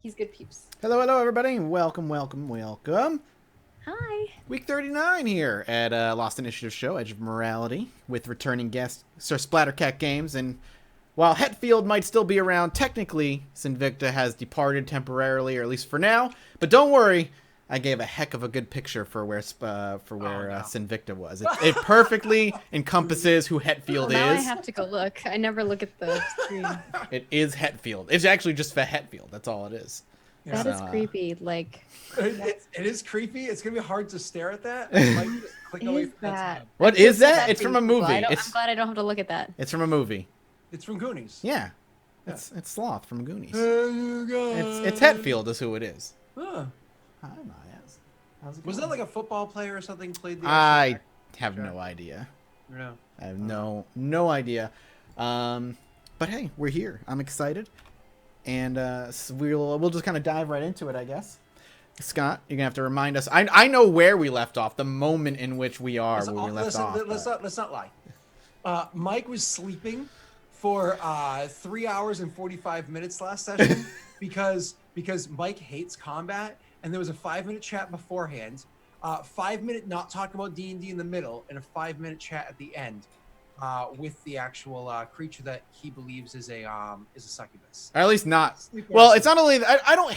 He's good peeps. Hello, hello, everybody. Welcome, welcome, welcome. Hi. Week 39 here at Lost Initiative Show, Edge of Morality, with returning guest Sir SplatterCatGames. And while Hetfield might still be around, technically, Sinvicta has departed temporarily, or at least for now. But don't worry, I gave a heck of a good picture for where Sinvicta was. It perfectly encompasses who Hetfield Now I is. have to go look. I never look at the screen. It is Hetfield. It's actually just for Hetfield. That's all it is. That So, is creepy. Like, It is creepy. It's gonna be hard to stare at that. I might just click away is from that? sound. What is that? It's from a movie. I'm glad I don't have to look at that. It's from a movie. It's from Goonies. Yeah. It's Sloth from Goonies. There you go. It's Hetfield is who it is. Huh. Hi, Myers. How's it Was going? that like a football player or something played the I have Sure. no idea. No. I have no idea. But hey, we're here. I'm excited. And so we'll just kind of dive right into it, I guess. Scott, you're gonna have to remind us. I know where we left off, the moment in which we are where we left off. Let's not lie. Mike was sleeping for 3 hours and 45 minutes last session because Mike hates combat, and there was a 5-minute chat beforehand, 5-minute not talking about D&D in the middle, and a 5-minute chat at the end with the actual creature that he believes is a succubus. Or at least not. Well, it's not only that. I don't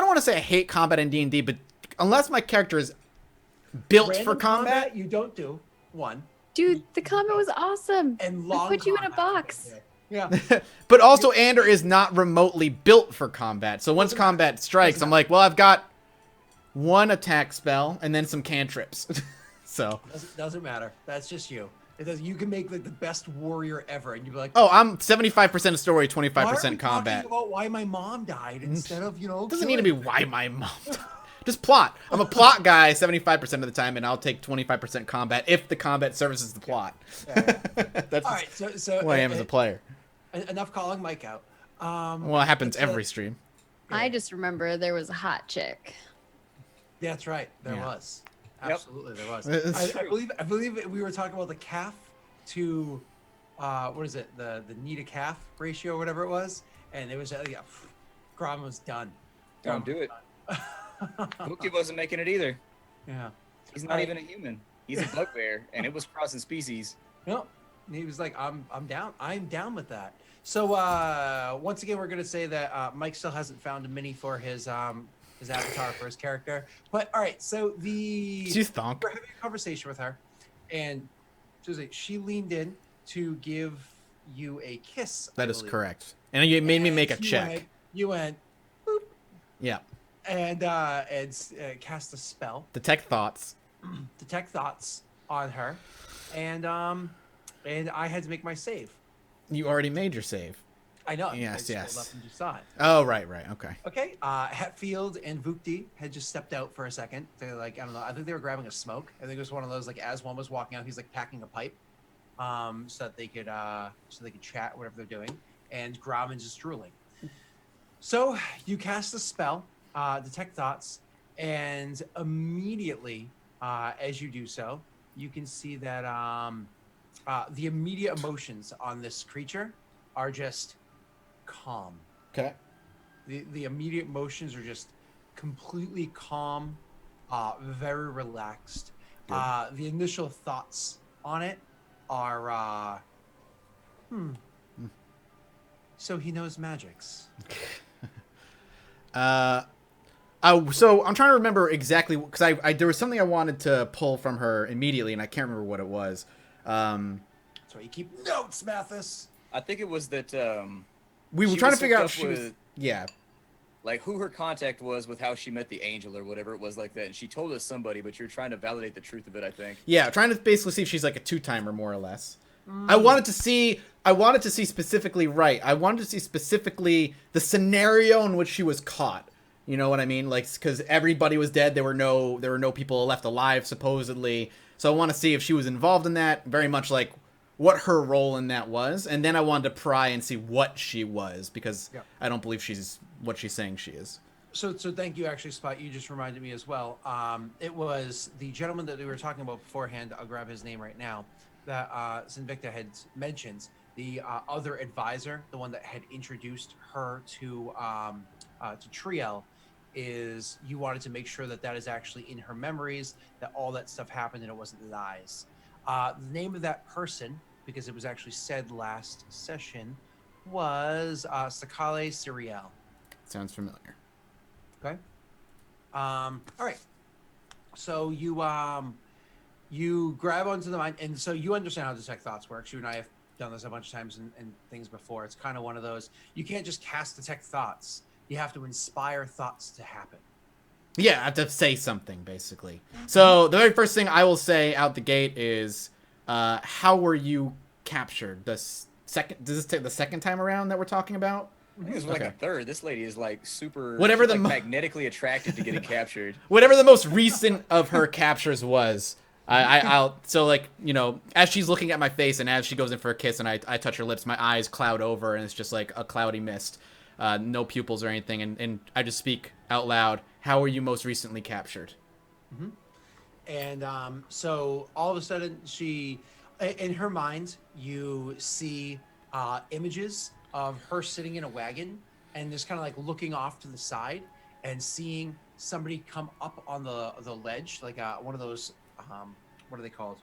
want to say I hate combat in D&D, but unless my character is built Random for combat, you don't do one. Dude, the comment was awesome. And I long put you in a combat. box. Yeah. but also Ander is not remotely built for combat. So once combat strikes, I'm like, well, I've got one attack spell and then some cantrips. So Doesn't matter. That's just you. It does. You can make like the best warrior ever, and you'd be like, oh, I'm 75% of story, why are we 25% combat. talking about why my mom died instead of It doesn't need to be why my mom. Just plot. I'm a plot guy 75% of the time, and I'll take 25% combat if the combat services the plot. Yeah. That's All right. So who I am as a player. Enough calling Mike out. Well, it happens every stream. I just remember there was a hot chick. That's right. There Yeah. was. Yep. Absolutely, there was. It's I believe we were talking about the calf to what is it? The knee to calf ratio or whatever it was, and it was Grom was done. Don't do it. Mookie wasn't making it either. Yeah. He's not even a human. He's a bugbear, and it was crossing species. No. He was like, I'm down. I'm down with that. So once again, we're gonna say that Mike still hasn't found a mini for his avatar for his character. But all right, so She's thonk. we're having a conversation with her, and Susie, she leaned in to give you a kiss. I That is believe. correct. And you made me And make a you check. went Yeah. and cast a spell, Detect thoughts. detect thoughts on her, and I had to make my save. You already made your save. I know. Yes, I yes. scrolled up and just saw it. Oh, right. Okay. Okay. Hetfield and Vukti had just stepped out for a second. They're like, I don't know. I think they were grabbing a smoke. I think it was one of those, like, as one was walking out, he's like packing a pipe, so that they could chat, whatever they're doing. And Grauman's just drooling. So you cast the spell, detect thoughts, and immediately, as you do so, you can see that the immediate emotions on this creature are just calm. Okay. The immediate motions are just completely calm, very relaxed. The initial thoughts on it are, so he knows magics. So I'm trying to remember exactly because I there was something I wanted to pull from her immediately, and I can't remember what it was. So you keep notes, Mathis. I think it was that We were she trying to was figure hooked out up if she was. with- Yeah. like who her contact was with how she met the angel or whatever it was like that. And she told us somebody, but you're trying to validate the truth of it, I think. Yeah, trying to basically see if she's like a two-timer, more or less. I wanted to see specifically I wanted to see specifically the scenario in which she was caught. You know what I mean? Like, because everybody was dead. There were no people left alive, supposedly. So I want to see if she was involved in that. Very much like what her role in that was. And then I wanted to pry and see what she was, because I don't believe she's what she's saying she is. So thank you, actually, Spot. You just reminded me as well. It was the gentleman that we were talking about beforehand. I'll grab his name right now. That Sinvicta had mentioned, the other advisor, the one that had introduced her to to Triel is you wanted to make sure that that is actually in her memories, that all that stuff happened and it wasn't lies. The name of that person, because it was actually said last session, was Sakale Siriel. Sounds familiar. Okay. All right. So you grab onto the mind, and so you understand how detect thoughts works. You and I have done this a bunch of times and things before. It's kind of one of those. You can't just cast detect thoughts. You have to inspire thoughts to happen. Yeah, I have to say something, basically. So the very first thing I will say out the gate is, how were you captured? Does this take the second time around that we're talking about? I think it's like a third. This lady is like super. Whatever she's, the like, magnetically attracted to getting captured. Whatever the most recent of her captures was. I'll so like, you know, as she's looking at my face and as she goes in for a kiss and I touch her lips, my eyes cloud over and it's just like a cloudy mist, no pupils or anything, and I just speak out loud. How were you most recently captured? Mm-hmm. And so all of a sudden, in her mind, you see images of her sitting in a wagon and just kind of like looking off to the side and seeing somebody come up on the ledge, like one of those, what are they called?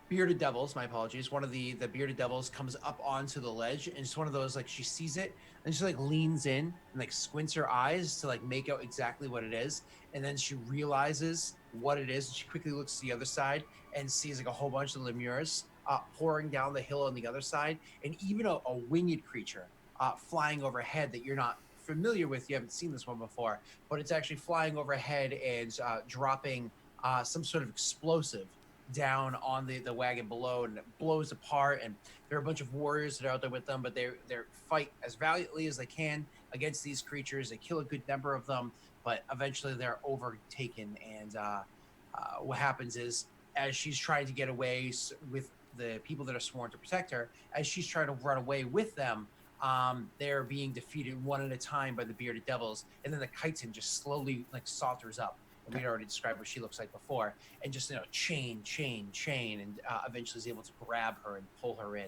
Bearded devils, my apologies. One of the bearded devils comes up onto the ledge and it's one of those, like, she sees it and she like leans in and like squints her eyes to like make out exactly what it is. And then she realizes what it is. And she quickly looks to the other side and sees like a whole bunch of lemurs pouring down the hill on the other side. And even a winged creature flying overhead that you're not familiar with. You haven't seen this one before, but it's actually flying overhead and dropping some sort of explosive down on the wagon below, and it blows apart. And there are a bunch of warriors that are out there with them, but they fight as valiantly as they can against these creatures. They kill a good number of them, but eventually they're overtaken. And what happens is, as she's trying to get away with the people that are sworn to protect her, as she's trying to run away with them, they're being defeated one at a time by the bearded devils. And then the chitin just slowly like saunters up. And we'd already described what she looks like before, and just, you know, chain, and eventually is able to grab her and pull her in.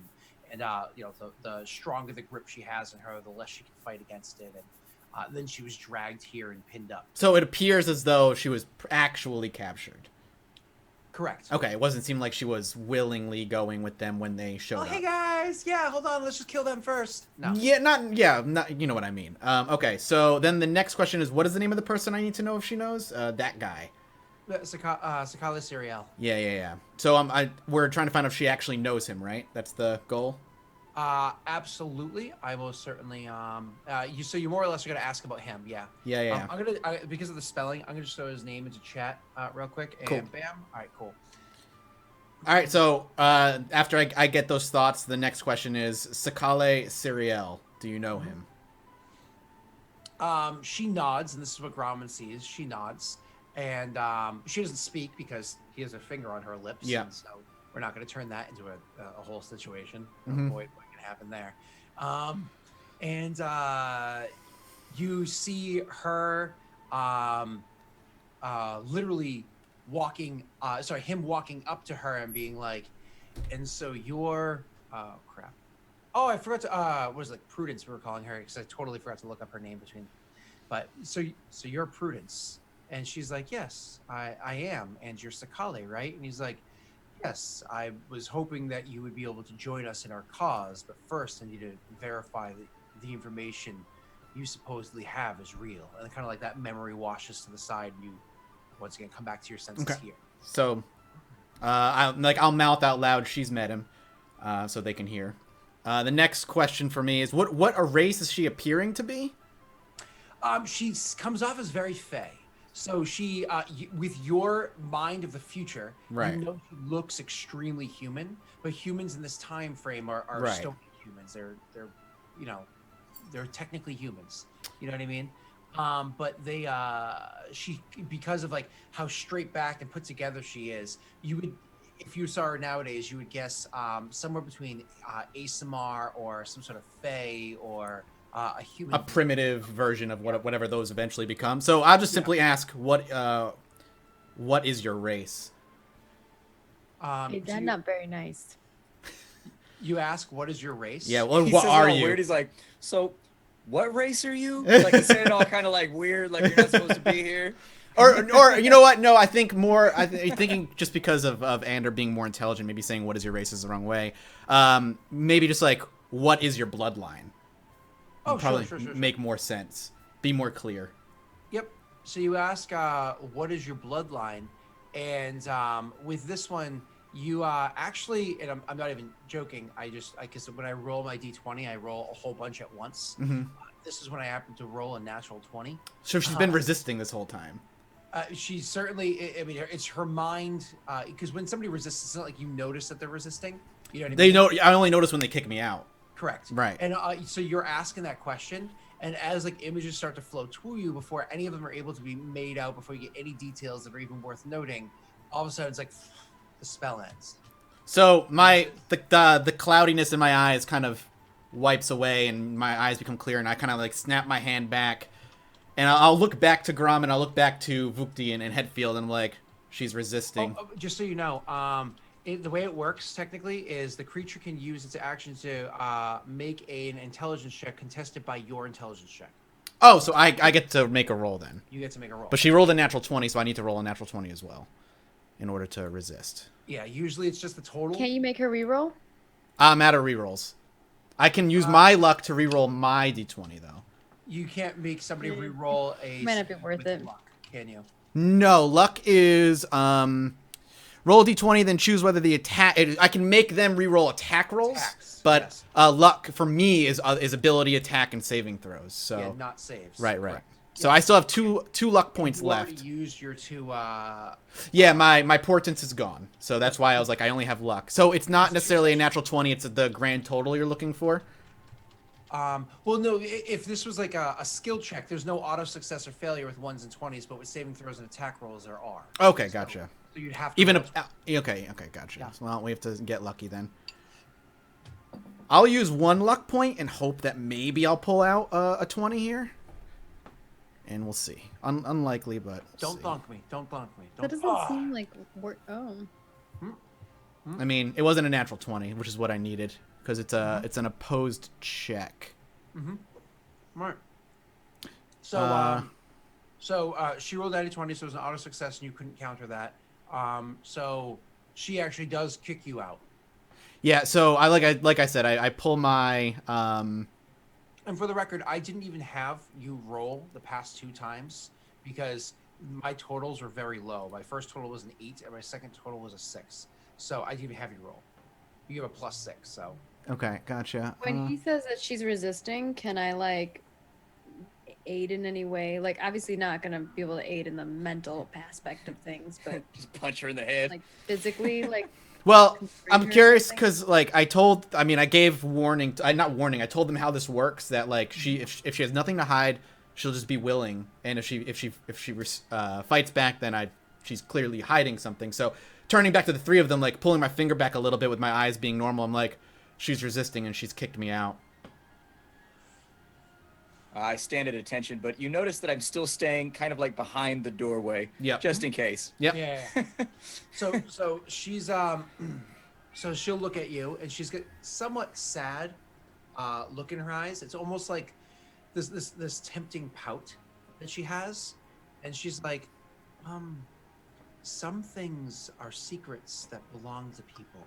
And you know, the stronger the grip she has in her, the less she can fight against it. And then she was dragged here and pinned up. So it appears as though she was actually captured. Correct. Okay, it wasn't seem like she was willingly going with them when they showed up. Hey guys, yeah, hold on, let's just kill them first. No. Not you know what I mean. Okay, so then the next question is, what is the name of the person I need to know if she knows? That guy. Sakale Siriel. Yeah. So we're trying to find out if she actually knows him, right? That's the goal. Absolutely. I most certainly. So you more or less are gonna ask about him, yeah. Yeah. I'm gonna because of the spelling, I'm gonna just throw his name into chat real quick, and Cool. bam. All right, cool. All right, so after I get those thoughts, the next question is Sakale Siriel. Do you know him? She nods, and this is what Grauman sees. She nods, and she doesn't speak because he has a finger on her lips. Yeah. And so we're not going to turn that into a whole situation. Mhm. Avoid what can happen there. And you see her literally him walking up to her and being like, and so you're, oh crap. Oh, I forgot to, what was it, like Prudence we were calling her, because I totally forgot to look up her name between. But so you're Prudence. And she's like, yes, I am. And you're Sakale, right? And he's like, yes, I was hoping that you would be able to join us in our cause. But first, I need to verify that the information you supposedly have is real. And kind of like that memory washes to the side, and you once again come back to your senses here. So, I'll mouth out loud. She's met him, so they can hear. The next question for me is, what a race is she appearing to be? She comes off as very fey. So she, with your mind of the future, right, you know, she looks extremely human. But humans in this time frame are right, stone humans. They're you know, they're technically humans. You know what I mean? But she, because of like how straight back and put together she is, you would, if you saw her nowadays, you would guess somewhere between Asimar or some sort of fae or a human, a primitive version of whatever those eventually become. So I'll just simply ask, what is your race? Hey, that's not very nice. You ask, what is your race? Yeah, well, He what says it are all you? Weird. He's like, so what race are you? Like he said it all kind of like weird, like you're not supposed to be here. Or you know what? No, I think more. Thinking just because of Ander being more intelligent, maybe saying "what is your race" is the wrong way. Maybe just like what is your bloodline? Oh, Probably sure. make more sense. Be more clear. Yep. So you ask, what is your bloodline? And with this one, you actually, and I'm not even joking. Because when I roll my d20, I roll a whole bunch at once. Mm-hmm. This is when I happen to roll a natural 20. So she's been resisting this whole time. She's certainly, I mean, it's her mind, because when somebody resists, it's not like you notice that they're resisting. You know what I mean? They know. I only notice when they kick me out. Correct. Right. And so you're asking that question, and as like images start to flow to you before any of them are able to be made out, before you get any details that are even worth noting, all of a sudden it's like the spell ends. So the cloudiness in my eyes kind of wipes away, and my eyes become clear, and I kind of like snap my hand back, and I'll look back to Grom, and I'll look back to Vukti and Headfield, and I'm like, she's resisting. Just so you know, the way it works technically is the creature can use its action to make an intelligence check contested by your intelligence check. Oh, so I get to make a roll then. You get to make a roll. But she rolled a natural 20, so I need to roll a natural 20 as well in order to resist. Yeah, usually it's just the total. Can't you make her reroll? I'm out of rerolls. I can use my luck to reroll my d20 though. You can't make somebody reroll a. Might not be worth it. Luck, can you? No, luck is roll a d20, then choose whether the attack. I can make them reroll attack rolls, Attacks, but yes. Luck for me is ability, attack, and saving throws. So Yeah, not saves. right. Correct. So I still have two luck points You left. already used your two. Yeah, my portents is gone, so that's why I was like, I only have luck. So it's not necessarily a natural 20; it's the grand total you're looking for. Well, no. If this was like a skill check, there's no auto success or failure with 1s and 20s, but with saving throws and attack rolls there are. Okay, gotcha. So you'd have to Even roll okay, gotcha. Yeah. Well, we have to get lucky then. I'll use one luck point and hope that maybe I'll pull out a 20 here. And we'll see. Unlikely, but we'll Don't see. thunk me. Don't thunk me. That Don't, doesn't seem like work. Oh. I mean, it wasn't a natural 20, which is what I needed because it's it's an opposed check. Right. So, she rolled 90-20, so it was an auto success, and you couldn't counter that. So she actually does kick you out. Yeah. So like I said, I pull my And for the record, I didn't even have you roll the past 2 times because my totals were very low. My first total was an 8, and my second total was a 6. So I didn't even have you roll. You have a +6, so. Okay, gotcha. When he says that she's resisting, can I like aid in any way? Like, obviously not gonna be able to aid in the mental aspect of things, but Just punch her in the head. like physically, like. Well, constrain I'm her or curious something? because like I gave warning. Not warning. I told them how this works. That like if she has nothing to hide, she'll just be willing, and if she fights back, then she's clearly hiding something. So turning back to the 3 of them, like pulling my finger back a little bit with my eyes being normal, I'm like, she's resisting and she's kicked me out. I stand at attention, but you notice that I'm still staying kind of like behind the doorway. Yep. Just in case. Yep. Yeah. So she's so she'll look at you and she's got somewhat sad look in her eyes. It's almost like this tempting pout that she has, and she's like, some things are secrets that belong to people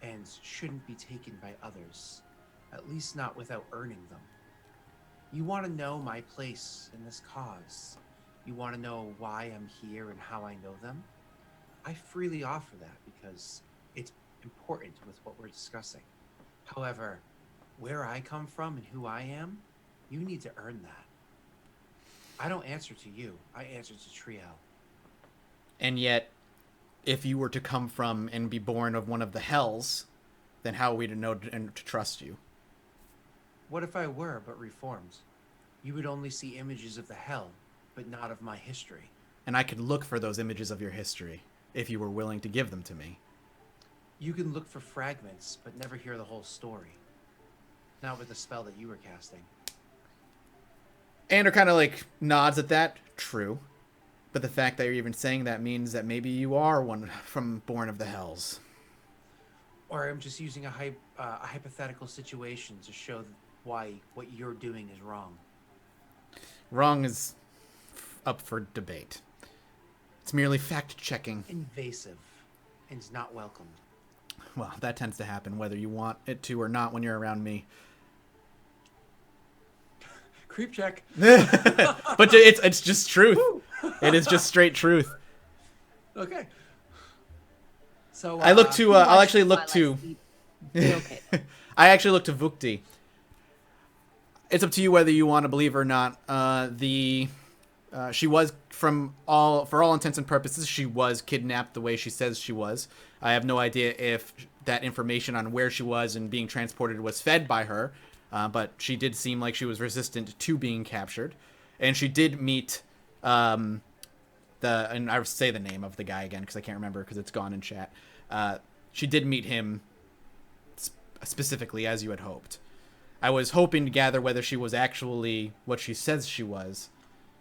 and shouldn't be taken by others, at least not without earning them. You want to know my place in this cause. You want to know why I'm here and how I know them? I freely offer that because it's important with what we're discussing. However, where I come from and who I am, you need to earn that. I don't answer to you. I answer to Triel. And yet, if you were to come from and be born of one of the hells, then how are we to know and to trust you? What if I were but reformed? You would only see images of the hell, but not of my history. And I could look for those images of your history if you were willing to give them to me. You can look for fragments, but never hear the whole story. Not with the spell that you were casting. Ander kind of like nods at that. True. But the fact that you're even saying that means that maybe you are one from born of the hells. Or I'm just using a hypothetical situation to show why what you're doing is wrong. Wrong is up for debate. It's merely fact-checking. Invasive and is not welcomed. Well, that tends to happen whether you want it to or not when you're around me. Creep check. But it's just truth. It is just straight truth. Okay. So I look to. I'll actually look to. Okay. I actually look to Vukti. It's up to you whether you want to believe or not. She was, for all intents and purposes, she was kidnapped the way she says she was. I have no idea if that information on where she was and being transported was fed by her, but she did seem like she was resistant to being captured, and she did meet and I say the name of the guy again because I can't remember because it's gone in chat. She did meet him specifically as you had hoped. I was hoping to gather whether she was actually what she says she was,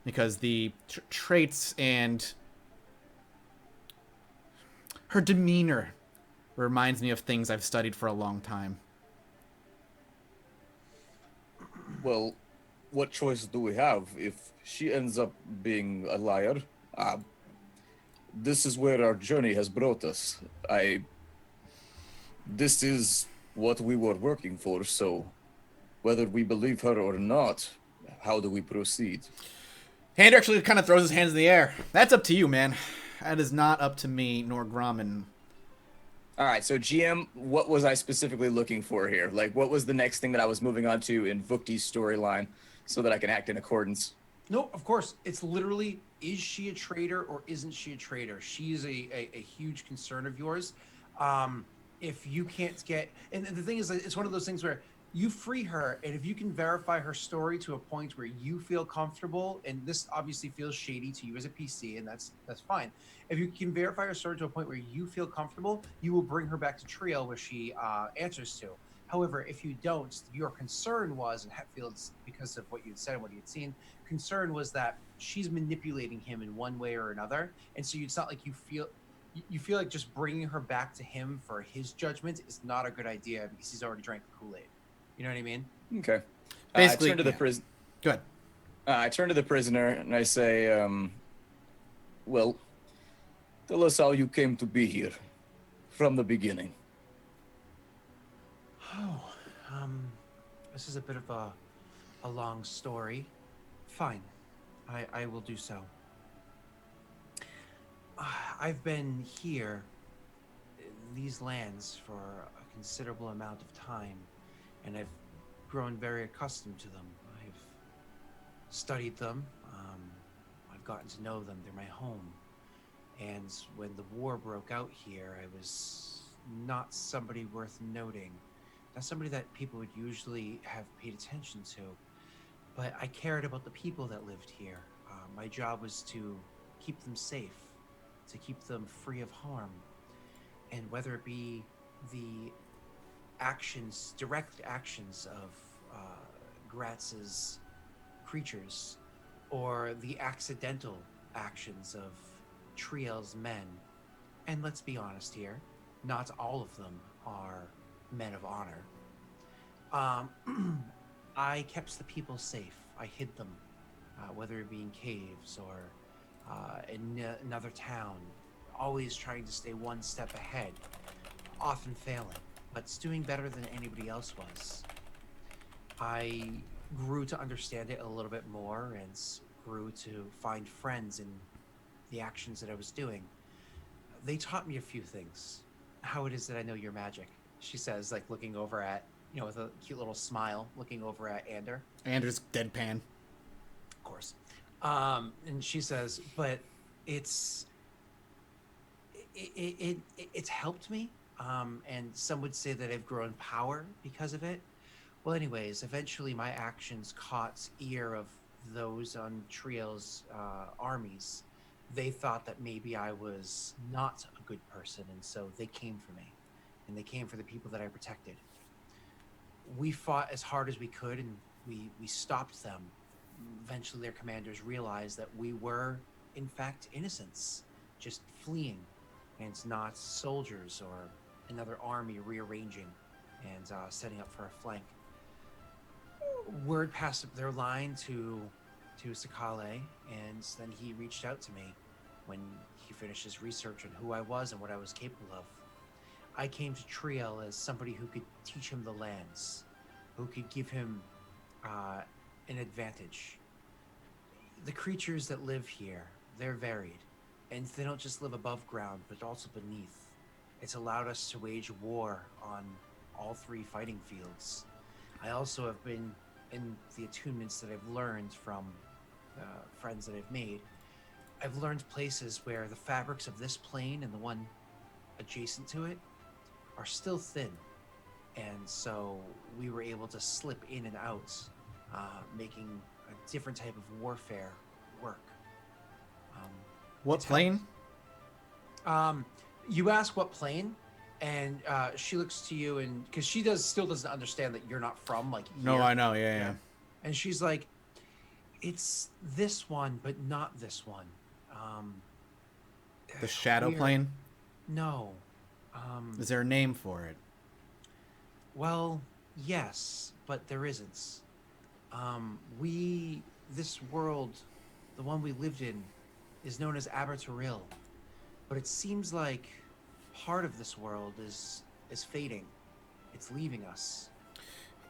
because the traits and her demeanor reminds me of things I've studied for a long time. Well, what choice do we have if she ends up being a liar? This is where our journey has brought us. This is what we were working for, so whether we believe her or not, how do we proceed? Hand actually kind of throws his hands in the air. That's up to you, man. That is not up to me nor Grommen. All right, so GM, what was I specifically looking for here? Like, what was the next thing that I was moving on to in Vukti's storyline so that I can act in accordance? No, of course. It's literally, is she a traitor or isn't she a traitor? She is a huge concern of yours. If you can't get, and the thing is, it's one of those things where you free her, and if you can verify her story to a point where you feel comfortable, and this obviously feels shady to you as a PC, and that's fine. If you can verify her story to a point where you feel comfortable, you will bring her back to Trio where she answers to. However, if you don't, your concern was, and Hetfield's, because of what you had said and what you had seen, concern was that she's manipulating him in one way or another, and so it's not like you feel like just bringing her back to him for his judgment is not a good idea because he's already drank the Kool-Aid. You know what I mean? Okay. Basically, I turn to the prison. Go ahead. I turn to the prisoner and I say, well, tell us how you came to be here from the beginning. Oh, this is a bit of a long story. Fine, I will do so. I've been here in these lands for a considerable amount of time, and I've grown very accustomed to them. I've studied them. I've gotten to know them. They're my home. And when the war broke out here, I was not somebody worth noting. Not somebody that people would usually have paid attention to. But I cared about the people that lived here. My job was to keep them safe, to keep them free of harm. And whether it be the actions, direct actions of Gratz's creatures, or the accidental actions of Triel's men, and let's be honest here, not all of them are men of honor. I kept the people safe. I hid them, whether it be in caves or in another town, always trying to stay one step ahead, often failing, but doing better than anybody else was. I grew to understand it a little bit more and grew to find friends in the actions that I was doing. They taught me a few things. How it is that I know your magic, she says, like looking over at, with a cute little smile, looking over at Ander. Anders deadpan. Of course. And she says, but it's helped me. And some would say that I've grown power because of it. Well, anyways, eventually my actions caught ear of those on Triel's armies. They thought that maybe I was not a good person, and so they came for me. And they came for the people that I protected. We fought as hard as we could, and we stopped them. Eventually their commanders realized that we were, in fact, innocents, just fleeing, and not soldiers or another army rearranging and setting up for a flank. word passed up their line to Sakale, and then he reached out to me when he finished his research on who I was and what I was capable of. I came to Triel as somebody who could teach him the lands, who could give him an advantage. The creatures that live here, they're varied, and they don't just live above ground, but also beneath. It's allowed us to wage war on all three fighting fields. I also have been in the attunements that I've learned from friends that I've made. I've learned places where the fabrics of this plane and the one adjacent to it are still thin. And so we were able to slip in and out, making a different type of warfare work. What plane? You ask what plane, and she looks to you, and because she still doesn't understand that you're not from like here. No, I know. Yeah. And she's like, "It's this one, but not this one." The shadow weird. plane? No. Is there a name for it? Well, yes, but there isn't. This world, the one we lived in, is known as Abertoril, but it seems like part of this world is fading. It's leaving us.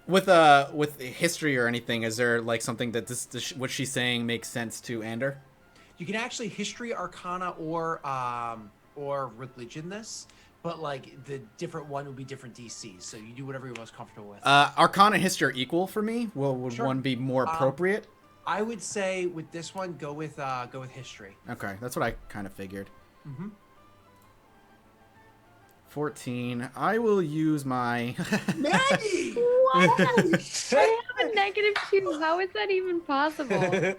With history or anything, is there like something that this what she's saying makes sense to Ander? You can actually history, arcana, or religion this, but like the different one would be different DCs. So you do whatever you're most comfortable with. Arcana and history are equal for me. Would Sure. one be more appropriate? I would say with this one, go with history. Okay, that's what I kind of figured. Mm-hmm. 14. I will use my. Maggie! What? I have a -2. How is that even possible?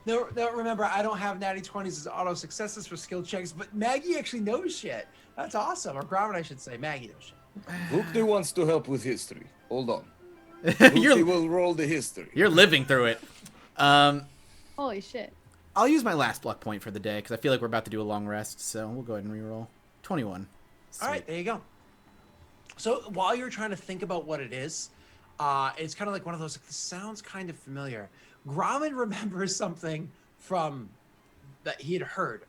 No, remember, I don't have natty 20s as auto successes for skill checks, but Maggie actually knows shit. That's awesome. Or Gromit, I should say. Maggie knows shit. Vukti wants to help with history. Hold on. Vukti will roll the history. You're living through it. Holy shit. I'll use my last luck point for the day because I feel like we're about to do a long rest, so we'll go ahead and reroll. 21. All right, there you go. So while you're trying to think about what it is, it's kind of like one of those, like, this sounds kind of familiar. Gromit remembers something from that he had heard.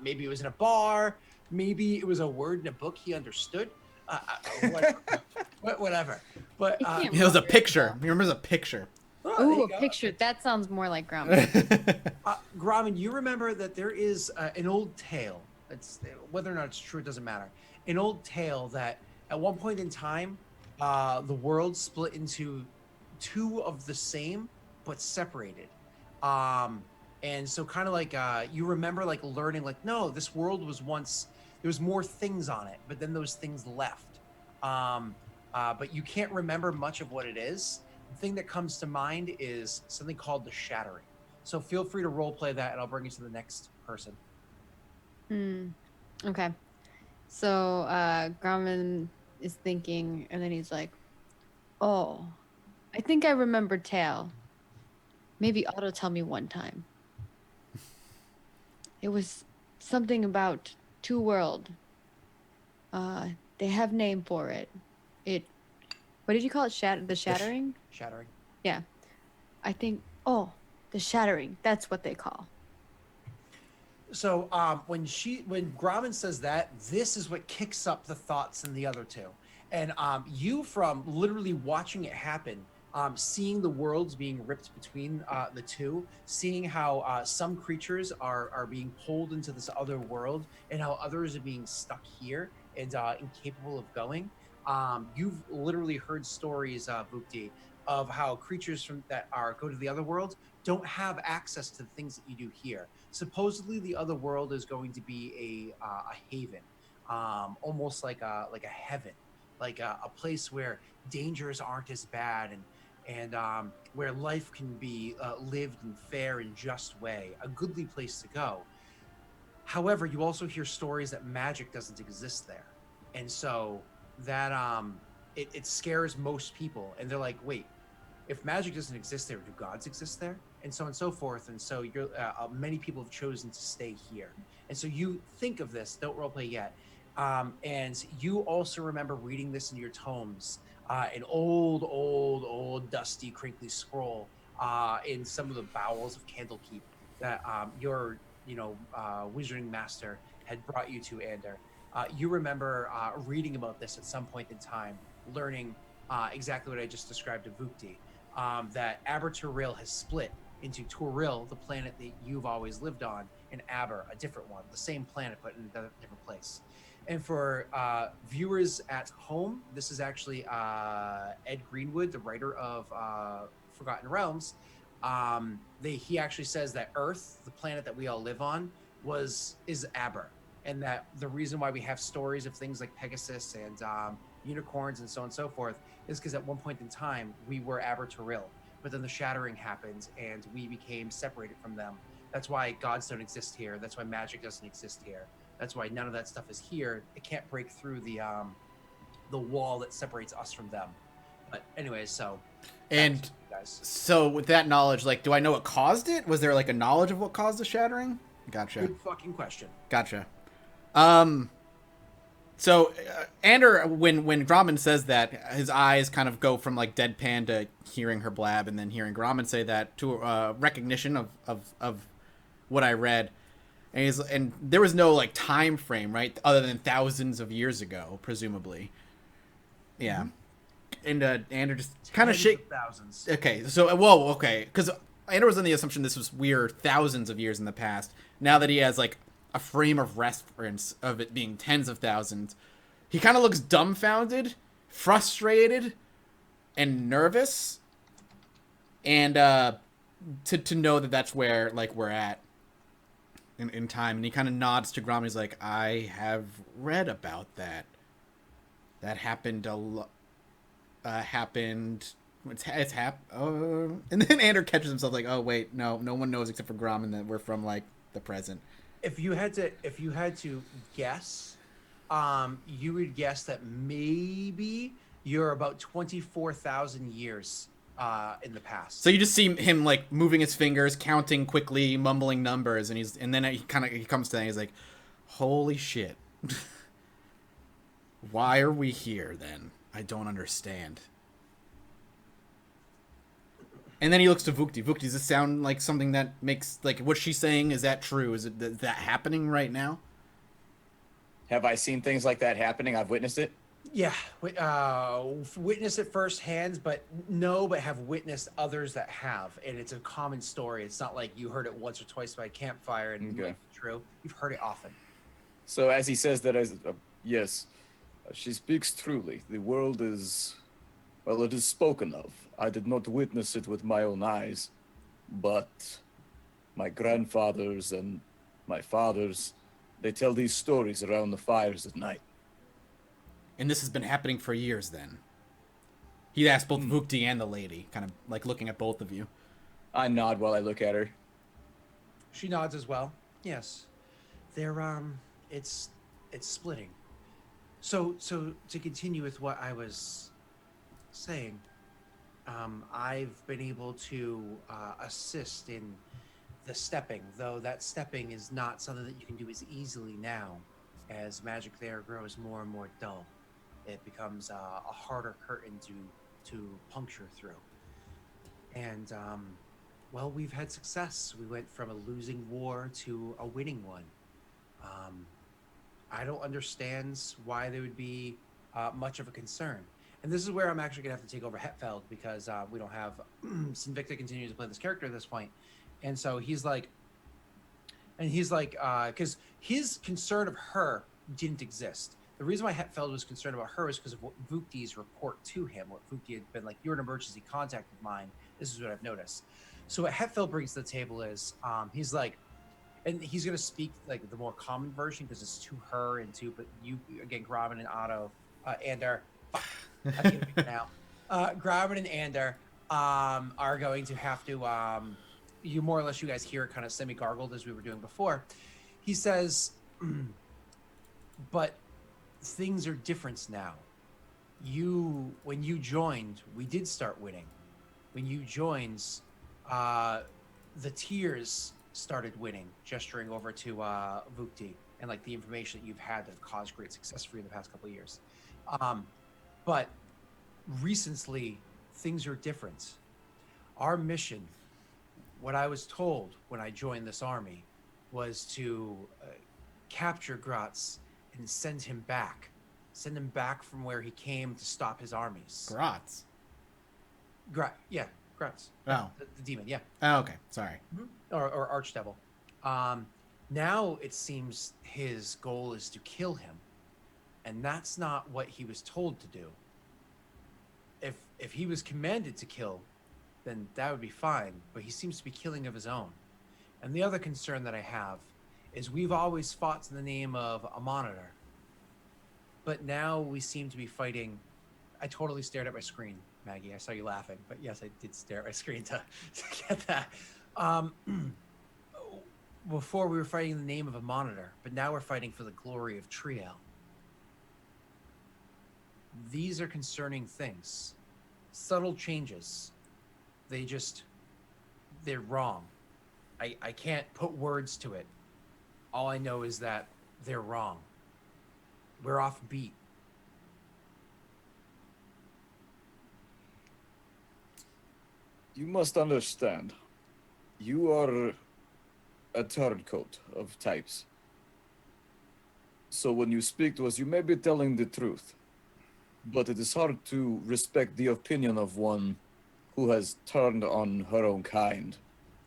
Maybe it was in a bar. Maybe it was a word in a book he understood. Whatever. But It was a picture. He remembers a picture. Ooh, a picture. That sounds more like Gromit. Gromit, you remember that there is an old tale. It's whether or not it's true, it doesn't matter. An old tale that at one point in time, the world split into two of the same but separated. And so kind of like you remember like learning like, no, this world was once, there was more things on it, but then those things left. But you can't remember much of what it is. The thing that comes to mind is something called the Shattering. So feel free to role play that, and I'll bring you to the next person. Okay. So Gromit is thinking, and then he's like, "Oh, I think I remember tale. Maybe Otto tell me one time. It was something about two world. They have name for it. What did you call it? The shattering? Shattering. Yeah. I think, the shattering. That's what they call. So when Gromit says that, this is what kicks up the thoughts in the other two. And you, from literally watching it happen, seeing the worlds being ripped between the two, seeing how some creatures are being pulled into this other world and how others are being stuck here and incapable of going. You've literally heard stories, Vukti, of how creatures that go to the other world don't have access to the things that you do here. Supposedly, the other world is going to be a haven, almost like a heaven, like a place where dangers aren't as bad and where life can be lived in fair and just way, a goodly place to go. However, you also hear stories that magic doesn't exist there, and so that it scares most people, and they're like, wait, if magic doesn't exist there, do gods exist there? And so on and so forth. And so many people have chosen to stay here. And so you think of this, don't roleplay yet. And you also remember reading this in your tomes, an old, dusty, crinkly scroll in some of the bowels of Candlekeep that your, wizarding master had brought you to, Ander. You remember reading about this at some point in time, learning exactly what I just described to Vukti, that Aber Turil has split into Turil, the planet that you've always lived on, and Aber, a different one, the same planet but in a different place. And for viewers at home, this is actually Ed Greenwood, the writer of Forgotten Realms. He actually says that Earth, the planet that we all live on, is Aber, and that the reason why we have stories of things like Pegasus and unicorns and so on and so forth is because at one point in time we were Aber Turil, but then the shattering happened and we became separated from them. That's why gods don't exist here. That's why magic doesn't exist here. That's why none of that stuff is here. It can't break through the wall that separates us from them. But anyways, And guys. so with that knowledge, like, do I know what caused it? Was there like a knowledge of what caused the shattering? Gotcha. Good fucking question. Gotcha. So Ander, when Gromman says that, his eyes kind of go from like deadpan to hearing her blab, and then hearing Gromman say that to recognition of what I read. And there was no like time frame, right, other than thousands of years ago, presumably. Yeah. And Ander just kind of shake. Thousands. Okay, so whoa, okay, because Ander was in the assumption this was weird thousands of years in the past. Now that he has like a frame of reference of it being tens of thousands, he kind of looks dumbfounded, frustrated, and nervous. And to know that that's where like we're at in time, and he kind of nods to Grom. He's like, I have read about that. That happened happened. And then Ander catches himself like, oh wait, no one knows except for Grom, and that we're from like the present. If you had to guess, you would guess that maybe you're about 24,000 years in the past. So you just see him like moving his fingers, counting quickly, mumbling numbers, and then he comes to that and he's like, holy shit. Why are we here then? I don't understand. And then he looks to Vukti. Vukti, does this sound like something that makes, like, what she's saying, is that true? Is that happening right now? Have I seen things like that happening? I've witnessed it. Yeah, witness it firsthand, but have witnessed others that have, and it's a common story. It's not like you heard it once or twice by a campfire and Okay. it's true. You've heard it often. So as he says that, yes, she speaks truly. The world is, well, it is spoken of. I did not witness it with my own eyes, but my grandfathers and my fathers, they tell these stories around the fires at night. And this has been happening for years then. He asked both Vukti and the lady, kind of like looking at both of you. I nod while I look at her. She nods as well. Yes, they're it's splitting. So to continue with what I was saying, I've been able to assist in the stepping, though that stepping is not something that you can do as easily now, as magic there grows more and more dull. It becomes a harder curtain to puncture through. And well, we've had success. We went from a losing war to a winning one. I don't understand why there would be much of a concern. And this is where I'm actually going to have to take over Hetfeld, because we don't have Sinvicta continues to play this character at this point. And so he's like, because his concern of her didn't exist. The reason why Hetfeld was concerned about her is because of what Vukti's report to him, what Vukti had been like, you're an emergency contact of mine. This is what I've noticed. So what Hetfeld brings to the table is, he's like, and he's going to speak like the more common version because it's to her and to, but you, again, Gromman and Otto, Ander, I can't think now. Gromman and Ander are going to have to, you more or less, you guys hear it kind of semi-gargled as we were doing before. He says, but things are different now. When you joined, we did start winning. When you joined, the tears started winning, gesturing over to Vukti and like the information that you've had that have caused great success for you in the past couple of years. But recently things are different. Our mission, what I was told when I joined this army, was to capture Gratz and send him back from where he came to stop his armies. Grotz. Yeah, Gratz. Oh. The demon, yeah. Oh, okay. Sorry. Or Archdevil. Now it seems his goal is to kill him, and that's not what he was told to do. If he was commanded to kill, then that would be fine, but he seems to be killing of his own. And the other concern that I have is we've always fought in the name of a monitor, but now we seem to be fighting. I totally stared at my screen, Maggie. I saw you laughing, but yes, I did stare at my screen to get that. Before we were fighting in the name of a monitor, but now we're fighting for the glory of Triel. These are concerning things. Subtle changes. They're wrong. I can't put words to it. All I know is that they're wrong. We're off beat. You must understand. You are a turncoat of types. So when you speak to us, you may be telling the truth. But it is hard to respect the opinion of one who has turned on her own kind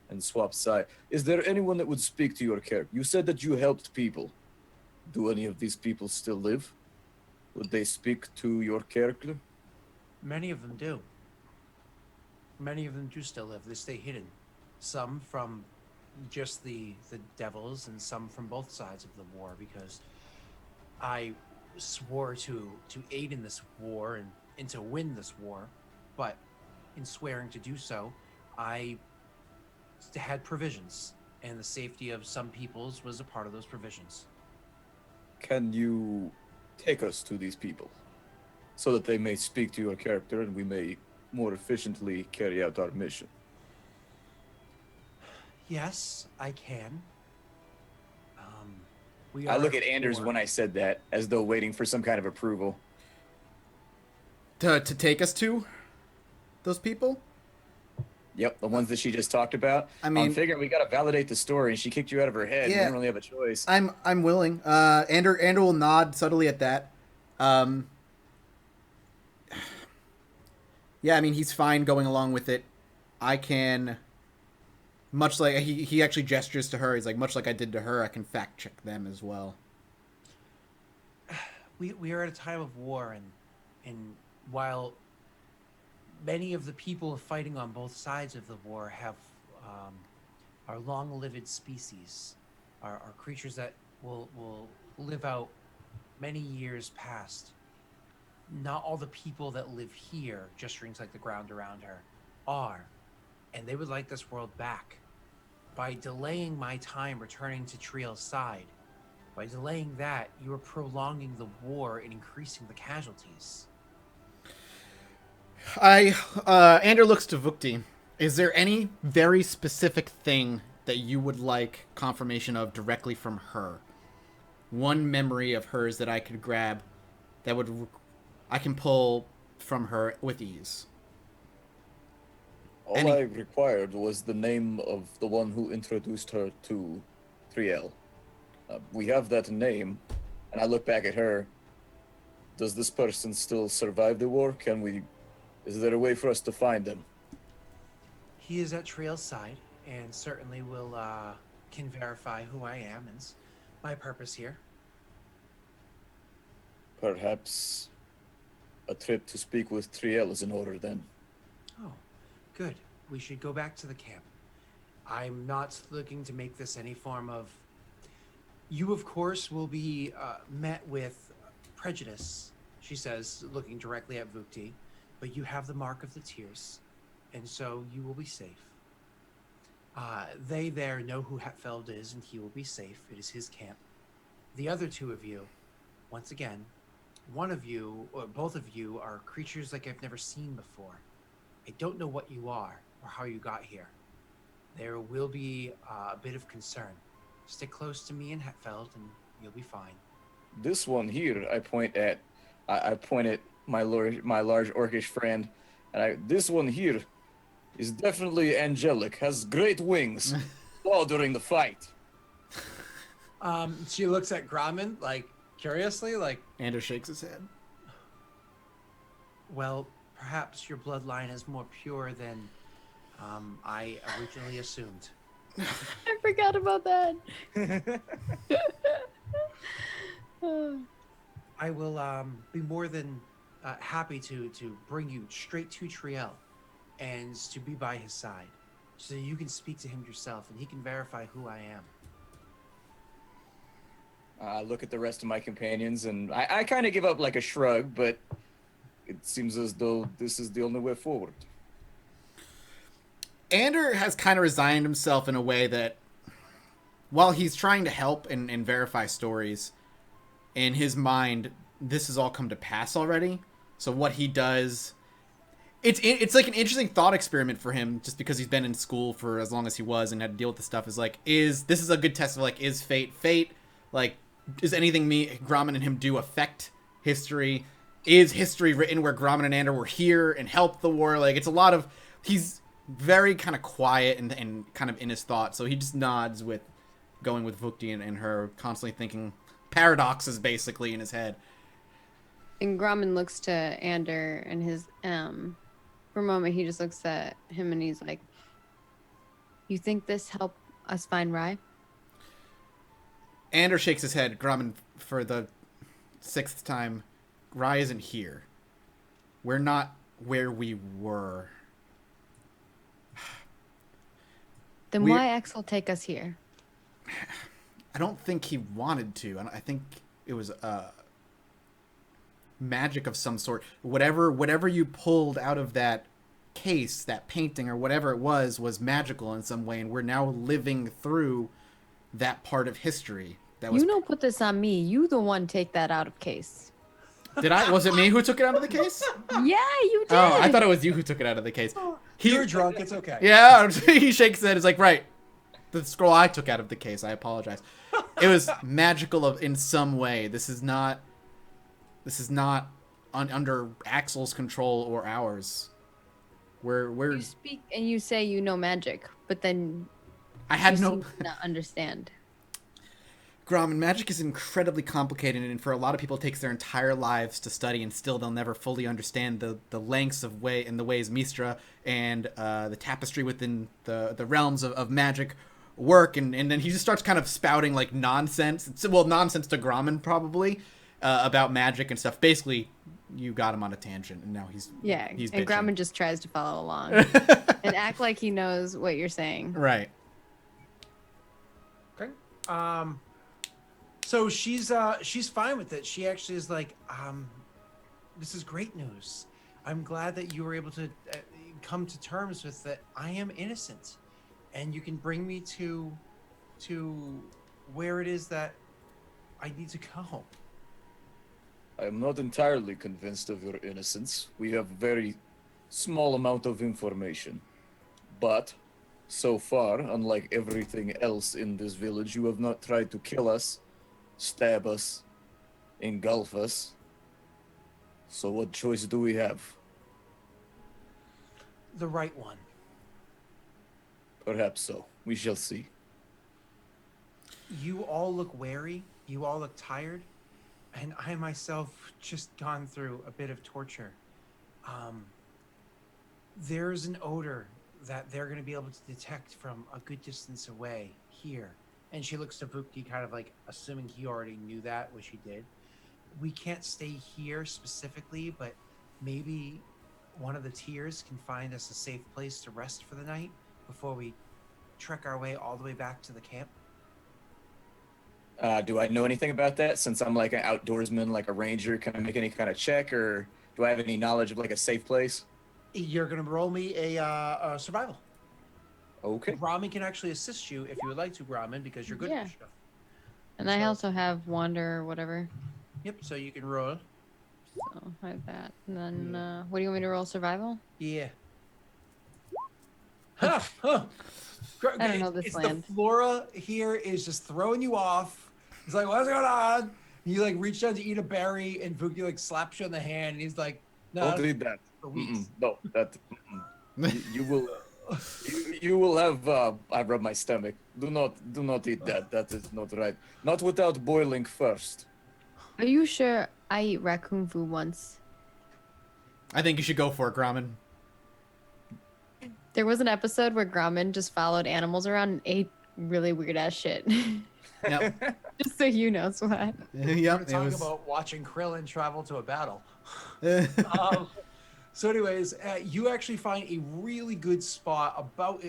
and swapped side. Is there anyone that would speak to your character? You said that you helped people. Do any of these people still live? Would they speak to your character? Many of them do. Many of them do still live. They stay hidden. Some from just the devils, and some from both sides of the war, because I swore to aid in this war and to win this war, but in swearing to do so, I had provisions, and the safety of some peoples was a part of those provisions. Can you take us to these people so that they may speak to your character and we may more efficiently carry out our mission? Yes, I can. I look at Anders when I said that, as though waiting for some kind of approval. To take us to those people? Yep, the ones that she just talked about. I mean, I'm figuring we gotta validate the story, and she kicked you out of her head. Yeah. We don't really have a choice. I'm willing. Ander will nod subtly at that. Yeah, I mean, he's fine going along with it. I can, much like he actually gestures to her. He's like, much like I did to her, I can fact check them as well. We are at a time of war, and while many of the people fighting on both sides of the war have are long-lived species, are creatures that will live out many years past. Not all the people that live here, gesturing to like the ground around her, are, and they would like this world back. By delaying my time returning to Triel's side, by delaying that, you are prolonging the war and increasing the casualties. Ander looks to Vukti. Is there any very specific thing that you would like confirmation of directly from her? One memory of hers that I could grab that I can pull from her with ease. All I required was the name of the one who introduced her to Triel. We have that name, and I look back at her. Does this person still survive the war? Is there a way for us to find him? He is at Triel's side, and certainly can verify who I am and my purpose here. Perhaps a trip to speak with Triel is in order then. Oh, good. We should go back to the camp. I'm not looking to make this any form of... You, of course, will be met with prejudice, she says, looking directly at Vukti, but you have the mark of the tears, and so you will be safe. They there know who Hatfeld is, and he will be safe. It is his camp. The other two of you, once again, one of you, or both of you, are creatures like I've never seen before. I don't know what you are, or how you got here. There will be a bit of concern. Stick close to me and Hatfeld, and you'll be fine. This one here, I point at my large orcish friend. And this one here is definitely angelic, has great wings. Saw during the fight. She looks at Grommen, like, curiously, like, Ander shakes his head. well, perhaps your bloodline is more pure than I originally assumed. I forgot about that. I will be more than happy to bring you straight to Triel and to be by his side so you can speak to him yourself and he can verify who I am. I look at the rest of my companions and I kind of give up like a shrug, but it seems as though this is the only way forward. Ander has kind of resigned himself in a way that, while he's trying to help and verify stories, in his mind, this has all come to pass already. So what he does, it's like an interesting thought experiment for him, just because he's been in school for as long as he was and had to deal with the stuff. Is like, this is a good test of like, is fate? Like, is anything Grommen and him do affect history? Is history written where Grommen and Ander were here and helped the war? Like, it's a lot of, he's very kind of quiet and kind of in his thoughts. So he just nods with going with Vukti and her, constantly thinking paradoxes basically in his head. And Grommen looks to Ander and his for a moment he just looks at him and he's like, "You think this helped us find Rye?" Ander shakes his head. Grommen, for the 6th time, Rye isn't here. We're not where we were. Then why Axel take us here? I don't think he wanted to. I think it was magic of some sort. Whatever you pulled out of that case, that painting or whatever it was magical in some way, and we're now living through that part of history. That was. You don't put this on me. You the one take that out of case. Did I? Was it me who took it out of the case? Yeah, you did. Oh, I thought it was you who took it out of the case. You're drunk, it's okay. Yeah, he shakes his head. It's like, right. The scroll I took out of the case. I apologize. It was magical in some way. This is not under Axel's control or ours. We're You speak and you say you know magic, but then I had you no seem to not understand. Grommen, magic is incredibly complicated, and for a lot of people it takes their entire lives to study, and still they'll never fully understand the lengths of way and the ways Mistra and the tapestry within the realms of magic work, and then he just starts kind of spouting like nonsense. Nonsense to Grommen probably about magic and stuff. Basically, you got him on a tangent, and now he's And bitching. Grommen just tries to follow along and act like he knows what you're saying. Right. Okay. So she's fine with it. She actually is like, this is great news. I'm glad that you were able to come to terms with that. I am innocent, and you can bring me to where it is that I need to go. I am not entirely convinced of your innocence. We have very small amount of information. But so far, unlike everything else in this village, you have not tried to kill us, stab us, engulf us. So what choice do we have? The right one. Perhaps so. We shall see. You all look wary. You all look tired. And I myself just gone through a bit of torture. There's an odor that they're going to be able to detect from a good distance away here. And she looks to Vukti, kind of like assuming he already knew that, which he did. We can't stay here specifically, but maybe one of the tiers can find us a safe place to rest for the night before we trek our way all the way back to the camp. Do I know anything about that? Since I'm like an outdoorsman, like a ranger, can I make any kind of check, or do I have any knowledge of like a safe place? You're going to roll me a survival. Okay. Ramen can actually assist you if you would like to, Ramen, because you're good at stuff. And I also have wander or whatever. Yep, so you can roll. So I have that. And then what do you want me to roll? Survival? Yeah. I don't know this it's land. The flora here is just throwing you off. It's like, what's going on? He like reached down to eat a berry, and Vuki like slaps you on the hand, and he's like, "No, Don't eat that. for weeks." No, that. You will. You will have. I rub my stomach. Do not eat that. That is not right. Not without boiling first. Are you sure I eat raccoon food once? I think you should go for it, Grommen. There was an episode where Grommen just followed animals around and ate really weird ass shit. Yep. Just so you know, Swat. Yep. We're It talking was. about watching Krillin travel to a battle. So, anyways, you actually find a really good spot about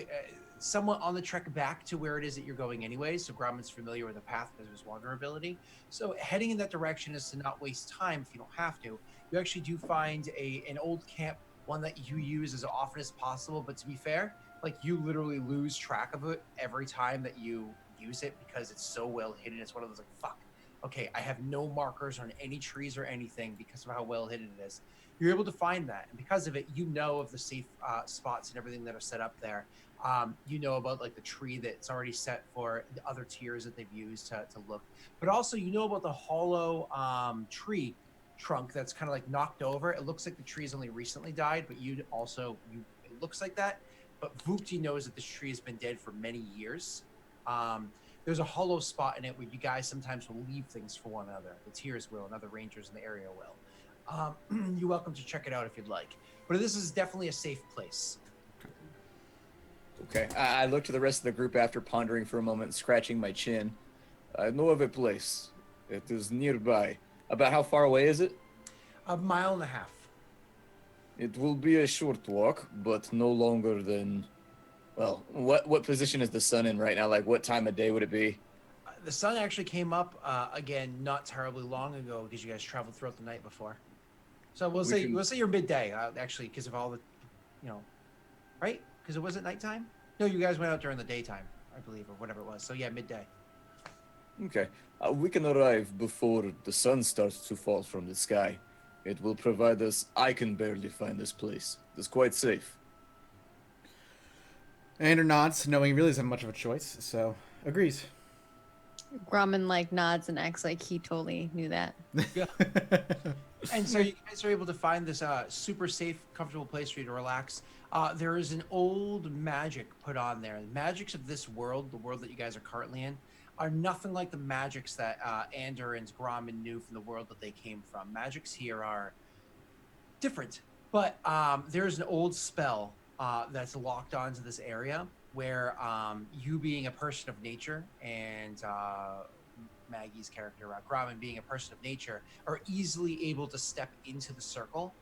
somewhat on the trek back to where it is that you're going anyway. So Grommen's familiar with the path because of his vulnerability. So heading in that direction is to not waste time if you don't have to. You actually do find an old camp, one that you use as often as possible. But to be fair, like you literally lose track of it every time that you use it because it's so well hidden. It's one of those like, fuck, okay, I have no markers on any trees or anything because of how well hidden it is. You're able to find that, and because of it, you know of the safe spots and everything that are set up there. You know about like the tree that's already set for the other tiers that they've used to look, but also you know about the hollow tree trunk that's kind of like knocked over. It looks like the tree's only recently died, but it looks like that. But Vukti knows that this tree has been dead for many years. There's a hollow spot in it where you guys sometimes will leave things for one another. The tiers will, and other rangers in the area will. You're welcome to check it out if you'd like. But this is definitely a safe place. Okay. I look to the rest of the group after pondering for a moment, scratching my chin. I know of a place. It is nearby. About how far away is it? 1.5 miles. It will be a short walk, but no longer than. Well, what position is the sun in right now? Like, what time of day would it be? The sun actually came up again not terribly long ago because you guys traveled throughout the night before. So we'll say you're midday actually because of all the, right? Because it wasn't nighttime. No, you guys went out during the daytime, I believe, or whatever it was. So yeah, midday. Okay. We can arrive before the sun starts to fall from the sky. It will provide us. I can barely find this place. It's quite safe. Andrew nods, knowing he really doesn't have much of a choice, so agrees. Grommen like nods and acts like he totally knew that. Yeah. And so you guys are able to find this super safe, comfortable place for you to relax. There is an old magic put on there. The magics of this world, the world that you guys are currently in, are nothing like the magics that Ander and Grommen knew from the world that they came from. Magics here are different, but there's an old spell that's locked onto this area where you being a person of nature and Maggie's character, Grommen being a person of nature, are easily able to step into the circle.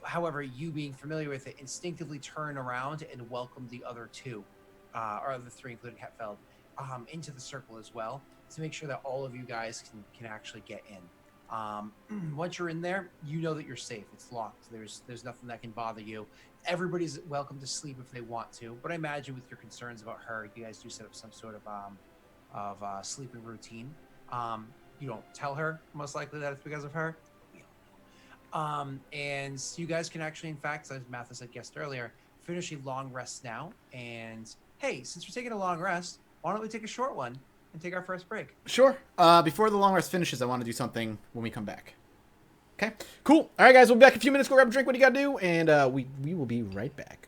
However, you being familiar with it, instinctively turn around and welcome the other two, or the three, including Hetfeld, into the circle as well to make sure that all of you guys can actually get in. Once you're in there, you know that you're safe. It's locked. There's nothing that can bother you. Everybody's welcome to sleep if they want to, but I imagine with your concerns about her, you guys do set up some sort of sleeping routine. You don't tell her, most likely, that it's because of her. We don't know. And you guys can actually, in fact, as Mathis had guessed earlier, finish a long rest now. And hey, since we're taking a long rest, why don't we take a short one and take our first break? Sure. Before the long rest finishes, I want to do something when we come back. Okay, cool. All right, guys, we'll be back in a few minutes. Go grab a drink. What do you got to do? And we will be right back.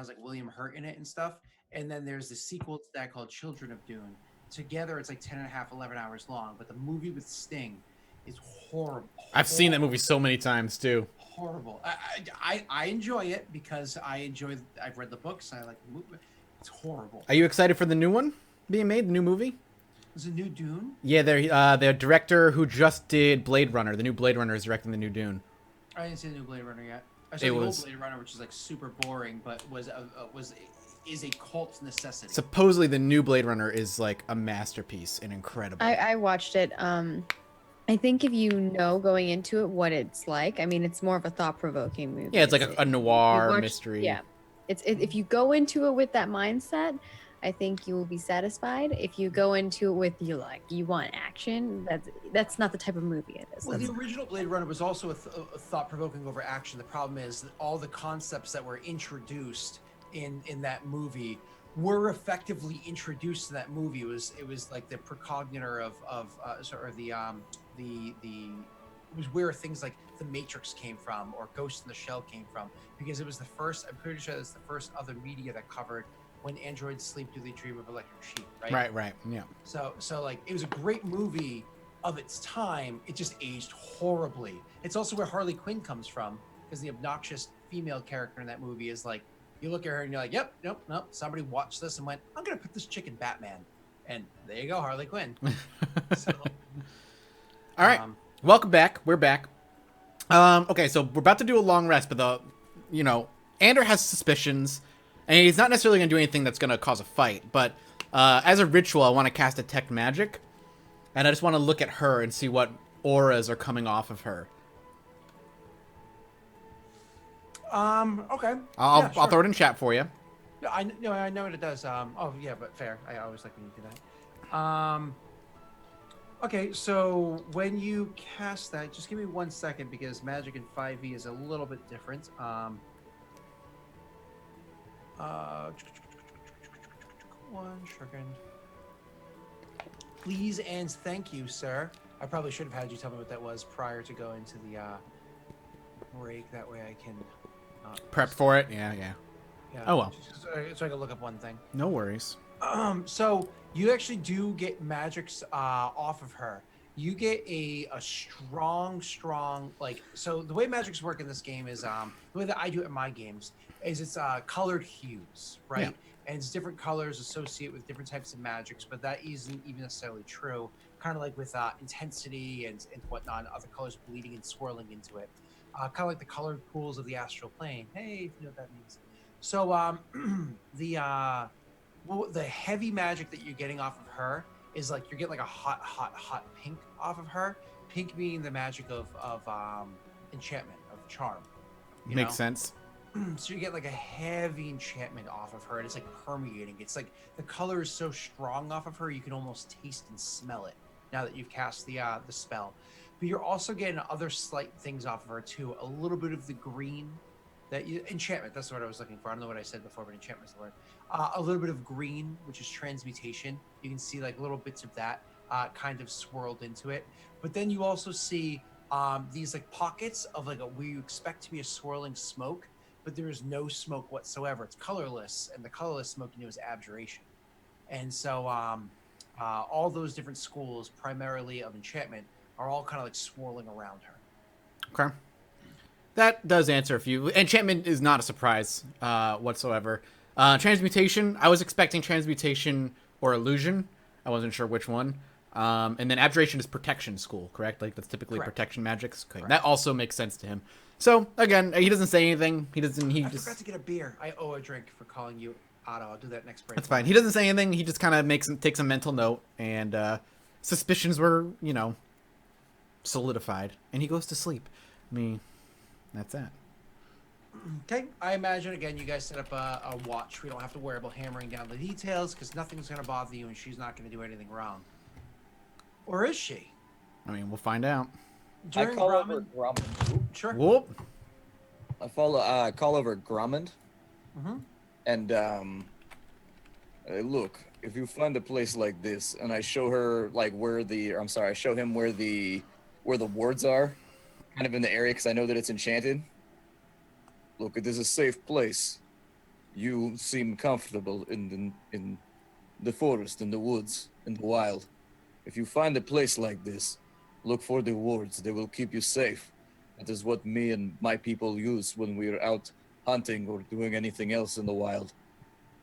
has like William Hurt in it and stuff. And then there's the sequel to that called Children of Dune. Together, it's like 10 and a half, 11 hours long. But the movie with Sting is horrible. I've seen that movie so many times too. Horrible. I enjoy it because I've read the books. I like the movie. It's horrible. Are you excited for the new one being made? The new movie? There's a new Dune. Yeah, the director who just did Blade Runner. The new Blade Runner is directing the new Dune. I didn't see the new Blade Runner yet. I saw the old Blade Runner, which is like super boring, but is a cult necessity. Supposedly, the new Blade Runner is like a masterpiece and incredible. I watched it. I think if you know going into it what it's like, I mean, it's more of a thought-provoking movie. Yeah, it's like a noir mystery. Yeah, if you go into it with that mindset, I think you will be satisfied. If you go into it with you want action, that's not the type of movie it is. Well, the original Blade Runner was also a thought-provoking over action. The problem is that all the concepts that were introduced in that movie were effectively introduced to that movie. It was like the precognitor it was where things like The Matrix came from or Ghost in the Shell came from, because it was the first. I'm pretty sure it's the first other media that covered when androids sleep, do they dream of electric sheep, right? Right, yeah. So like it was a great movie of its time. It just aged horribly. It's also where Harley Quinn comes from, because the obnoxious female character in that movie is like, you look at her and you're like, yep, nope. Somebody watched this and went, I'm gonna put this chick in Batman, and there you go, Harley Quinn. So, all right, welcome back. We're back. Okay, so we're about to do a long rest, but Ander has suspicions. And he's not necessarily going to do anything that's going to cause a fight, but as a ritual, I want to cast Detect Magic, and I just want to look at her and see what auras are coming off of her. Okay. I'll throw it in chat for you. I know what it does. Oh yeah, but fair. I always like when you do that. Okay, so when you cast that, just give me 1 second, because magic in 5e is a little bit different. 1 second. Please and thank you, sir. I probably should have had you tell me what that was prior to going to the break. That way I can prep for it. Yeah. Oh well. So I can look up one thing. No worries. So you actually do get magics off of her. You get a strong like, so the way magics work in this game is the way that I do it in my games is it's colored hues, right? Yeah. And it's different colors associate with different types of magics, but that isn't even necessarily true. Kind of like with intensity and whatnot, other colors bleeding and swirling into it. Kind of like the colored pools of the astral plane. Hey, if you know what that means. So the heavy magic that you're getting off of her is like you're getting like a hot pink off of her. Pink being the magic of enchantment, of charm. Makes sense. So you get like a heavy enchantment off of her, and it's like permeating. It's like the color is so strong off of her, you can almost taste and smell it now that you've cast the spell. But you're also getting other slight things off of her too. A little bit of the green enchantment. That's what I was looking for. I don't know what I said before, but enchantment is the word. A little bit of green, which is transmutation. You can see like little bits of that kind of swirled into it. But then you also see these like pockets of like where you expect to be a swirling smoke, but there is no smoke whatsoever. It's colorless, and the colorless smoke is abjuration. And so all those different schools, primarily of enchantment, are all kind of like swirling around her. Okay. That does answer a few. Enchantment is not a surprise whatsoever. Transmutation, I was expecting transmutation or illusion. I wasn't sure which one. And then abjuration is protection school, correct? Like that's typically Correct. protection magics. Okay. Correct. That also makes sense to him. So again, he doesn't say anything. I forgot to get a beer. I owe a drink for calling you Otto. I'll do that next break. That's fine. He doesn't say anything. He just kind of takes a mental note, and suspicions were, solidified, and he goes to sleep. I mean, that's that. Okay. I imagine, again, you guys set up a watch. We don't have to worry about hammering down the details, because nothing's going to bother you, and she's not going to do anything wrong. Or is she? I mean, we'll find out. I call over Grummond. Sure. Whoop. I call over Grummond. Mm-hmm. And hey, look, if you find a place like this, and I show her like I show him where the wards are, kind of in the area, because I know that it's enchanted. Look, it is a safe place. You seem comfortable in the forest, in the woods, in the wild. If you find a place like this, look for the wards. They will keep you safe. That is what me and my people use when we're out hunting or doing anything else in the wild.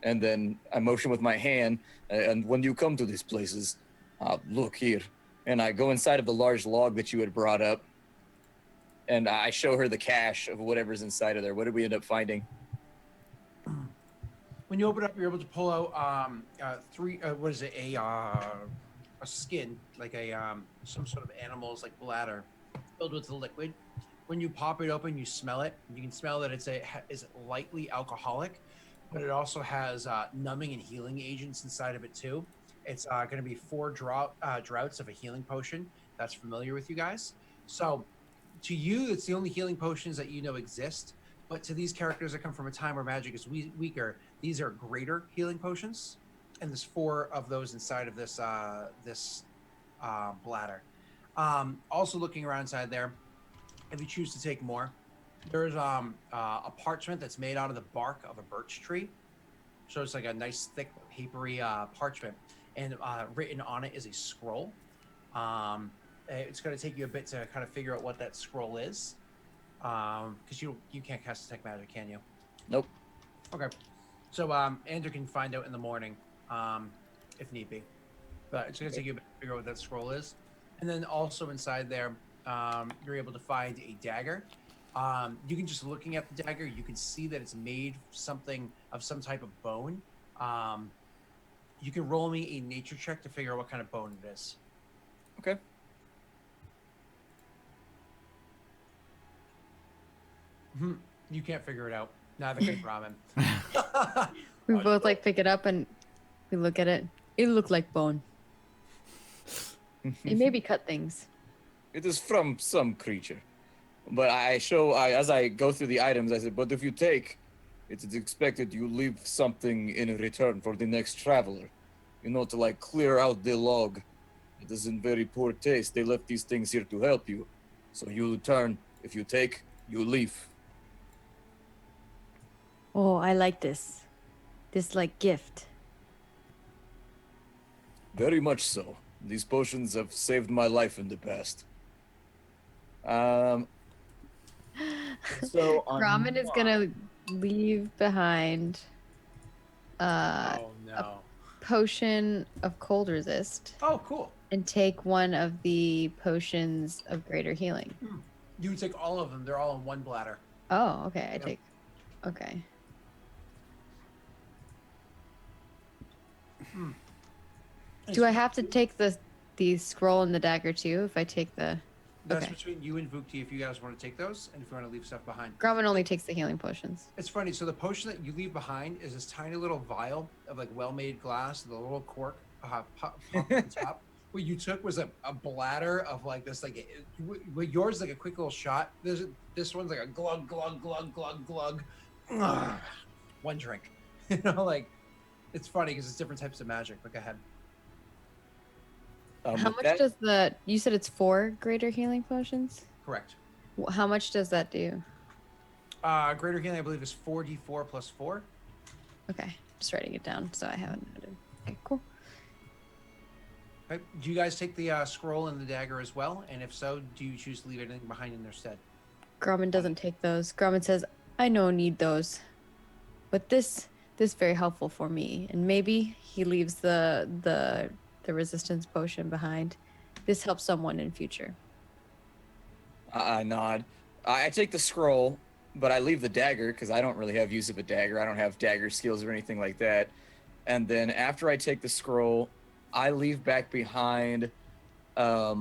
And then I motion with my hand, and when you come to these places, look here. And I go inside of the large log that you had brought up, and I show her the cache of whatever's inside of there. What did we end up finding? When you open it up, you're able to pull out what is it? A skin, like some sort of animal's like bladder, filled with the liquid. When you pop it open, you smell it. You can smell that is lightly alcoholic, but it also has numbing and healing agents inside of it too. It's going to be 4 droughts of a healing potion. That's familiar with you guys. So to you, it's the only healing potions that you know exist. But to these characters that come from a time where magic is weaker, these are greater healing potions, and there's 4 of those inside of this bladder. Also, looking around inside there, if you choose to take more, there's a parchment that's made out of the bark of a birch tree. So it's like a nice, thick, papery parchment, and written on it is a scroll. It's going to take you a bit to kind of figure out what that scroll is. Because you can't cast detect magic, can you? Nope. Okay. So Andrew can find out in the morning, if need be. But it's going to take you a bit to figure out what that scroll is. And then also inside there, you're able to find a dagger. You can just looking at the dagger, you can see that it's made something of some type of bone. You can roll me a nature check to figure out what kind of bone it is. Okay. You can't figure it out. Neither can Ramen. We both like pick it up and we look at it. It looked like bone. It maybe cut things. It is from some creature. But as I go through the items, I said, but if you take, it is expected you leave something in return for the next traveler. You know, to like clear out the log. It is in very poor taste. They left these things here to help you. So you return. If you take, you leave. Oh, I like this. This like gift. Very much so. These potions have saved my life in the past. So Ramen is gonna leave behind Oh no. potion of cold resist Oh, cool. and take one of the potions of greater healing. You would take all of them. They're all in one bladder. Oh, okay. Yep. Okay. Do I have to take the scroll and the dagger too if I take the... That's Okay. between you and Vukti if you guys want to take those and if you want to leave stuff behind. Grumman only takes the healing potions. It's funny. So the potion that you leave behind is this tiny little vial of like well-made glass, the little cork pop on top. What you took was a bladder of like this, like yours is like a quick little shot. This one's like a glug, glug, glug, glug, glug. One drink. You know, like it's funny because it's different types of magic. But go ahead. How much does the... You said it's 4 greater healing potions? Correct. How much does that do? Greater healing, I believe, is 4d4 plus 4. Okay. Just writing it down so I haven't noted. Okay, cool. Right. Do you guys take the scroll and the dagger as well? And if so, do you choose to leave anything behind in their stead? Grumman doesn't take those. Grumman says, I no need those. But this very helpful for me. And maybe he leaves the resistance potion behind. This helps someone in future. I nod. I take the scroll, but I leave the dagger because I don't really have use of a dagger. I don't have dagger skills or anything like that. And then after I take the scroll, I leave back behind. I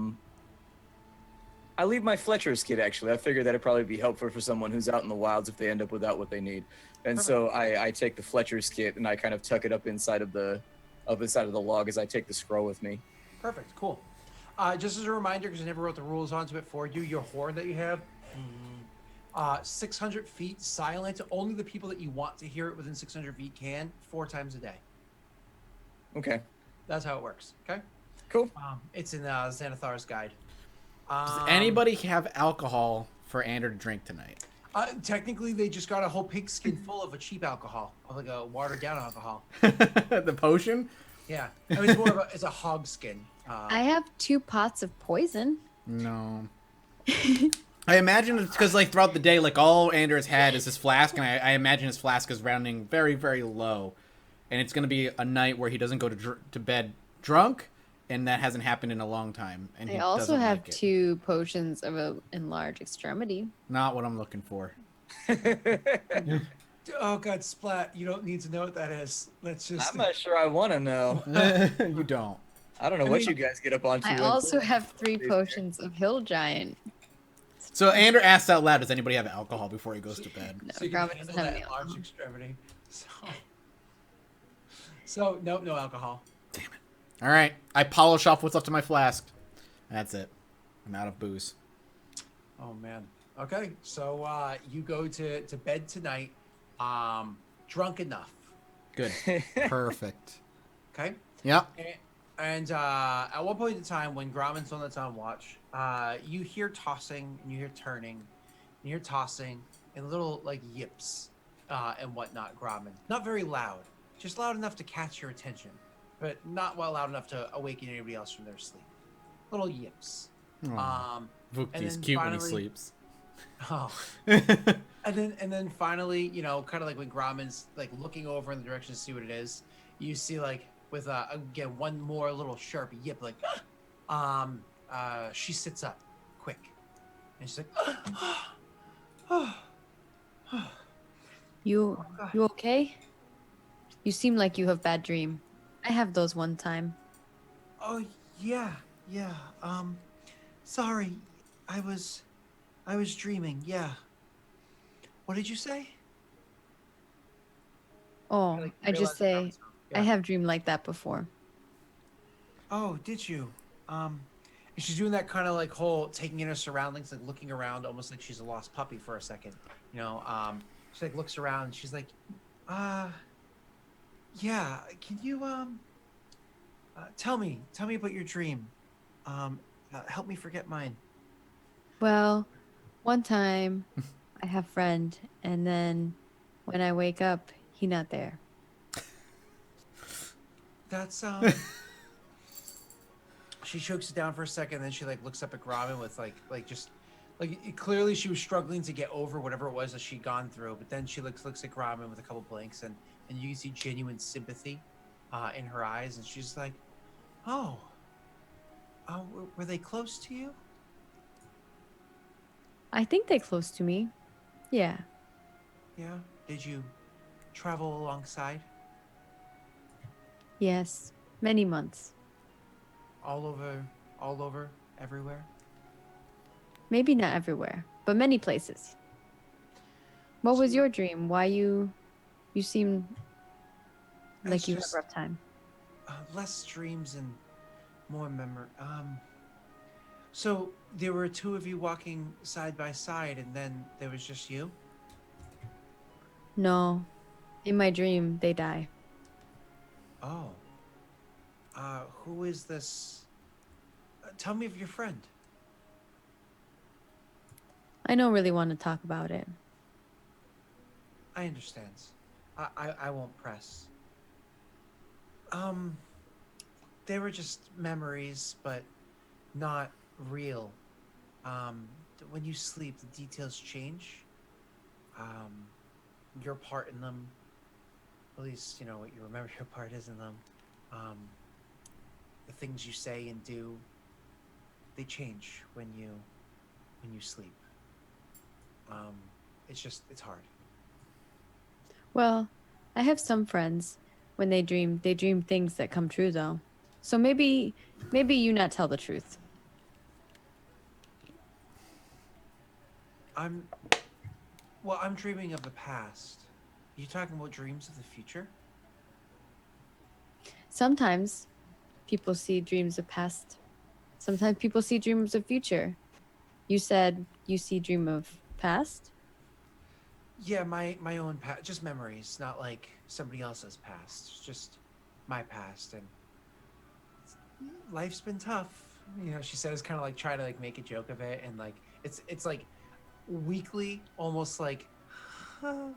leave my Fletcher's kit, actually. I figured that'd probably be helpful for someone who's out in the wilds if they end up without what they need. And so I take the Fletcher's kit and I kind of tuck it up inside of the log as I take the scroll with me. Perfect. Cool. Just as a reminder, because I never wrote the rules onto it for you, your horde that you have, 600 feet silent. Only the people that you want to hear it within 600 feet can, 4 times a day. Okay. That's how it works. Okay. Cool. It's in Xanathar's guide. Does anybody have alcohol for Andrew to drink tonight? Technically, they just got a whole pigskin full of a cheap alcohol, of like a watered down alcohol. The potion? Yeah, I mean, it's more of it's a hog skin. I have 2 pots of poison. No. I imagine it's because, like, throughout the day, like, all Anders had is his flask, and I imagine his flask is rounding very, very low. And it's going to be a night where he doesn't go to bed drunk, and that hasn't happened in a long time. And I he also doesn't have like it. 2 potions of an enlarged extremity. Not what I'm looking for. Oh God, Splat! You don't need to know what that is. Let's just. I'm not sure I want to know. You don't. I don't know what you guys get up onto. I also have 3 potions of Hill Giant. So Ander asks out loud, does anybody have alcohol before he goes to bed? So you Gromit can doesn't handle have that any large alcohol. extremity. So no alcohol. All right. I polish off what's left of my flask. That's it. I'm out of booze. Oh man. Okay, so you go to bed tonight, drunk enough. Good. Perfect. Okay. Yep. And at one point in time, when Gromment's on the on watch, you hear tossing and you hear turning, and you hear tossing and little like yips and whatnot. Gromment, not very loud, just loud enough to catch your attention, but not well loud enough to awaken anybody else from their sleep. Little yips. Aw. And Vukti's then cute when he finally- sleeps. Oh. And then finally, you know, kind of like when Gromment's like looking over in the direction to see what it is, you see like with again one more little sharp yip, like she sits up quick, and she's like, You okay? You seem like you have bad dream. I have those one time. oh yeah, sorry, I was dreaming, yeah. What did you say? Oh, Like, I realize just that say was- I yeah. have dreamed like that before. Oh, did you? And she's doing that kind of like whole taking in her surroundings, like looking around, almost like she's a lost puppy for a second. You know, she like looks around and she's like, yeah, can you tell me about your dream? Help me forget mine. Well, one time I have friend, and then when I wake up, he not there. That's she chokes it down for a second, then she like looks up at Gromit with clearly she was struggling to get over whatever it was that she'd gone through, but then she looks at Gromit with a couple blinks, and you can see genuine sympathy in her eyes, and she's like, oh, were they close to you? I think they close to me. Yeah. Yeah. Did you travel alongside? Yes. Many months. All over, everywhere? Maybe not everywhere, but many places. What was So- your dream? Why you seem like It's you have just- a rough time. Less dreams and more memory. So there were 2 of you walking side by side, and then there was just you? No. In my dream, they die. Oh. Who is this? Tell me of your friend. I don't really want to talk about it. I understand. I won't press. They were just memories, but not real. When you sleep, the details change. Your part in them, at least, you know, what you remember your part is in them. The things you say and do, they change when you sleep. It's hard. Well, I have some friends. When they dream things that come true though. So maybe you not tell the truth. I'm dreaming of the past. Are you talking about dreams of the future? Sometimes people see dreams of past. Sometimes people see dreams of future. You said you see dream of past? Yeah, my own past, just memories, not like somebody else's past. It's just my past, and life's been tough. You know, she says, kind of like try to like make a joke of it, and like it's like weakly, almost like, huh.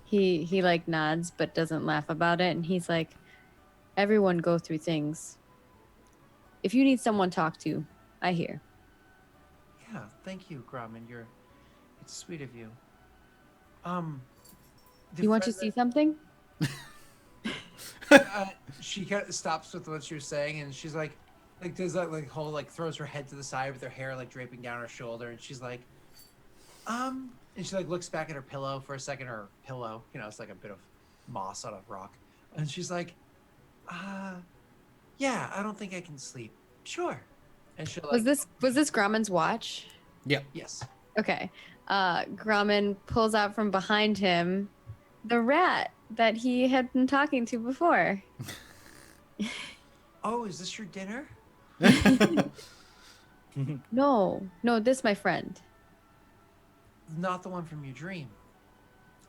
He like nods but doesn't laugh about it, and he's like, everyone go through things. If you need someone to talk to, I hear. Yeah, thank you, Grumman. It's sweet of you. The You want to friend see something? she kind of stops with what she was saying, and she's like does that like whole like throws her head to the side with her hair like draping down her shoulder, and she's like, and she like looks back at her pillow for a second, or her pillow, it's like a bit of moss on a rock, and she's like, yeah, I don't think I can sleep. Sure, and she'll like, Was this Grumman's watch? Yep. yes. Okay. Grumman pulls out from behind him the rat that he had been talking to before. Oh, is this your dinner? No, this my friend. Not the one from your dream.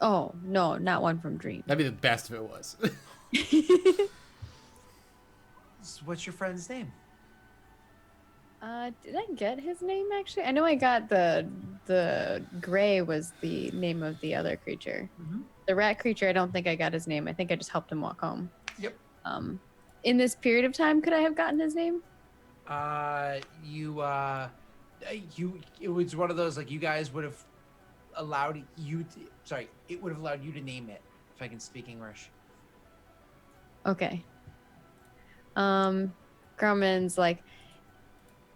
Oh, no, not one from Dream. That'd be the best if it was. What's your friend's name? Did I get his name actually? I know I got the gray was the name of the other creature. Mm-hmm. The rat creature, I don't think I got his name. I think I just helped him walk home. Yep. In this period of time, could I have gotten his name? It was one of those like you guys would have allowed it would have allowed you to name it, if I can speak English. Okay. Grumman's like,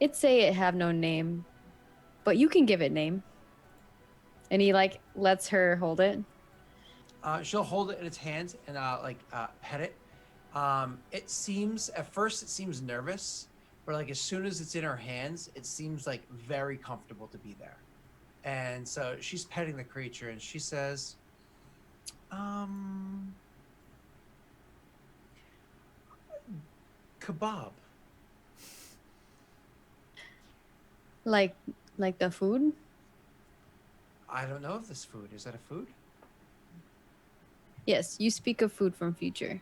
it say it have no name, but you can give it name. And he like lets her hold it. She'll hold it in its hand and pet it. It seems at first it seems nervous, but like as soon as it's in her hands, it seems like very comfortable to be there. And so she's petting the creature, and she says, kebab. Like the food? I don't know if this food is that a food. Yes, you speak of food from future.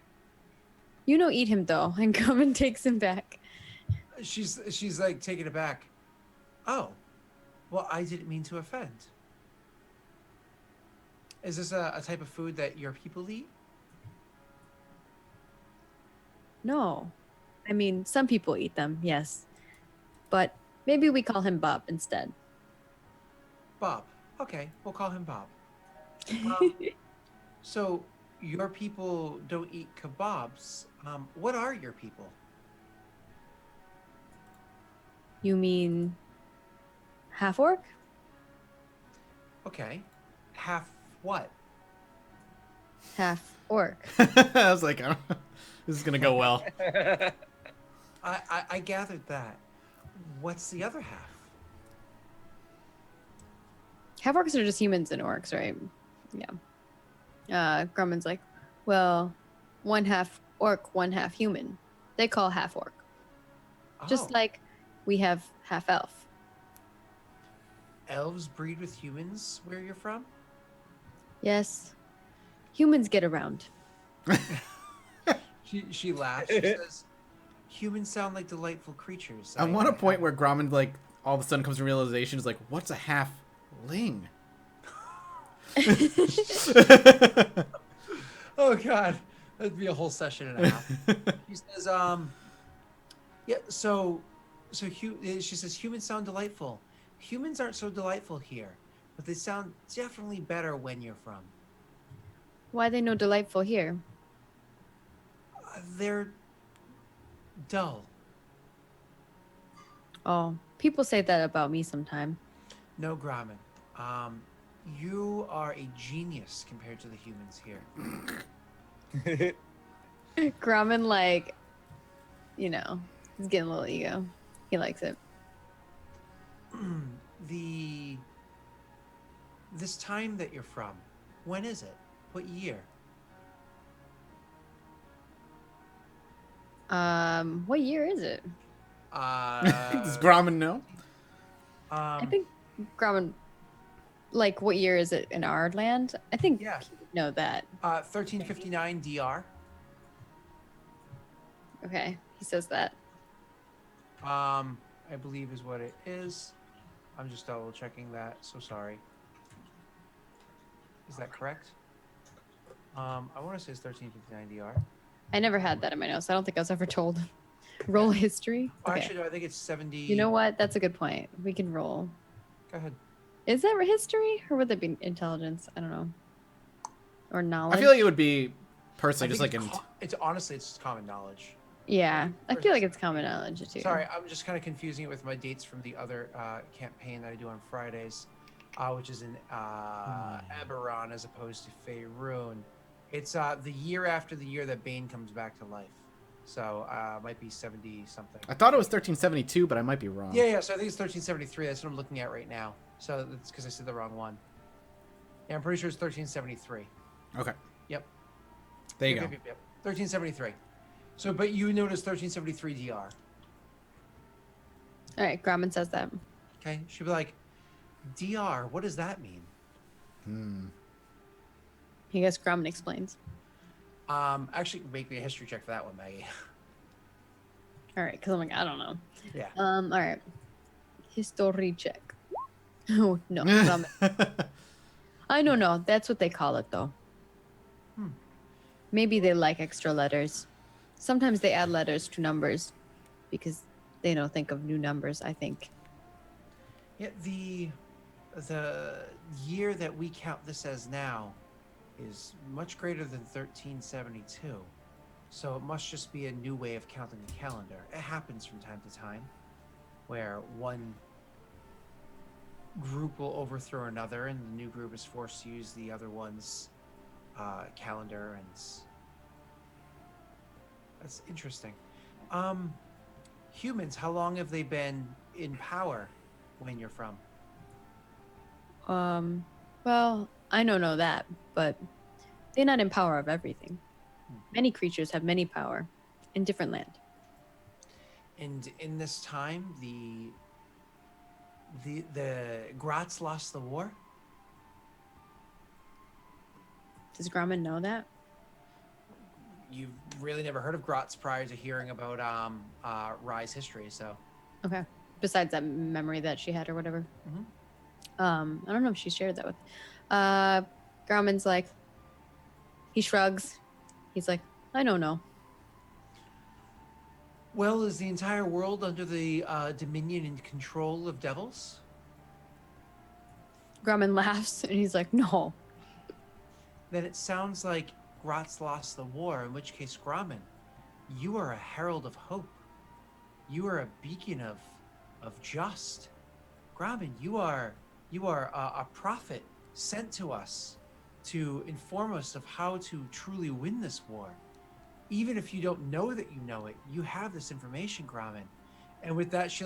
You know, eat him though, and Grumman takes him back. She's like taken aback. Oh, well, I didn't mean to offend. Is this a type of food that your people eat? No. I mean, some people eat them, yes. But maybe we call him Bob instead. Bob. Okay, we'll call him Bob. So your people don't eat kebabs. What are your people? You mean half orc? Okay, half what? Half orc. I was like, this is gonna go well. I gathered that. What's the other half? Half orcs are just humans and orcs, right? Yeah. Grumman's like, well, one half orc, one half human. They call half orc. Just Oh, like we have half elf. elves breed with humans where you're from? Yes. Humans get around. She laughs. She says, humans sound like delightful creatures. I want a point where Gromman, like, all of a sudden comes to realization, is like, what's a halfling? Oh God, that'd be a whole session and a half. She says, yeah. She says humans sound delightful. Humans aren't so delightful here, but they sound definitely better when you're from. Why they no delightful here? They're dull. Oh, people say that about me sometime. No, Grumman. You are a genius compared to the humans here. Grumman, like, you know, he's getting a little ego. He likes it. This time that you're from, when is it? What year? What year is it? Does Gromman know? I think Grumman, like, what year is it in our land? I think Yeah. he would know that. 1359 DR. Okay, he says that. I believe is what it is. I'm just double checking that. So sorry. Is that correct? I want to say it's 1359 DR. I never had that in my notes. I don't think I was ever told. Roll history. Oh, Okay. actually, no, I think it's 70. You know what? That's a good point. We can roll. Go ahead. Is that history or would that be intelligence? I don't know. Or knowledge. I feel like it would be personally I just think like in. it's honestly, it's just common knowledge. Yeah, I feel like it's common knowledge too. Sorry, I'm just kind of confusing it with my dates from the other campaign that I do on Fridays, which is in Eberron as opposed to Faerun. It's the year after the year that Bane comes back to life. So it might be 70 something. I thought it was 1372, but I might be wrong. Yeah, so I think it's 1373. That's what I'm looking at right now. So that's because I said the wrong one. Yeah, I'm pretty sure it's 1373. Okay. Yep. There you go. Yep. 1373. So, but you notice 1373 DR. All right, Grumman says that. Okay, she'd be like, DR, what does that mean? I guess Grumman explains. Actually, make me a history check for that one, Maggie. All right, because I'm like, I don't know. Yeah. All right. History check. Oh, no. Grumman. I don't know. That's what they call it, though. Maybe they like extra letters. Sometimes they add letters to numbers because they don't think of new numbers, I think. Yeah, the year that we count this as now is much greater than 1372. So it must just be a new way of counting the calendar. It happens from time to time where one group will overthrow another and the new group is forced to use the other one's calendar, and that's interesting. Humans, how long have they been in power when you're from? Well, I don't know that, but they're not in power of everything. Many creatures have many power in different land. And in this time, the Gratz lost the war. Does Grumman know that? You've really never heard of Gratz prior to hearing about Rye's history, so. Okay. Besides that memory that she had or whatever. I don't know if she shared that with. Grumman's like, he shrugs. He's like, I don't know. Well, is the entire world under the dominion and control of devils? Grumman laughs and he's like, no. Then it sounds like Gratz lost the war, in which case, Grumman, you are a herald of hope. You are a beacon of just. Grumman, you are a prophet sent to us to inform us of how to truly win this war. Even if you don't know that you know it, you have this information, Grumman. And with that, she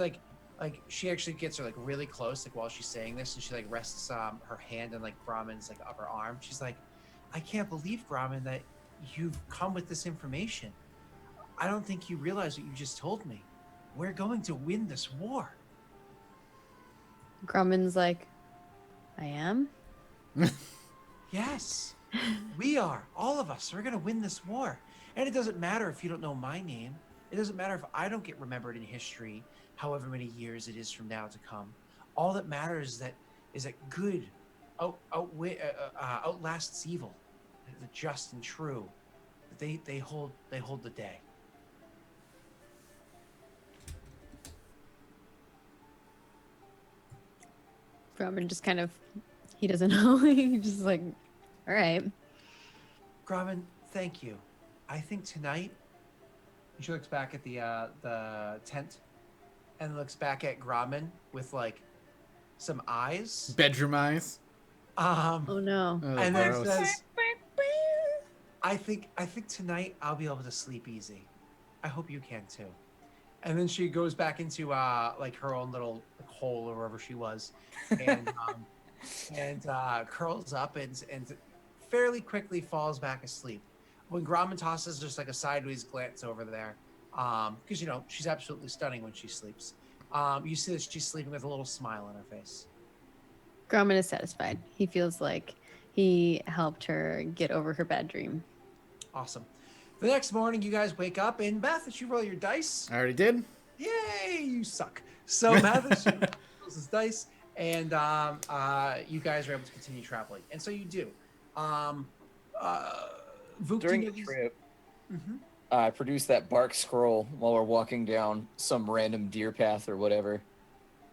she actually gets her really close, while she's saying this, and she rests her hand on Grumman's upper arm. She's like, I can't believe, Grumman, that you've come with this information. I don't think you realize what you just told me. We're going to win this war. Grumman's like, I am? Yes, we are. All of us. We're going to win this war. And it doesn't matter if you don't know my name. It doesn't matter if I don't get remembered in history, however many years it is from now to come. All that matters is that good outlasts evil. The just and true. They hold the day. Grumman just kind of, he doesn't know. He's just like, all right. Grumman, thank you. I think tonight. And she looks back at the tent, and looks back at Grumman with some eyes. Bedroom eyes. Oh no. Oh, And then gross. says, I think tonight I'll be able to sleep easy. I hope you can too. And then she goes back into her own little hole or wherever she was, and curls up and fairly quickly falls back asleep. When Grumman tosses just a sideways glance over there, because she's absolutely stunning when she sleeps. You see that she's sleeping with a little smile on her face. Grumman is satisfied. He feels like he helped her get over her bad dream. Awesome. The next morning, you guys wake up, and Mathis, you roll your dice. I already did. Yay, you suck. So Mathis rolls his dice, And you guys are able to continue traveling, and so you do. Vuk, During do you the know these- trip, Mhm. I produced that bark scroll while we're walking down some random deer path or whatever,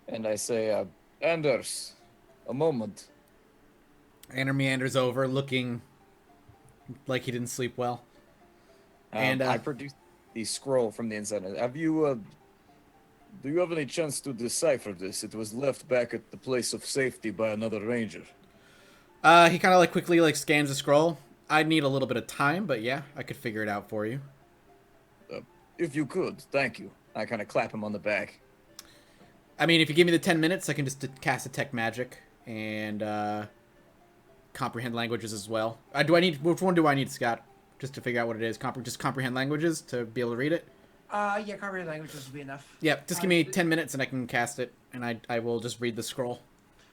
and I say, Anders, a moment. Ander meanders over, looking like he didn't sleep well. And I produced the scroll from the inside. Do you have any chance to decipher this? It was left back at the place of safety by another ranger. he kind of like quickly like scans the scroll. I'd need a little bit of time, but yeah, I could figure it out for you. If you could, thank you. I kind of clap him on the back. I mean, if you give me the 10 minutes, I can just cast detect magic and comprehend languages as well. Which one do I need, Scott? Just to figure out what it is. Just comprehend languages to be able to read it? Yeah, comprehend languages will be enough. Yep, just give me 10 minutes and I can cast it, and I will just read the scroll.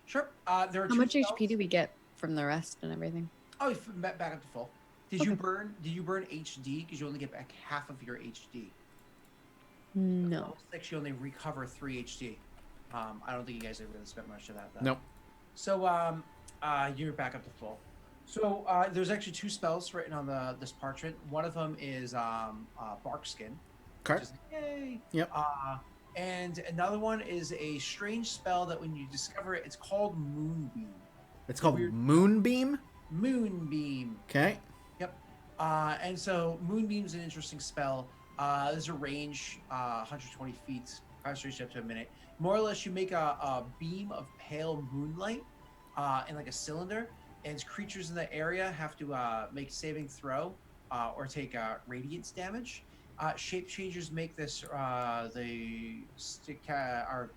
Sure. There are How two much spells. HP do we get from the rest and everything? Oh, you back up to full. Did you burn HD? Because you only get back half of your HD. No. Level 6, you only recover 3 HD. I don't think you guys have really spent much of that, though. Nope. So, you're back up to full. So, there's actually 2 spells written on this parchment. One of them is Bark Skin. Okay. Which is, yay! Yep. And another one is a strange spell that when you discover it, it's called Moonbeam. It's called Weird. Moonbeam? Moonbeam. Okay. Yep. And so Moonbeam's an interesting spell. There's a range, 120 feet, reach up to a minute. More or less, you make a beam of pale moonlight in like a cylinder, and creatures in the area have to make saving throw or take radiance damage. Shape changers make this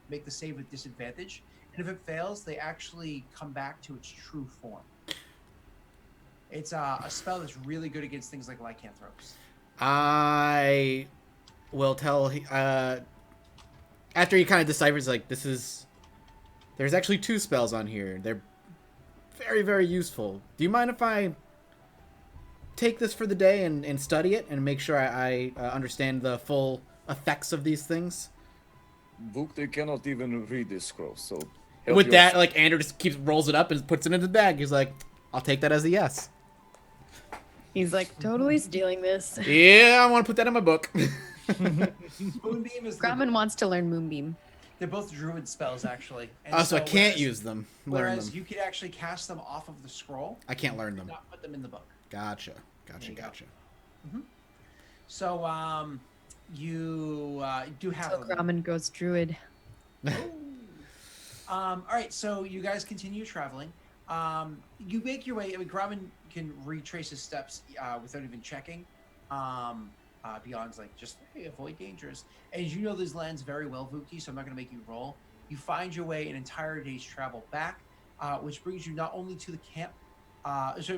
make the save with disadvantage, and if it fails, they actually come back to its true form. It's a spell that's really good against things like lycanthropes. I will tell. After he kind of deciphers, like, there's actually 2 spells on here. They're very, very useful. Do you mind if I take this for the day and study it and make sure I understand the full effects of these things? Vuk, they cannot even read this scroll, so... With that, like, Ander just rolls it up and puts it in the bag. He's like, I'll take that as a yes. He's like totally stealing this. Yeah, I want to put that in my book. Moonbeam is Grumman wants to learn Moonbeam. they're both druid spells actually. And Oh, so I can't whereas- use them. Learn Whereas them. you could actually cast them off of the scroll, I can't learn them. not put them in the book. Gotcha. There you go. Gotcha. So you do have So them. Grumman goes druid. All right, so you guys continue traveling. You make your way. I mean, Grumman can retrace his steps without even checking. Beyond's like just hey, avoid dangers. And you know these lands very well, Vuki, so I'm not going to make you roll. You find your way an entire day's travel back, which brings you not only to the camp,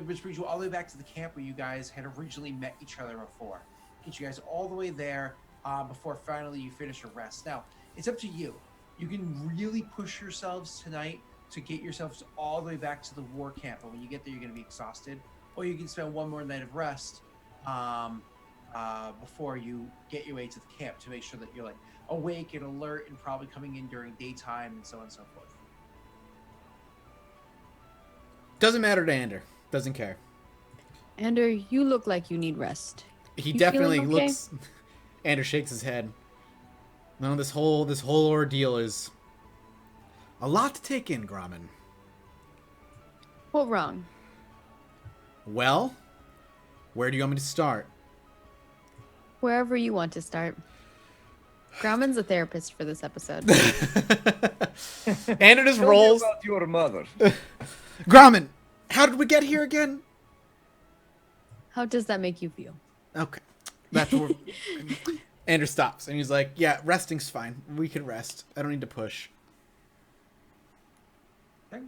which brings you all the way back to the camp where you guys had originally met each other before. Get you guys all the way there before finally you finish your rest. Now, it's up to you. You can really push yourselves tonight to get yourselves all the way back to the war camp. But when you get there, you're going to be exhausted. Or you can spend one more night of rest before you get your way to the camp to make sure that you're like awake and alert and probably coming in during daytime and so on and so forth. Doesn't matter to Ander. Doesn't care. Ander, you look like you need rest. He You definitely feeling okay? looks. Ander shakes his head. No, this whole ordeal is a lot to take in, Grumman. What wrong? Well, where do you want me to start? Wherever you want to start. Grumman's a therapist for this episode. Ander just Tell me rolls. about your mother. Grumman, how did we get here again? How does that make you feel? Okay. That's where Ander stops and he's like, yeah, resting's fine. We can rest. I don't need to push. Okay.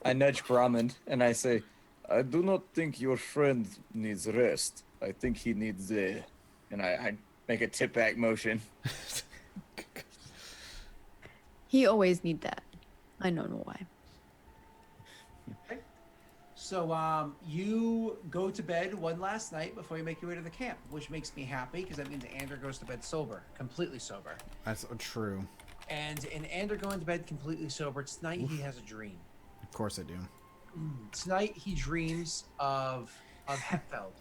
I nudge Grumman and I say, I do not think your friend needs rest. I think he needs and I make a tip back motion. He always need that. I don't know why. Okay. So you go to bed one last night before you make your way to the camp, which makes me happy because that means Ander goes to bed sober, completely sober. That's true. And in Ander going to bed completely sober, tonight he has a dream. Of course I do. Tonight he dreams of Hetfeld.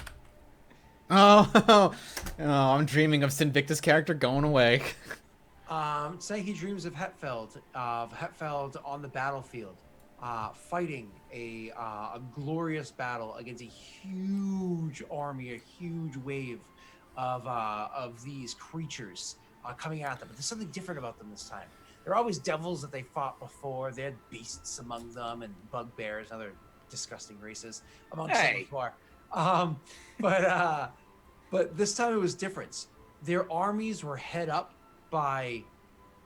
Oh, I'm dreaming of Sinvictus' character going away. Tonight he dreams of Hetfeld on the battlefield, fighting a glorious battle against a huge army, a huge wave of these creatures coming at them. But there's something different about them this time. They're always devils that they fought before. They had beasts among them and bugbears and other disgusting races amongst them before. But this time it was different. Their armies were head up by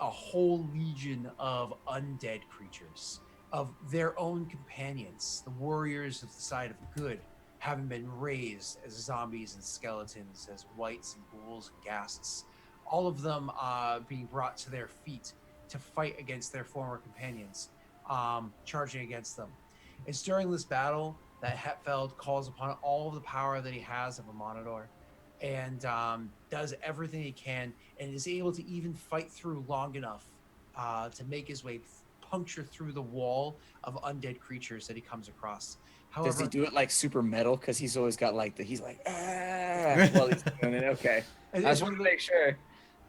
a whole legion of undead creatures, of their own companions, the warriors of the side of good, having been raised as zombies and skeletons, as wights and ghouls and ghasts, all of them being brought to their feet to fight against their former companions, charging against them. It's during this battle that Hetfeld calls upon all of the power that he has of a Monador, and does everything he can, and is able to even fight through long enough to make his way puncture through the wall of undead creatures that he comes across. However, does he do it like super metal? Because he's always got like he's like, while he's doing it. Okay. I just want to make sure.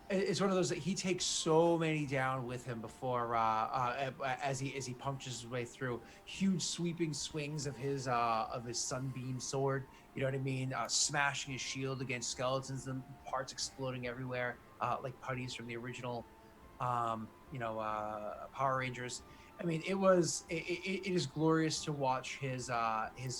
It's one of those that he takes so many down with him before, as he punctures his way through. Huge sweeping swings of his sunbeam sword. You know what I mean? Smashing his shield against skeletons and parts exploding everywhere, like putties from the original, Power Rangers. I mean, it is glorious to watch his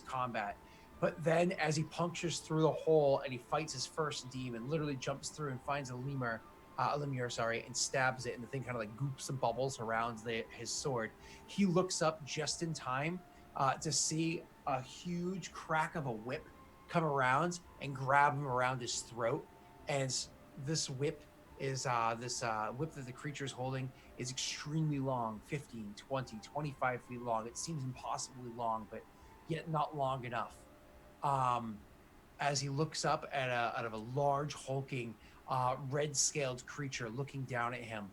combat. But then, as he punctures through the hole and he fights his first demon, literally jumps through and finds a lemur, and stabs it, and the thing kind of like goops and bubbles around his sword. He looks up just in time to see a huge crack of a whip come around and grab him around his throat. And this whip is whip that the creature is holding is extremely long, 15, 20, 25 feet long. It seems impossibly long, but yet not long enough. As he looks up at out of a large hulking red-scaled creature looking down at him,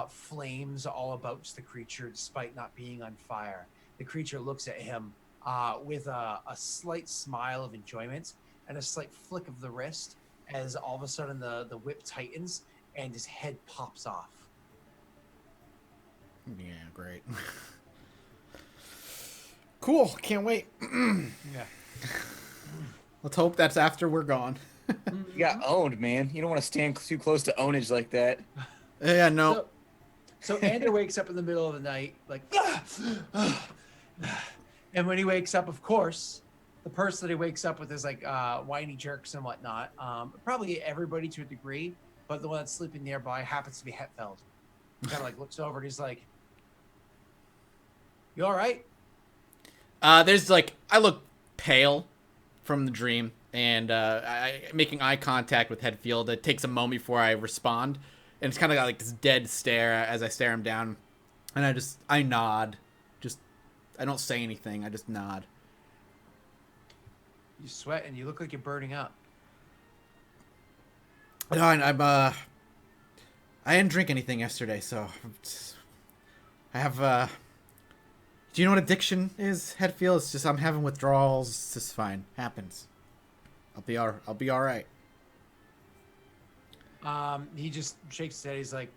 flames all about the creature despite not being on fire. The creature looks at him with a slight smile of enjoyment and a slight flick of the wrist as all of a sudden the whip tightens and his head pops off. Yeah, great. Cool, can't wait. Yeah. Let's hope that's after we're gone. You got owned, man. You don't want to stand too close to ownage like that. Yeah, no. So Ander wakes up in the middle of the night, like, and when he wakes up, of course, the person that he wakes up with is like whiny jerks and whatnot. Probably everybody to a degree, but the one that's sleeping nearby happens to be Hetfeld. He kind of like looks over and he's like, "You all right?" There's like, I look pale from the dream, and making eye contact with Hetfield. It takes a moment before I respond, and it's kind of got like this dead stare as I stare him down, and I nod. I don't say anything. I just nod. You sweat and you look like you're burning up. No, I didn't drink anything yesterday, so I have. Do you know what addiction is, Hetfield? It's just I'm having withdrawals. It's just fine. Happens. I'll be all right. He just shakes his head. He's like,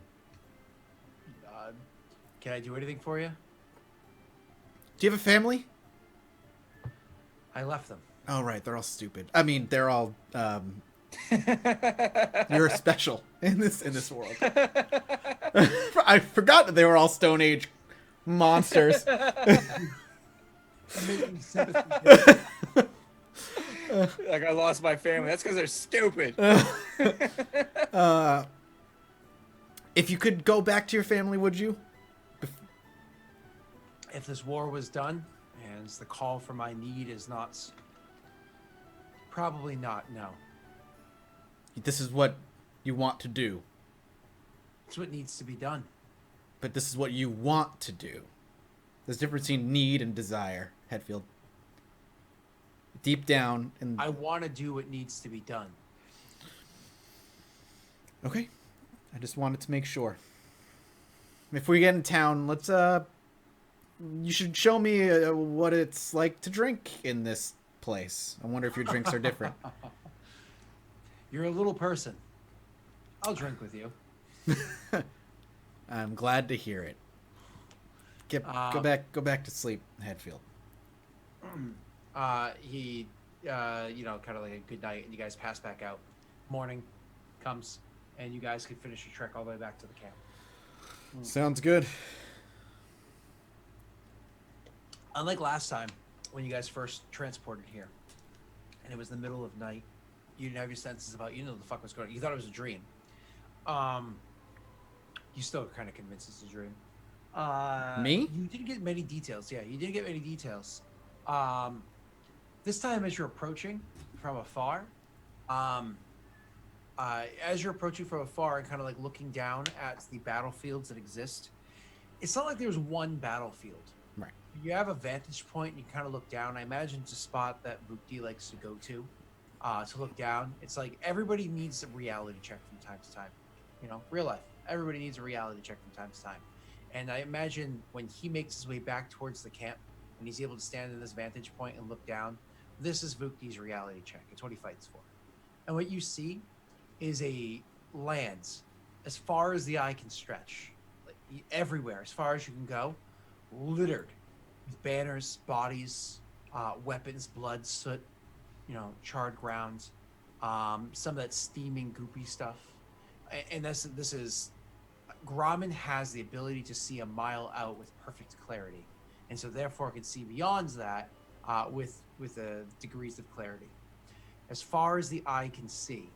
"Can I do anything for you?" Do you have a family? I left them. Oh, right. They're all stupid. I mean, they're all. You're special in this world. I forgot that they were all Stone Age monsters. Like, I lost my family. That's because they're stupid. If you could go back to your family, would you? If this war was done, and the call for my need is not, probably not. No. This is what you want to do. It's what needs to be done. But this is what you want to do. There's a difference between need and desire, Hetfield. Deep down, and I want to do what needs to be done. Okay. I just wanted to make sure. if we get in town, let's you should show me what it's like to drink in this place. I wonder if your drinks are different. You're a little person. I'll drink with you. I'm glad to hear it. Go back to sleep, Hatfield. He, kind of like a good night, and you guys pass back out. Morning comes, and you guys can finish your trek all the way back to the camp. Sounds good. Unlike last time, when you guys first transported here, and it was the middle of night, you didn't have your senses about, you know what the fuck was going on. You thought it was a dream. You still kind of convinced it's a dream. Me? You didn't get many details. Yeah, you didn't get many details. This time, as you're approaching from afar, and kind of like looking down at the battlefields that exist, it's not like there's one battlefield. Right. You have a vantage point, and you kind of look down. I imagine it's a spot that Bukti likes to go to look down. It's like everybody needs a reality check from time to time. You know, real life. Everybody needs a reality check from time to time. And I imagine when he makes his way back towards the camp, when he's able to stand in this vantage point and look down, this is Vukti's reality check. It's what he fights for. And what you see is a land as far as the eye can stretch, like everywhere, as far as you can go, littered with banners, bodies, weapons, blood, soot, charred ground, some of that steaming, goopy stuff. And this is Grommen has the ability to see a mile out with perfect clarity, and so therefore can see beyond that with degrees of clarity. As far as the eye can see,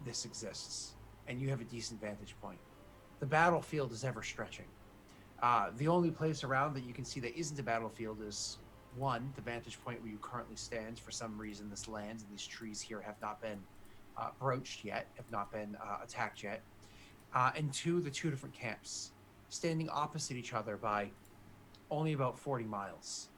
this exists, and you have a decent vantage point. The battlefield is ever stretching. The only place around that you can see that isn't a battlefield is one, the vantage point where you currently stand. For some reason, this land and these trees here have not been broached yet, have not been attacked yet. And two, the two different camps, standing opposite each other by only about 40 miles.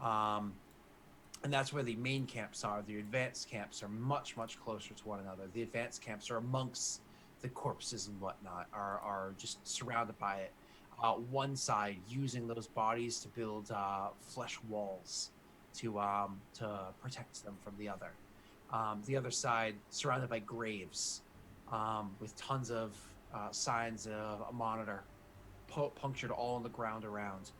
And that's where the main camps are. The advanced camps are much, much closer to one another. The advanced camps are amongst the corpses and whatnot, are just surrounded by it. One side using those bodies to build flesh walls to protect them from the other. The other side surrounded by graves with tons of signs of a monitor punctured all in the ground around.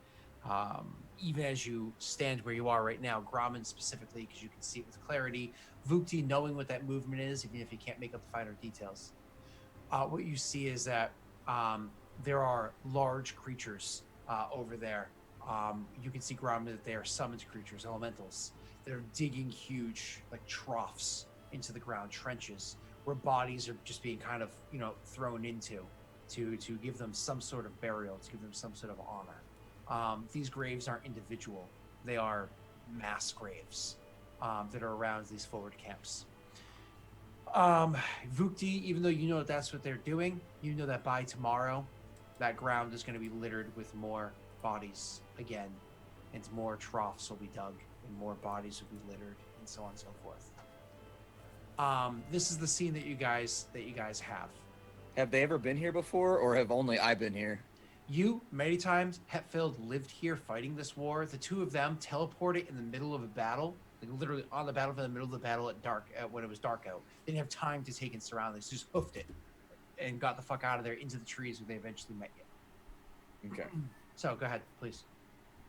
Even as you stand where you are right now, Grommen specifically, because you can see it with clarity, Vukti knowing what that movement is, even if you can't make up the finer details. What you see is that there are large creatures over there. You can see Grommen that they are summoned creatures, elementals. They're digging huge, like troughs into the ground, trenches, where bodies are just being kind of, thrown into to give them some sort of burial, to give them some sort of honor. These graves aren't individual. They are mass graves that are around these forward camps. Vukti, even though you know that that's what they're doing, you know that by tomorrow, that ground is going to be littered with more bodies again, and more troughs will be dug, and more bodies will be littered, and so on and so forth. This is the scene that you guys have. Have they ever been here before, or have only I been here? You, many times, Hetfield lived here fighting this war. The two of them teleported in the middle of a battle, like literally on the battlefield in the middle of the battle at dark, when it was dark out. They didn't have time to take in surroundings, just hoofed it and got the fuck out of there into the trees where they eventually met you. Okay. So go ahead, please.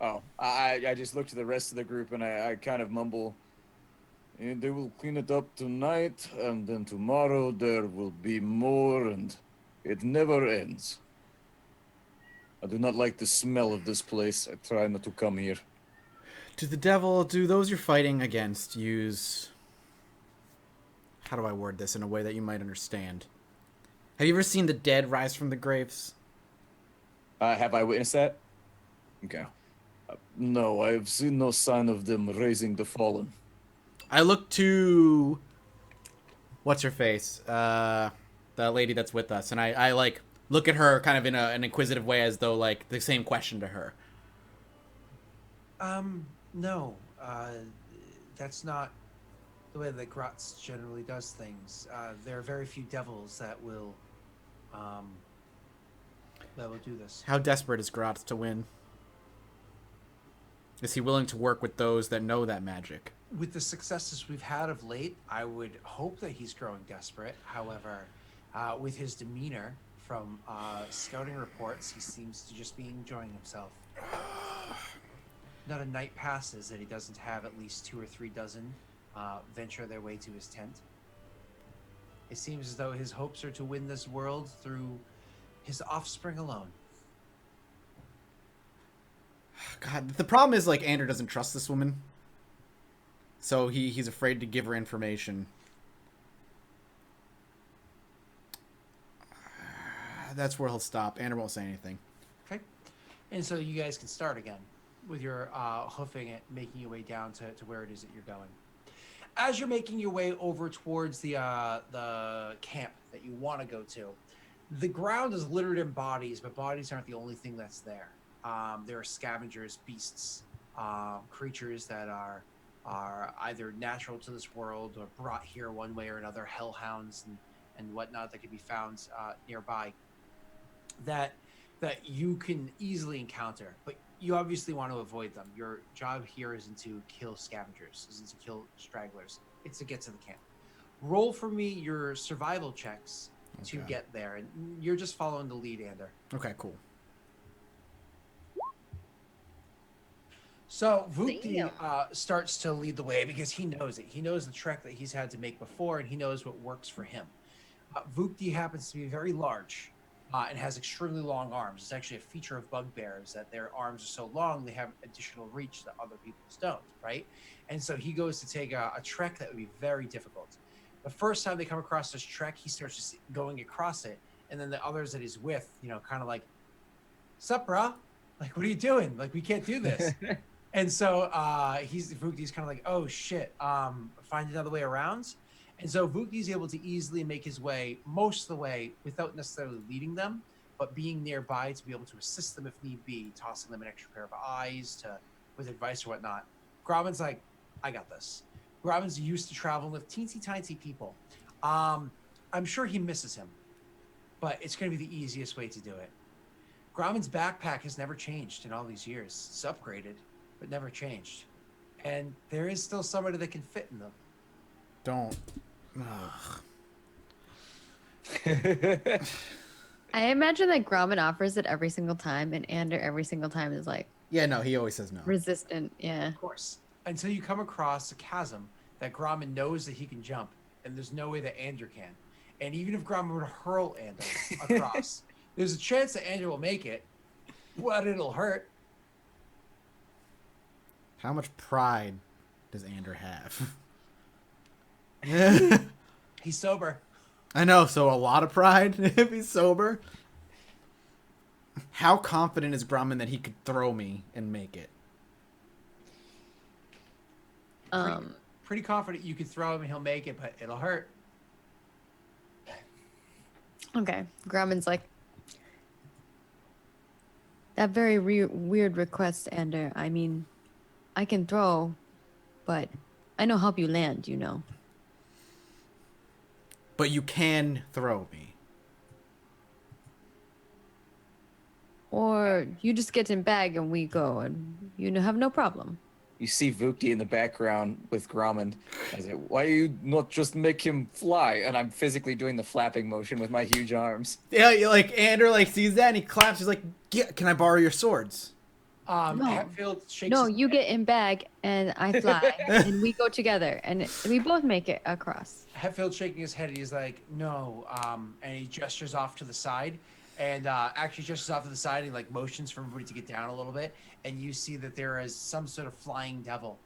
Oh, I just looked at the rest of the group and I kind of mumble, and they will clean it up tonight, and then tomorrow there will be more, and it never ends. I do not like the smell of this place. I try not to come here. Do the devil, do those you're fighting against use... How do I word this in a way that you might understand? Have you ever seen the dead rise from the graves? Have I witnessed that? Okay. No, I have seen no sign of them raising the fallen. I look to... What's her face? The lady that's with us. And I like, look at her kind of in an inquisitive way as though, like, the same question to her. No. That's not the way that Gratz generally does things. There are very few devils that will that will do this. How desperate is Gratz to win? Is he willing to work with those that know that magic? With the successes we've had of late, I would hope that he's growing desperate. However, with his demeanor from scouting reports, he seems to just be enjoying himself. Not a night passes that he doesn't have at least 2 or 3 dozen venture their way to his tent. It seems as though his hopes are to win this world through his offspring alone. God, the problem is, like, Andrew doesn't trust this woman. So he's afraid to give her information. That's where he'll stop. Andrew won't say anything. Okay. And so you guys can start again with your hoofing it, making your way down to where it is that you're going. As you're making your way over towards the camp that you want to go to, the ground is littered in bodies, but bodies aren't the only thing that's there. There are scavengers, beasts, creatures that are either natural to this world or brought here one way or another, hellhounds and whatnot that can be found nearby that you can easily encounter. But you obviously want to avoid them. Your job here isn't to kill scavengers, isn't to kill stragglers. It's to get to the camp. Roll for me your survival checks to get there. And you're just following the lead, Ander. Okay, cool. So Vukti starts to lead the way because he knows it. He knows the trek that he's had to make before, and he knows what works for him. Vukti happens to be very large and has extremely long arms. It's actually a feature of bugbears that their arms are so long they have additional reach that other people's don't, right? And so he goes to take a trek that would be very difficult. The first time they come across this trek, he starts just going across it, and then the others that he's with, kind of like, "Sup, brah? Like, what are you doing? Like, we can't do this." And so Vukti's kind of like, "Oh shit, find another way around." And so Vukti's able to easily make his way most of the way without necessarily leading them, but being nearby to be able to assist them if need be, tossing them an extra pair of eyes with advice or whatnot. Grauman's like, "I got this." Grauman's used to traveling with teensy tiny people. I'm sure he misses him, but it's going to be the easiest way to do it. Grauman's backpack has never changed in all these years. It's upgraded, but never changed. And there is still somebody that can fit in them. Don't. I imagine that Grauman offers it every single time, and Ander every single time is like Yeah, no, he always says no. resistant. Yeah. Of course. Until you come across a chasm that Grauman knows that he can jump, and there's no way that Ander can. And even if Grauman were to hurl Ander across, there's a chance that Ander will make it, but it'll hurt. How much pride does Ander have? He's sober. I know, so a lot of pride if he's sober. How confident is Grumman that he could throw me and make it? Pretty confident you could throw him and he'll make it, but it'll hurt. Okay. Grauman's like, that very weird request, Ander. I mean, I can throw, but I know help you land, you know. But you can throw me. Or you just get in bag and we go, and you have no problem. You see Vukti in the background with Grauman. I say, "Why you not just make him fly?" And I'm physically doing the flapping motion with my huge arms. Yeah, Ander sees that and he claps. He's like, "Yeah, can I borrow your swords?" No. Hatfield shakes No, his you head. get in bag and I fly, and we go together, and we both make it across. Hatfield shaking his head. He's like, "No," and he gestures off to the side, and actually gestures off to the side. And he motions for everybody to get down a little bit, and you see that there is some sort of flying devil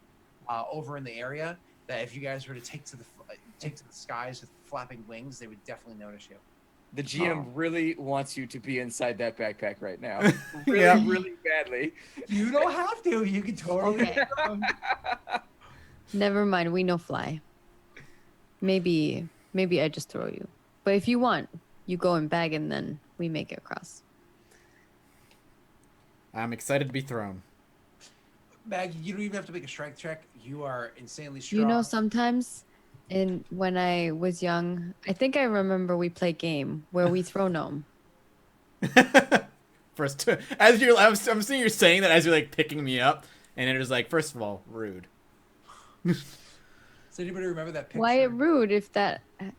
over in the area. That if you guys were to take to the skies with flapping wings, they would definitely notice you. The GM really wants you to be inside that backpack right now. Yeah. Really badly. You don't have to. You can totally. Okay. Never mind. We know fly. Maybe I just throw you. But if you want, you go in bag and then we make it across. I'm excited to be thrown. Maggie, you don't even have to make a strength check. You are insanely strong. Sometimes when I was young, I think I remember we played game where we throw gnome. First, as you're, I'm seeing you're saying that as you're like picking me up, and it is like, first of all, rude. Does anybody remember that picture? Why rude if that You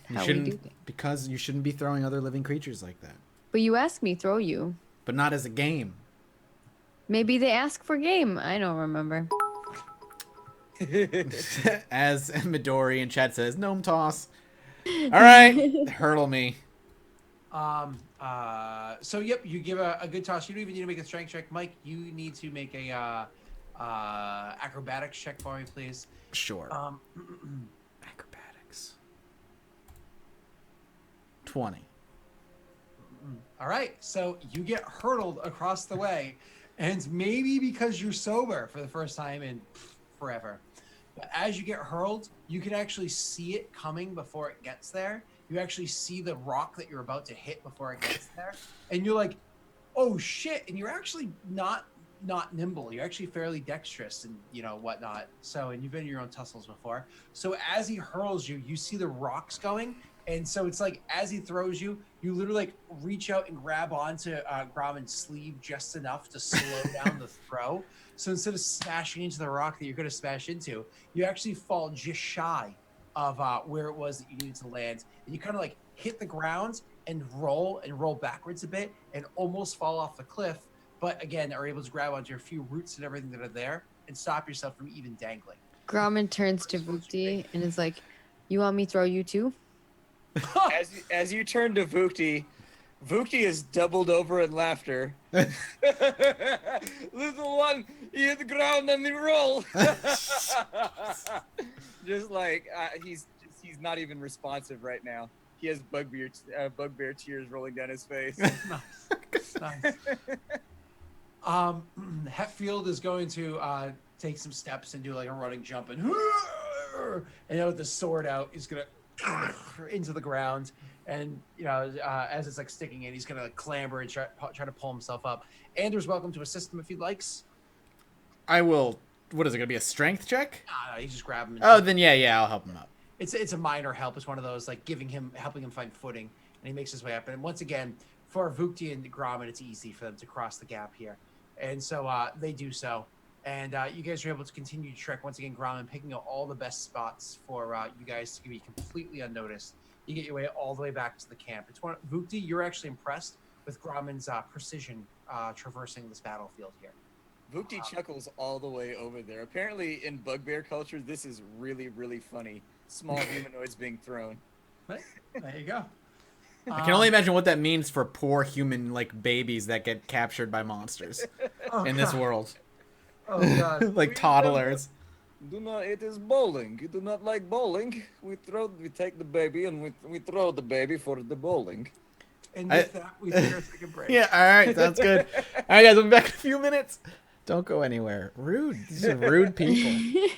how we shouldn't do things? because you shouldn't be throwing other living creatures like that. But you asked me throw you. But not as a game. Maybe they ask for game. I don't remember. As Midori in chat says, gnome toss. All right, hurdle me. So yep, you give a good toss. You don't even need to make a strength check, Mike. You need to make a acrobatics check for me, please. Sure. Acrobatics. 20. All right, so you get hurtled across the way, and maybe because you're sober for the first time in forever, but as you get hurled, you can actually see it coming before it gets there. You actually see the rock that you're about to hit before it gets there, and you're like, "Oh shit!" And you're actually not nimble. You're actually fairly dexterous and whatnot. So, and you've been in your own tussles before. So as he hurls you, you see the rocks going. And so it's like, as he throws you, you literally like reach out and grab onto Grauman's sleeve just enough to slow down the throw. So instead of smashing into the rock that you're going to smash into, you actually fall just shy of where it was that you needed to land. And you kind of like hit the ground and roll backwards a bit and almost fall off the cliff. But again, are able to grab onto a few roots and everything that are there and stop yourself from even dangling. Grauman turns to Vukti and is like, "You want me to throw you too?" As you turn to Vukti is doubled over in laughter. Little one, you hit the ground and you roll. Just like he's not even responsive right now. He has bugbear tears rolling down his face. Nice. Hetfield is going to take some steps and do like a running jump and with the sword out, he's gonna into the ground, and as it's like sticking in, he's gonna like clamber and try to pull himself up. Anders, welcome to assist him if he likes. I will. What is it gonna be? A strength check? You just grab him. Oh, then yeah, I'll help him up. It's a minor help. It's one of those like helping him find footing, and he makes his way up. And once again, for Vukti and Grauman, it's easy for them to cross the gap here, and so they do so. And you guys are able to continue to trek. Once again, Grauman picking out all the best spots for you guys to be completely unnoticed. You get your way all the way back to the camp. Vukti, you're actually impressed with Grauman's precision traversing this battlefield here. Vukti chuckles all the way over there. Apparently, in bugbear culture, this is really, really funny. Small humanoids being thrown. There you go. I can only imagine what that means for poor human like babies that get captured by monsters in this world. Oh god. Like toddlers. It is bowling. You do not like bowling. We take the baby and we throw the baby for the bowling. And with that, we take our second break. Yeah, alright, sounds good. Alright guys, we'll be back in a few minutes. Don't go anywhere. Rude. These are rude people.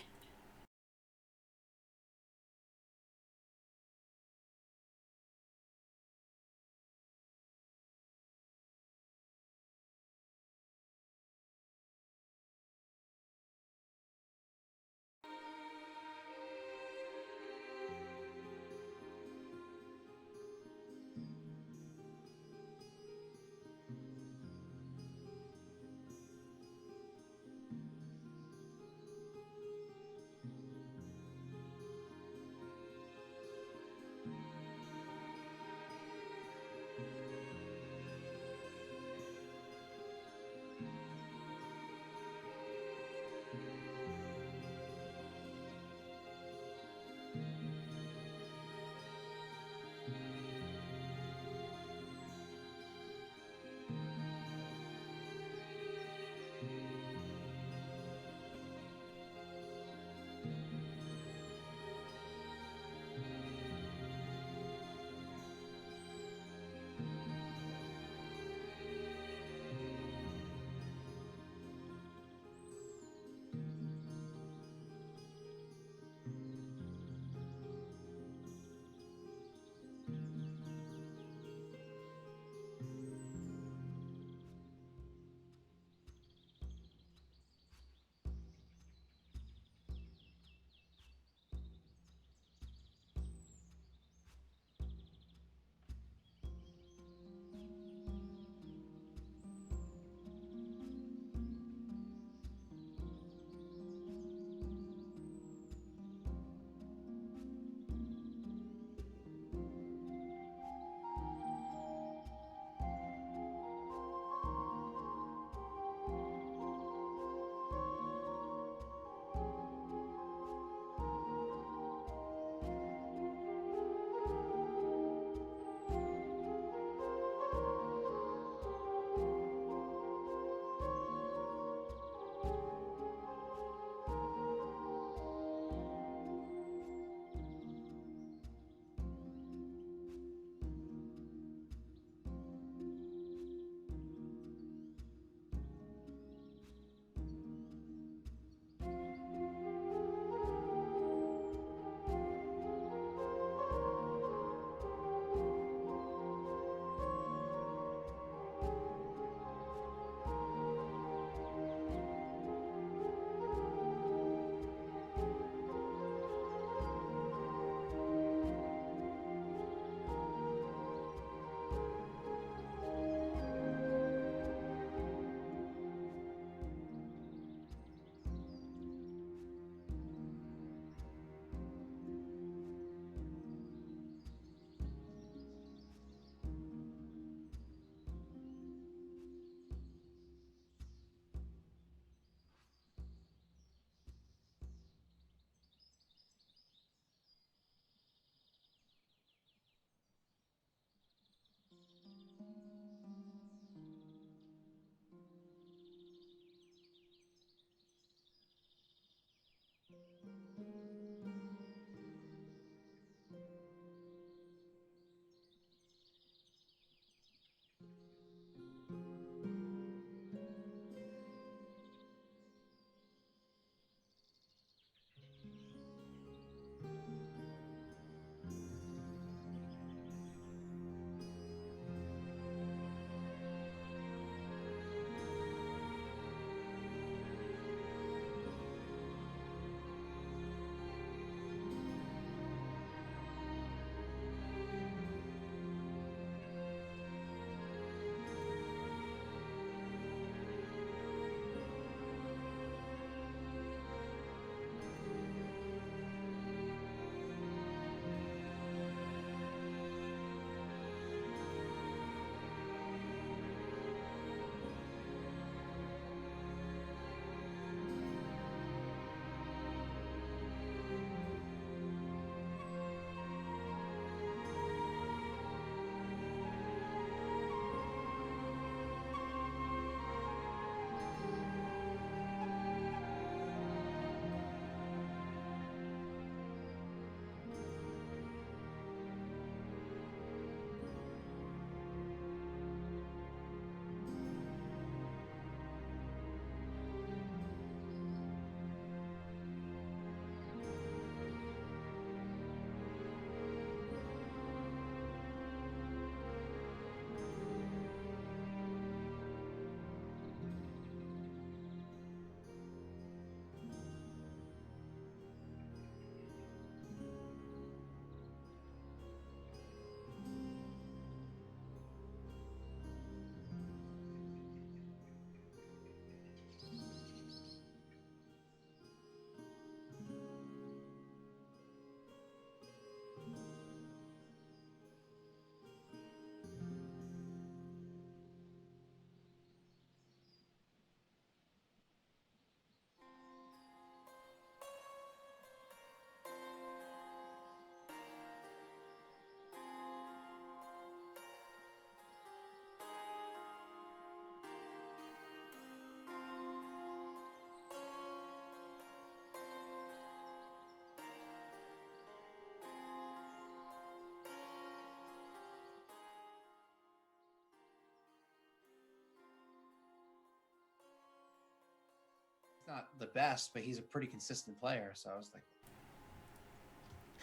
He's not the best, but he's a pretty consistent player. So I was like,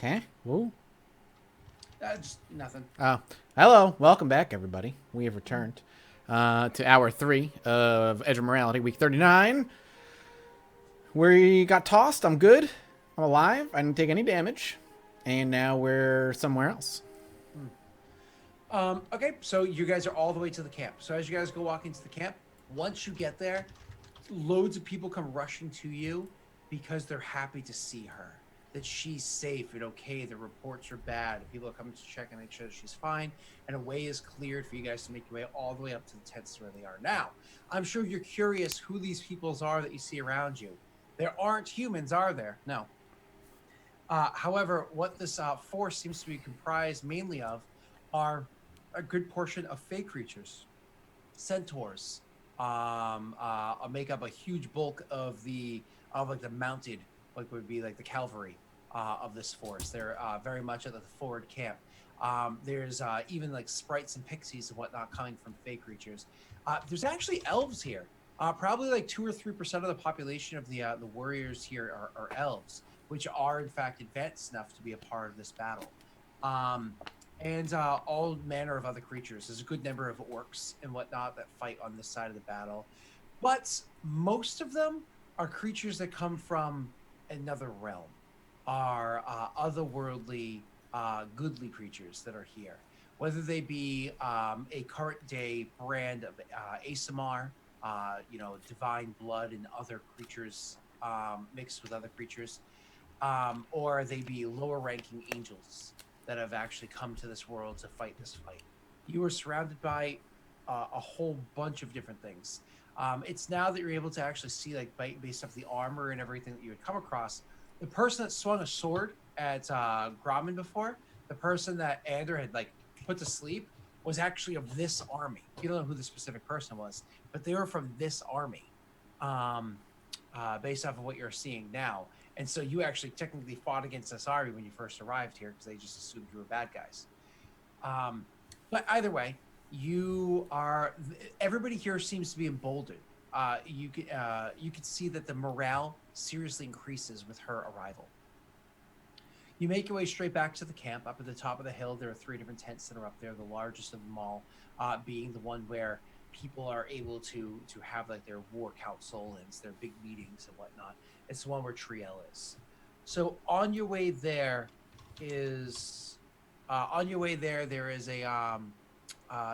Huh? Whoa. just nothing. Hello. Welcome back, everybody. We have returned to hour 3 of Edge of Morality, week 39. We got tossed. I'm good. I'm alive. I didn't take any damage. And now we're somewhere else. Okay, so you guys are all the way to the camp. So as you guys go walk into the camp, once you get there, loads of people come rushing to you because they're happy to see her, that she's safe and okay. The reports are bad. People are coming to check and make sure that she's fine, and a way is cleared for you guys to make your way all the way up to the tents where they are now. I'm sure you're curious who these peoples are that you see around you. There aren't humans, are there? No. However, what this force seems to be comprised mainly of are a good portion of fey creatures, centaurs, make up a huge bulk of the mounted, like would be like the cavalry of this force. They're very much at the forward camp. There's even like sprites and pixies and whatnot coming from fey creatures. There's actually elves here. Probably like 2 or 3% of the population of the warriors here are elves, which are in fact advanced enough to be a part of this battle. And all manner of other creatures. There's a good number of orcs and whatnot that fight on this side of the battle. But most of them are creatures that come from another realm, are otherworldly, goodly creatures that are here. Whether they be a current day brand of ASMR, divine blood and other creatures mixed with other creatures, or they be lower ranking angels that have actually come to this world to fight this fight. You are surrounded by a whole bunch of different things. It's now that you're able to actually see, like, based off the armor and everything that you would come across, the person that swung a sword at Grommen before, the person that Ander had like put to sleep, was actually of this army. You don't know who the specific person was, but they were from this army, based off of what you're seeing now. And so you actually technically fought against Asari when you first arrived here because they just assumed you were bad guys. But either way, everybody here seems to be emboldened. You could see that the morale seriously increases with her arrival. You make your way straight back to the camp. Up at the top of the hill, there are 3 different tents that are up there. The largest of them all being the one where people are able to have like their war council and their big meetings and whatnot. It's the one where Triel is. So on your way there is there is a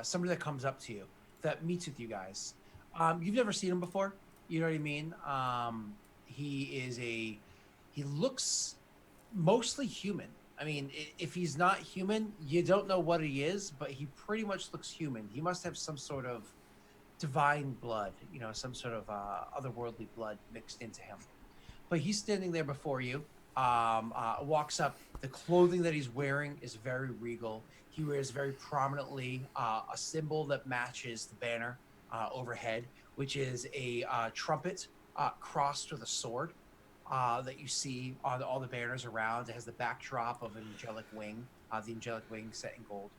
somebody that comes up to you that meets with you guys. You've never seen him before. You know what I mean? He looks mostly human. I mean, if he's not human, you don't know what he is, but he pretty much looks human. He must have some sort of divine blood, some sort of otherworldly blood mixed into him. But he's standing there before you, walks up. The clothing that he's wearing is very regal. He wears very prominently a symbol that matches the banner overhead, which is a trumpet crossed with a sword. That you see on all the banners around. It has the backdrop of an angelic wing, the angelic wing set in gold.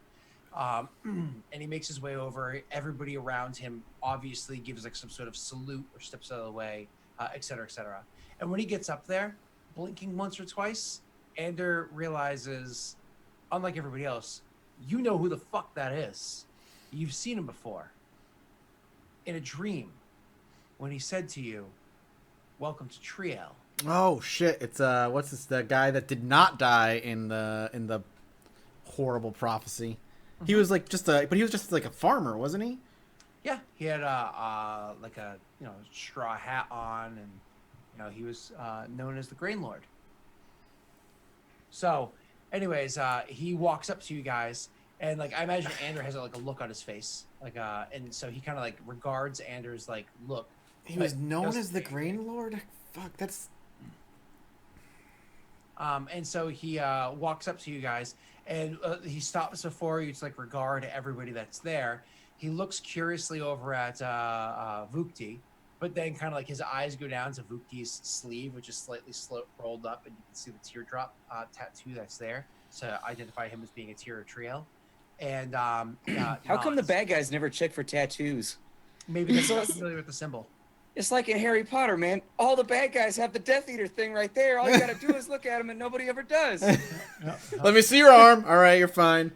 And he makes his way over. Everybody around him obviously gives like some sort of salute or steps out of the way, et cetera, et cetera. And when he gets up there, blinking once or twice, Ander realizes, unlike everybody else, you know who the fuck that is. You've seen him before. In a dream, when he said to you, "Welcome to Triel." Oh shit! It's what's this? The guy that did not die in the horrible prophecy. Mm-hmm. He was like but he was just like a farmer, wasn't he? Yeah, he had like a straw hat on, and he was known as the Grain Lord. So, anyways, he walks up to you guys, and like I imagine Ander has like a look on his face, like and so he kind of like regards Ander's like look. He was known as the Grain Lord. Fuck, that's. And so he walks up to you guys, and he stops before you to like regard everybody that's there. He looks curiously over at Vukti, but then kind of like his eyes go down to Vukti's sleeve, which is slightly rolled up, and you can see the teardrop tattoo that's there to identify him as being a tier of Triel. And how come the bad guys never check for tattoos? Maybe they're not familiar with the symbol. It's like in Harry Potter, man. All the bad guys have the Death Eater thing right there. All you gotta do is look at them, and nobody ever does. Let me see your arm. All right, you're fine.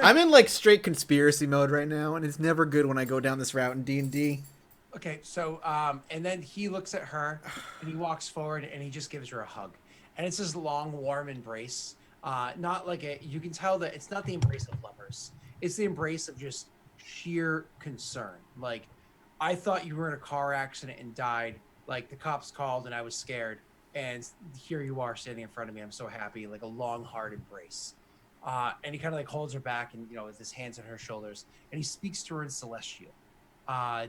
I'm in like straight conspiracy mode right now, and it's never good when I go down this route in D&D. Okay, so and then he looks at her, and he walks forward, and he just gives her a hug, and it's this long, warm embrace. Not like you can tell that it's not the embrace of lovers. It's the embrace of just sheer concern. Like, I thought you were in a car accident and died. Like, the cops called and I was scared. And here you are standing in front of me. I'm so happy. Like a long, hard embrace. And he kind of like holds her back and, with his hands on her shoulders. And he speaks to her in Celestial.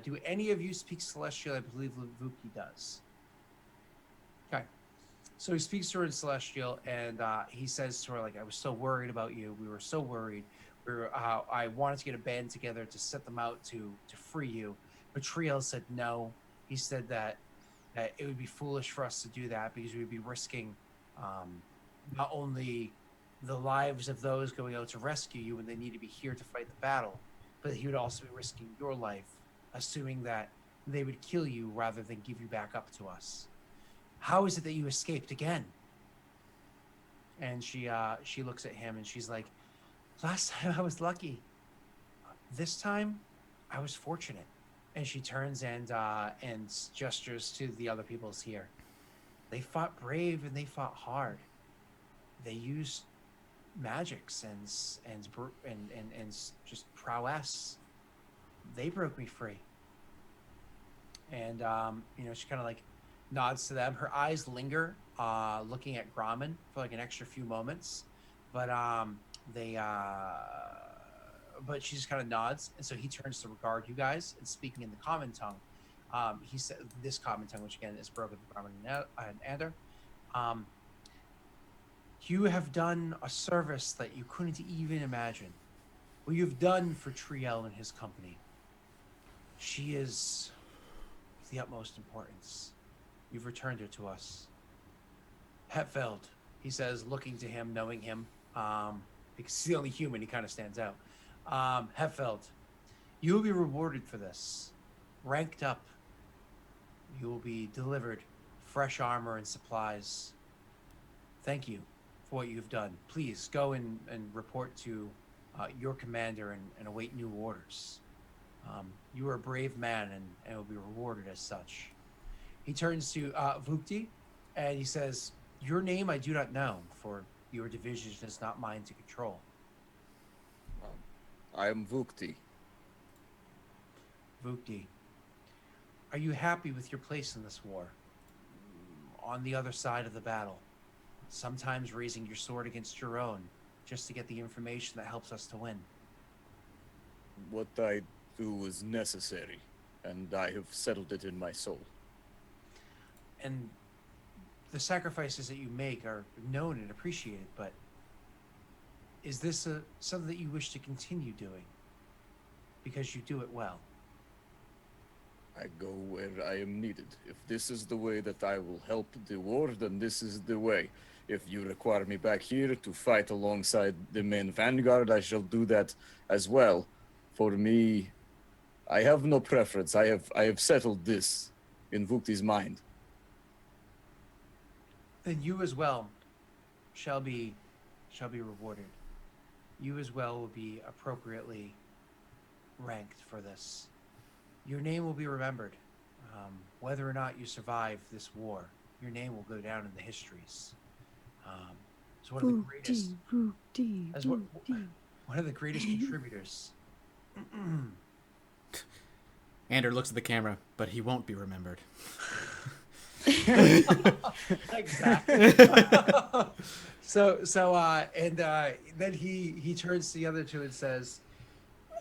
Do any of you speak Celestial? I believe Vuki does. Okay. So he speaks to her in Celestial, and he says to her, like, I was so worried about you. We were so worried. I wanted to get a band together to set them out to free you. But Triel said no. He said that it would be foolish for us to do that because we would be risking not only the lives of those going out to rescue you when they need to be here to fight the battle, but he would also be risking your life, assuming that they would kill you rather than give you back up to us. How is it that you escaped again? And she looks at him and she's like, last time I was lucky. This time I was fortunate. And she turns and gestures to the other peoples here. They fought brave and they fought hard. They used magics and just prowess. They broke me free. And she kind of like nods to them. Her eyes linger, looking at Grauman for like an extra few moments, but but she just kind of nods, and so he turns to regard you guys and speaking in the common tongue. He said this common tongue, which again is broken from Grauman and Ander. You have done a service that you couldn't even imagine. What you've done for Triel and his company. She is of the utmost importance. You've returned her to us. Hetfeld, he says, looking to him, knowing him, because he's the only human, he kind of stands out. Hetfeld, you will be rewarded for this. Ranked up. You will be delivered fresh armor and supplies. Thank you for what you've done. Please go and report to your commander and await new orders. You are a brave man and will be rewarded as such. He turns to Vukti and he says, your name I do not know, for your division is not mine to control. I am Vukti. Vukti, are you happy with your place in this war? On the other side of the battle, sometimes raising your sword against your own, just to get the information that helps us to win. What I do is necessary, and I have settled it in my soul. And the sacrifices that you make are known and appreciated, but is this something that you wish to continue doing? Because you do it well. I go where I am needed. If this is the way that I will help the war, then this is the way. If you require me back here to fight alongside the main vanguard, I shall do that as well. For me, I have no preference. I have settled this in Vukti's mind. Then you as well shall be rewarded. You as well will be appropriately ranked for this. Your name will be remembered. Whether or not you survive this war, your name will go down in the histories. It's one of the greatest. As one of the greatest contributors. Ander looks at the camera, but he won't be remembered. Exactly. Then he turns to the other two and says,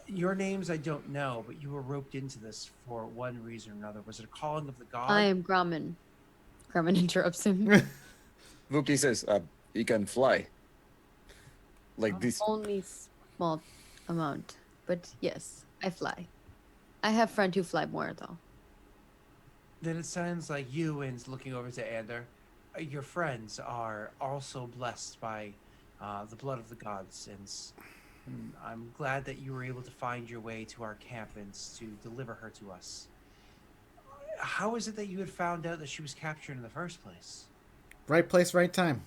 your names I don't know, but you were roped into this for one reason or another. Was it a calling of the god? I am Grumman. Grumman interrupts him. Vukti says, he can fly. Like this. Only small amount, but yes, I fly. I have friends who fly more though. Then it sounds like you, and looking over to Ander, your friends are also blessed by the blood of the gods, and I'm glad that you were able to find your way to our camp and to deliver her to us. How is it that you had found out that she was captured in the first place? Right place, right time.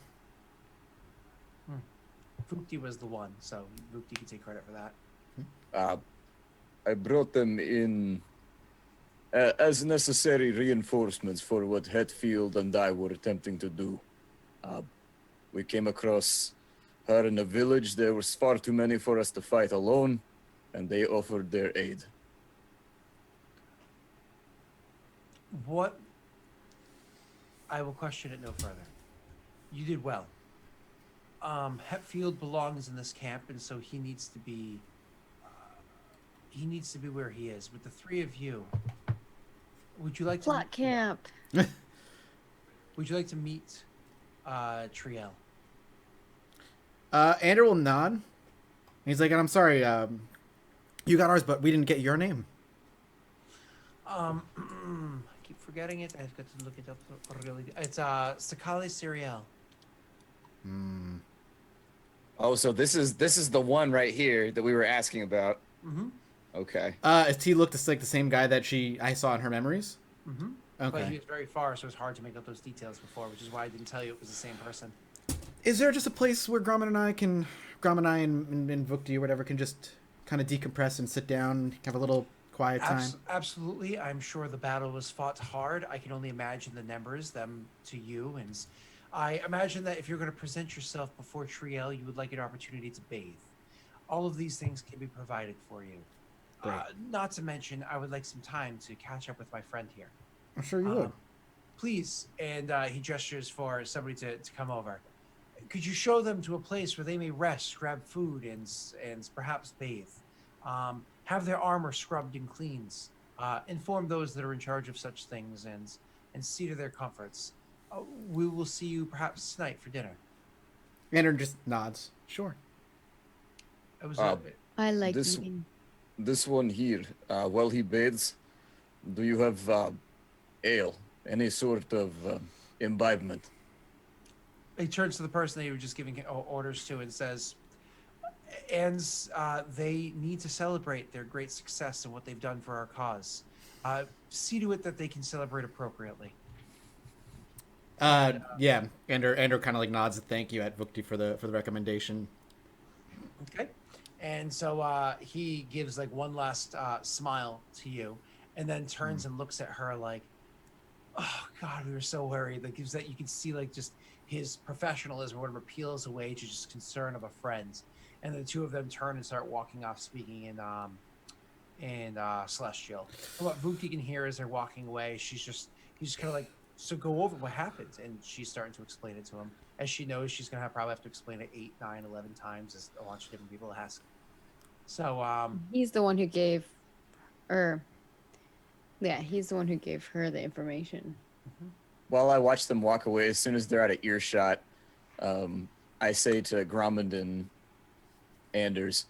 Vukti was the one, so Vukti can take credit for that. I brought them in as necessary reinforcements for what Hetfield and I were attempting to do. We came across her in a village. There was far too many for us to fight alone, and they offered their aid. What? I will question it no further. You did well. Hetfield belongs in this camp, and so he needs to be where he is. With the three of you, would you like to Plot camp. Would you like to meet Triel? Ander will nod. He's like, I'm sorry, you got ours, but we didn't get your name. I keep forgetting it. I've got to look it up really. It's Sakali Siriel. Oh, so this is the one right here that we were asking about. Mm-hmm. Okay. He looked just like the same guy that I saw in her memories? Mm-hmm. Okay. But he was very far, so it's hard to make out those details before, which is why I didn't tell you it was the same person. Is there just a place where Grumman and I and Vukti or whatever can just kind of decompress and sit down, have a little quiet time? Absolutely. I'm sure the battle was fought hard. I can only imagine the numbers, them to you. And I imagine that if you're going to present yourself before Triel, you would like an opportunity to bathe. All of these things can be provided for you. Great. Not to mention, I would like some time to catch up with my friend here. I'm sure you would. Please. And he gestures for somebody to come over. Could you show them to a place where they may rest, grab food, and perhaps bathe? Have their armor scrubbed and cleaned. Inform those that are in charge of such things and see to their comforts. We will see you perhaps tonight for dinner. Ander just nods. Sure. It was I like This- eating. This one here, while he bathes, do you have ale? Any sort of imbibement? He turns to the person that he was just giving orders to and says, and they need to celebrate their great success and what they've done for our cause. See to it that they can celebrate appropriately. Yeah. Andrew kind of like nods a thank you at Vukti for the recommendation. Okay. And so he gives like one last smile to you, and then turns and looks at her like, "Oh God, we were so worried." Like gives that you can see like just his professionalism or whatever peels away to just concern of a friend, and the two of them turn and start walking off, speaking in Celestial. And what Vukti can hear as they're walking away, he's just kind of like, "So go over what happened," and she's starting to explain it to him. As she knows, she's gonna probably have to explain it 8, 9, 11 times as a bunch of different people ask. So He's the one who gave, or yeah, he's the one who gave her the information. While I watch them walk away, as soon as they're out of earshot, I say to Gromond and Anders,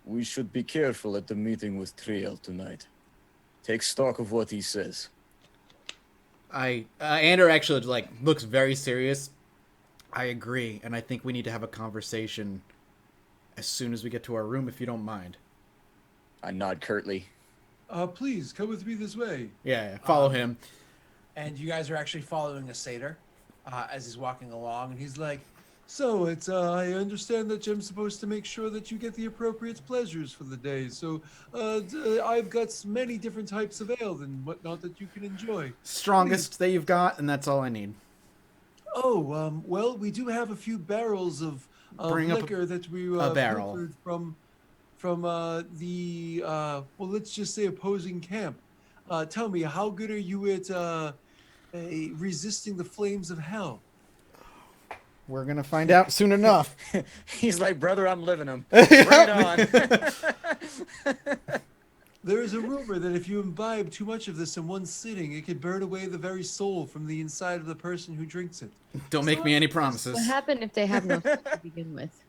we should be careful at the meeting with Triel tonight. Take stock of what he says. Andrew actually like looks very serious. I agree, and I think we need to have a conversation as soon as we get to our room, if you don't mind. I nod curtly. please come with me this way. Yeah, follow him. And you guys are actually following a satyr as he's walking along, and he's like, "So it's I understand that I'm supposed to make sure that you get the appropriate pleasures for the day. So I've got many different types of ale and whatnot that you can enjoy. Strongest that you've got, and that's all I need. Oh, well, we do have a few barrels of Bring up liquor that we a barrel. pilfered from the well, let's just say opposing camp. Tell me, how good are you at resisting the flames of hell?" We're gonna find out soon enough. He's like, brother, I'm living him. Bring it on. There is a rumor that if you imbibe too much of this in one sitting, it could burn away the very soul from the inside of the person who drinks it. Don't make me any promises. What happened if they have no soul to begin with?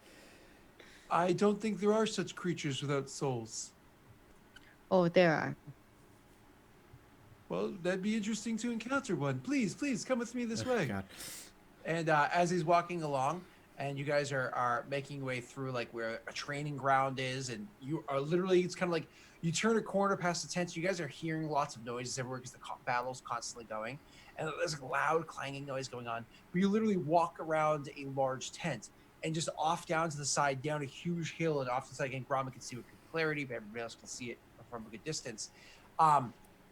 I don't think there are such creatures without souls. Oh, there are. Well, that'd be interesting to encounter one. Please, come with me this way. God. And as he's walking along, and you guys are making your way through like where a training ground is, and you are literally, it's kind of like you turn a corner past the tents. You guys are hearing lots of noises everywhere because the battle's constantly going, and there's a loud clanging noise going on. But you literally walk around a large tent, and just off down to the side, down a huge hill, and off to the side again, Gromit can see with good clarity, but everybody else can see it from a good distance.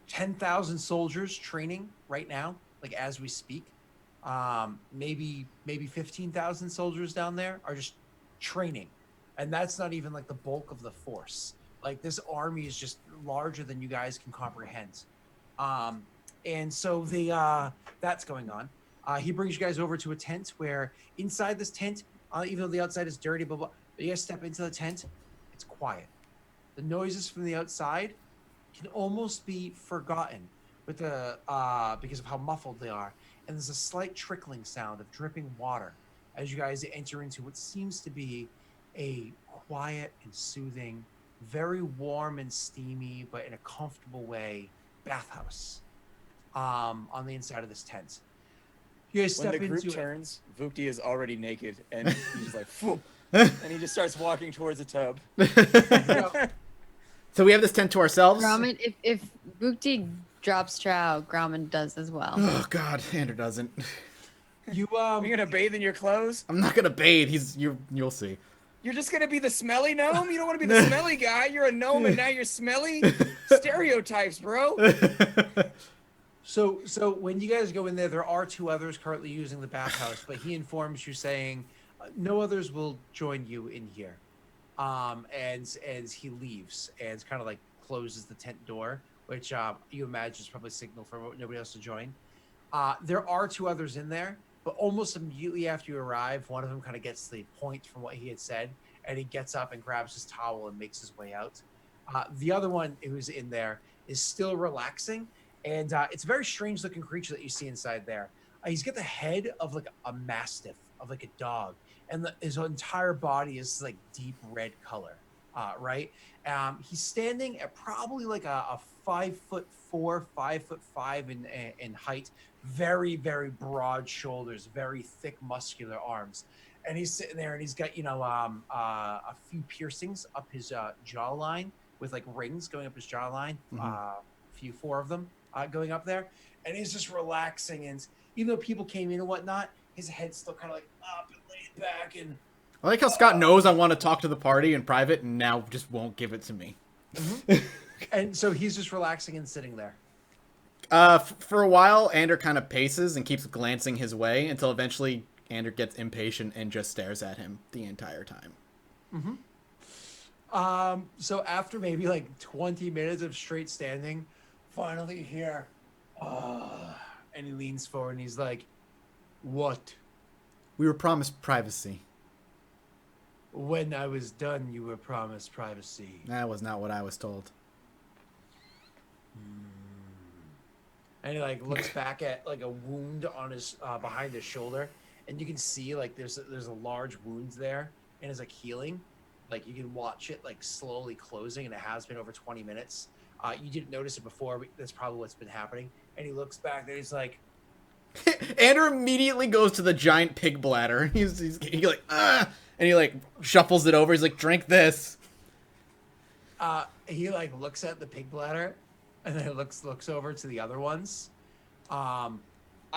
10,000 soldiers training right now, like as we speak. Maybe 15,000 soldiers down there are just training, and that's not even like the bulk of the force. Like this army is just larger than you guys can comprehend. And so that's going on. He brings you guys over to a tent where inside this tent, even though the outside is dirty, but you guys step into the tent, it's quiet. The noises from the outside can almost be forgotten with because of how muffled they are. And there's a slight trickling sound of dripping water as you guys enter into what seems to be a quiet and soothing, very warm and steamy, but in a comfortable way, bathhouse on the inside of this tent. You guys step When the into group it. turns, Vukti is already naked, and he's just like, "Phew," and he just starts walking towards the tub. So we have this tent to ourselves. Gromit, if Bukti drops trow, Gromit does as well. Oh God, Andrew doesn't. You You're gonna bathe in your clothes? I'm not gonna bathe. You'll see. You're just gonna be the smelly gnome? You don't want to be the smelly guy. You're a gnome and now you're smelly? Stereotypes, bro. So when you guys go in there are two others currently using the bathhouse, but he informs you saying no others will join you in here. And he leaves and kind of like closes the tent door, which you imagine is probably a signal for nobody else to join. There are two others in there, but almost immediately after you arrive, one of them kind of gets the point from what he had said, and he gets up and grabs his towel and makes his way out. The other one who's in there is still relaxing, and it's a very strange looking creature that you see inside there. He's got the head of like a mastiff, of like a dog, and his entire body is like deep red color, right? He's standing at probably like a 5'4", 5'5" in height. Very, very broad shoulders, very thick, muscular arms. And he's sitting there, and he's got a few piercings up his jawline with like rings going up his jawline. Four of them going up there, and he's just relaxing. And even though people came in and whatnot, his head's still kind of like up and laid back. And I like how Scott knows I want to talk to the party in private and now just won't give it to me. and so he's just relaxing and sitting there. For a while, Ander kind of paces and keeps glancing his way until eventually Ander gets impatient and just stares at him the entire time. So after maybe like 20 minutes of straight standing, finally here, and he leans forward and he's like, "What? We were promised privacy." When I was done, you were promised privacy. That was not what I was told. And he like looks back at like a wound on his behind his shoulder, and you can see like there's a large wound there, and it's like healing. Like you can watch it like slowly closing, and it has been over 20 minutes. You didn't notice it before, but that's probably what's been happening. And he looks back there, he's like, Ander immediately goes to the giant pig bladder. He's like, and he like shuffles it over. He's like, "Drink this." He like looks at the pig bladder, and then looks over to the other ones. I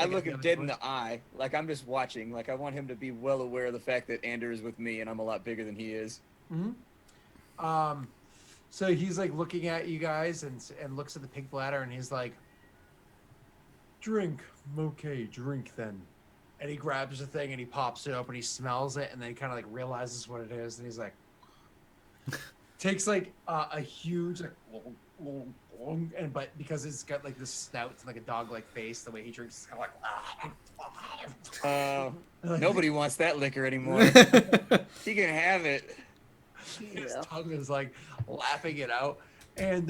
look him dead in the eye, like I'm just watching. Like I want him to be well aware of the fact that Ander is with me, and I'm a lot bigger than he is. So he's like looking at you guys and looks at the pig bladder, and he's like, "Drink, okay, drink then." And he grabs the thing and he pops it open. He smells it, and then he kind of like realizes what it is, and he's like, takes like a huge like, and but because it's got like this snout and like a dog-like face, the way he drinks is kind of like. Nobody wants that liquor anymore. He can have it. His tongue is like lapping it out, and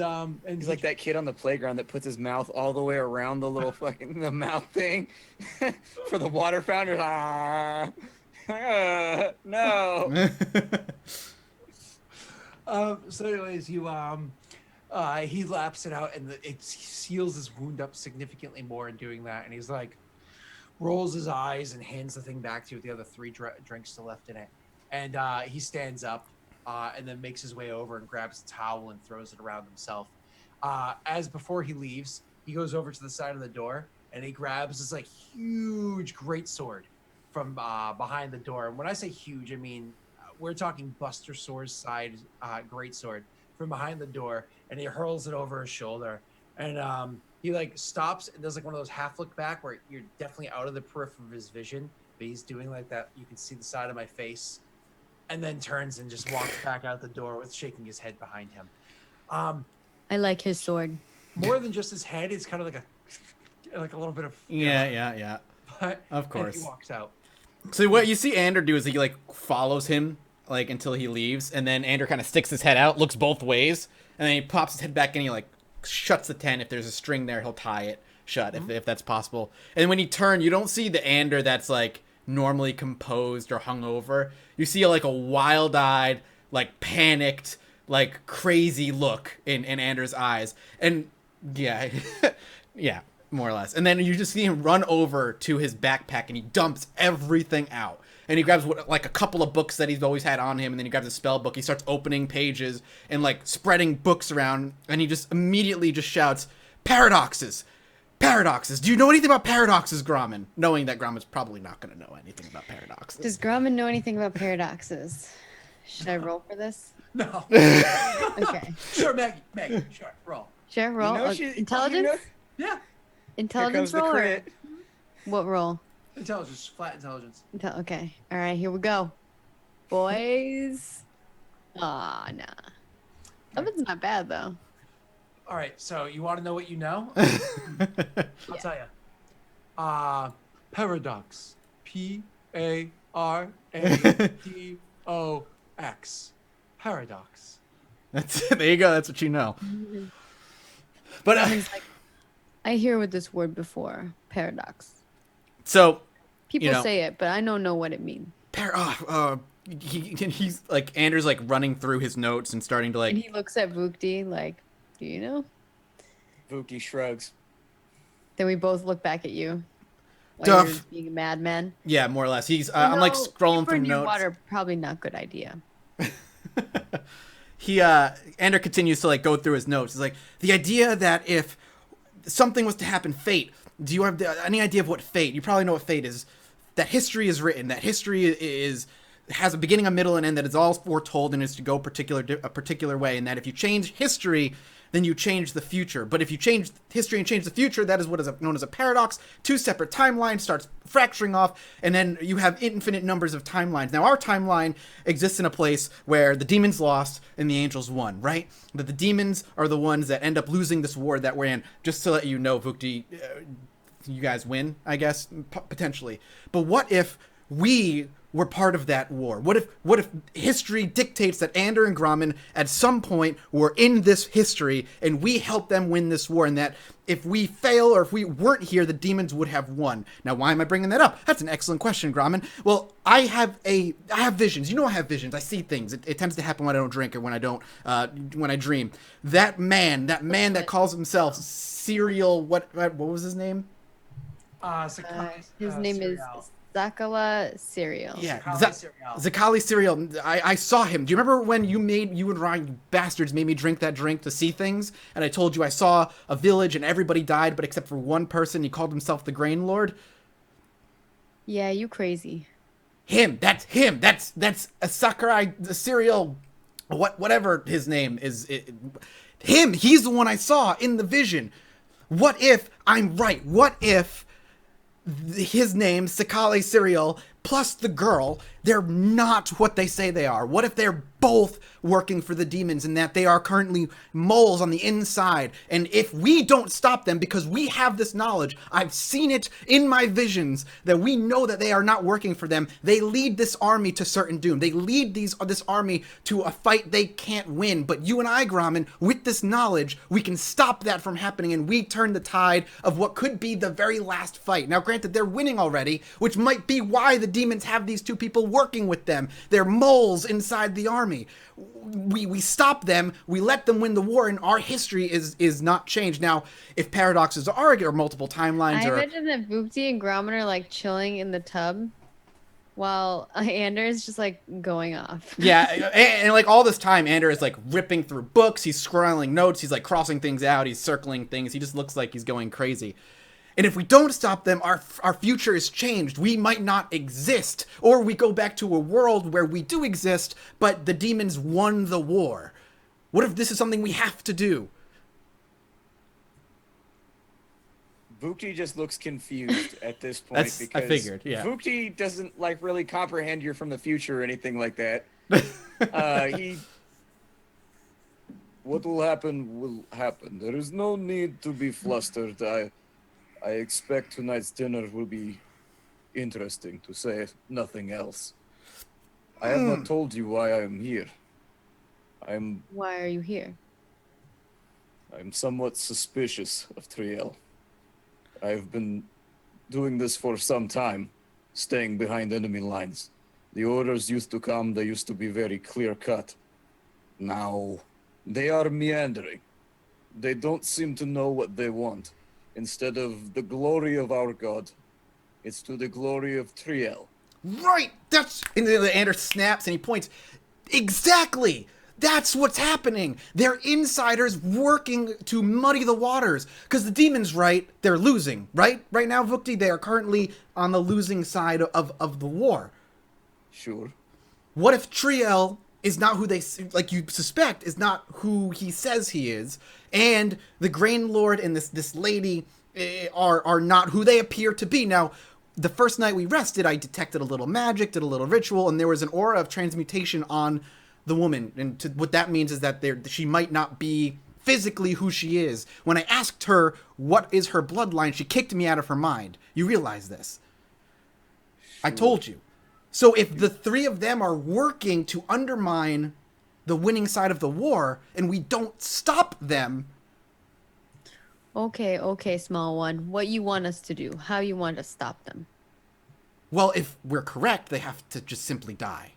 He's like that kid on the playground that puts his mouth all the way around the little fucking the mouth thing for the water fountain. No. So anyways, you he laps it out, and it seals his wound up significantly more in doing that, and he's like rolls his eyes and hands the thing back to you with the other three drinks still left in it, and he stands up and then makes his way over and grabs a towel and throws it around himself. As before he leaves, he goes over to the side of the door and he grabs this like huge greatsword from behind the door. And when I say huge, I mean we're talking Buster Sword's side greatsword from behind the door, and he hurls it over his shoulder. And he like stops and does like one of those half look back where you're definitely out of the periphery of his vision, but he's doing like that. You can see the side of my face, and then turns and just walks back out the door with shaking his head behind him. I like his sword. More than just his head, it's kind of like a little bit of Yeah. But, Of course. and he walks out. So what you see Ander do is he like follows him like until he leaves, and then Ander kind of sticks his head out, looks both ways, and then he pops his head back and he like shuts the tent. If there's a string there, he'll tie it shut if that's possible. And when you turn, you don't see the Ander that's like normally composed or hungover. You see like a wild-eyed, like panicked, like crazy look in Ander's eyes. And yeah, yeah, more or less. And then you just see him run over to his backpack and he dumps everything out. And he grabs like a couple of books that he's always had on him, and then he grabs a spell book. He starts opening pages and like spreading books around, and he just immediately just shouts, "Paradoxes! Paradoxes! Do you know anything about paradoxes, Grommen?" Knowing that Grommen's probably not going to know anything about paradoxes. Does Grommen know anything about paradoxes? Should I roll for this? No. Okay. Sure, Maggie. Sure, roll. Sure, roll. Intelligence? Yeah. Intelligence Here comes roll? the Or crit. what roll? Intelligence, flat intelligence. Okay. All right, here we go. Boys. Aw, nah. Something's not bad, though. All right, so you want to know what you know? I'll tell you. Paradox. Paradox. Paradox. There you go. That's what you know. But Grommen's like, I hear with this word before. Paradox. so People you know, say it, but I don't know what it means. he's like Anders like running through his notes and starting to And like he looks at Vukti like, do you know? Vuki shrugs. Then we both look back at you. While you're Duff. being a madman. Yeah, more or less. He's Oh, I'm like no, scrolling paper through in your notes. water, probably not good idea. He Ander continues to like go through his notes. He's like, the idea that if something was to happen, fate. Do you have any idea of what fate? You probably know what fate is. That history is written. That history has a beginning, a middle, and end. That is all foretold and is to go a particular way. And that if you change history, then you change the future. But if you change history and change the future, that is what is known as a paradox. Two separate timelines starts fracturing off, and then you have infinite numbers of timelines. Now, our timeline exists in a place where the demons lost and the angels won, right? That the demons are the ones that end up losing this war that we're in. Just to let you know, Vukti, you guys win, I guess, potentially. But what if we were part of that war? What if history dictates that Ander and Grommen at some point were in this history and we helped them win this war, and that if we fail or if we weren't here, the demons would have won? Now, why am I bringing that up? That's an excellent question, Grommen. Well, I have visions. You know I have visions. I see things. It tends to happen when I don't drink or when I dream. That man that calls himself Serial, what was his name? His name is Zakala Serial. Yeah, Zakali Zakali Serial. I saw him. Do you remember when you and Ryan, you bastards, made me drink that drink to see things? And I told you I saw a village and everybody died, but except for one person. He called himself the Grain Lord. Yeah, you crazy. Him. That's him. That's a Sakurai Serial. Whatever his name is. Him. He's the one I saw in the vision. What if I'm right? What if his name, Sakale Serial, plus the girl, they're not what they say they are? What if they're both working for the demons and that they are currently moles on the inside? And if we don't stop them, because we have this knowledge, I've seen it in my visions, that we know that they are not working for them, they lead this army to certain doom. They lead this army to a fight they can't win. But you and I, Grommen, with this knowledge, we can stop that from happening, and we turn the tide of what could be the very last fight. Now, granted, they're winning already, which might be why the demons have these two people working with them. They're moles inside the army. We stop them, we let them win the war, and our history is not changed. Now, if paradoxes are multiple timelines, I imagine that Vukti and Grommen are like chilling in the tub while Anders just like going off. Yeah, and like all this time, Ander is like ripping through books, he's scrolling notes, he's like crossing things out, he's circling things, he just looks like he's going crazy. And if we don't stop them, our future is changed. We might not exist. Or we go back to a world where we do exist, but the demons won the war. What if this is something we have to do? Vukti just looks confused at this point. That's, because I figured, yeah. Vukti doesn't like really comprehend you're from the future or anything like that. What will happen. There is no need to be flustered. I expect tonight's dinner will be interesting, to say nothing else. I have not told you why I am here. Why are you here? I'm somewhat suspicious of Triel. I've been doing this for some time, staying behind enemy lines. The orders used to come, they used to be very clear-cut. Now, they are meandering. They don't seem to know what they want. Instead of the glory of our god, it's to the glory of Triel. Right! That's... And then Ander snaps and he points. Exactly! That's what's happening! They're insiders working to muddy the waters. Because the demons, right, they're losing, right? Right now, Vukti, they are currently on the losing side of the war. Sure. What if Triel is not who they, like you suspect, is not who he says he is, and the Grain Lord and this lady are not who they appear to be? Now, the first night we rested, I detected a little magic, did a little ritual, and there was an aura of transmutation on the woman. And what that means is that she might not be physically who she is. When I asked her what is her bloodline, she kicked me out of her mind. You realize this? Sure. I told you. So if the three of them are working to undermine the winning side of the war, and we don't stop them... Okay, small one. What you want us to do? How you want to stop them? Well, if we're correct, they have to just simply die.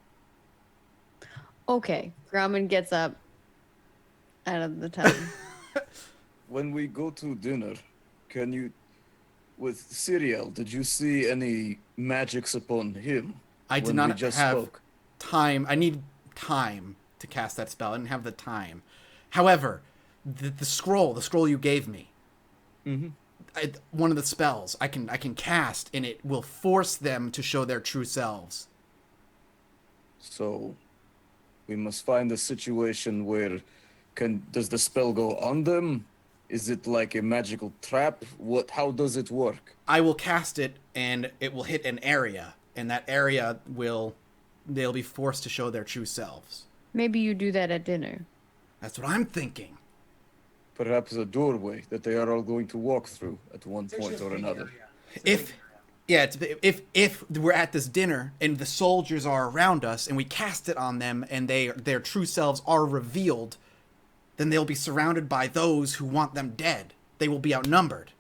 Okay. Grumman gets up out of the tub. When we go to dinner, can you, with Cyriel, did you see any magics upon him? I did when not we just have spoke? time. I need time to cast that spell. I didn't have the time. However, the scroll you gave me, one of the spells I can cast, and it will force them to show their true selves. So, we must find a situation where does the spell go on them? Is it like a magical trap? How does it work? I will cast it, and it will hit an area, and that area they'll be forced to show their true selves. Maybe you do that at dinner. That's what I'm thinking. Perhaps a doorway that they are all going to walk through at one point or another. If we're at this dinner and the soldiers are around us and we cast it on them and their true selves are revealed, then they'll be surrounded by those who want them dead. They will be outnumbered.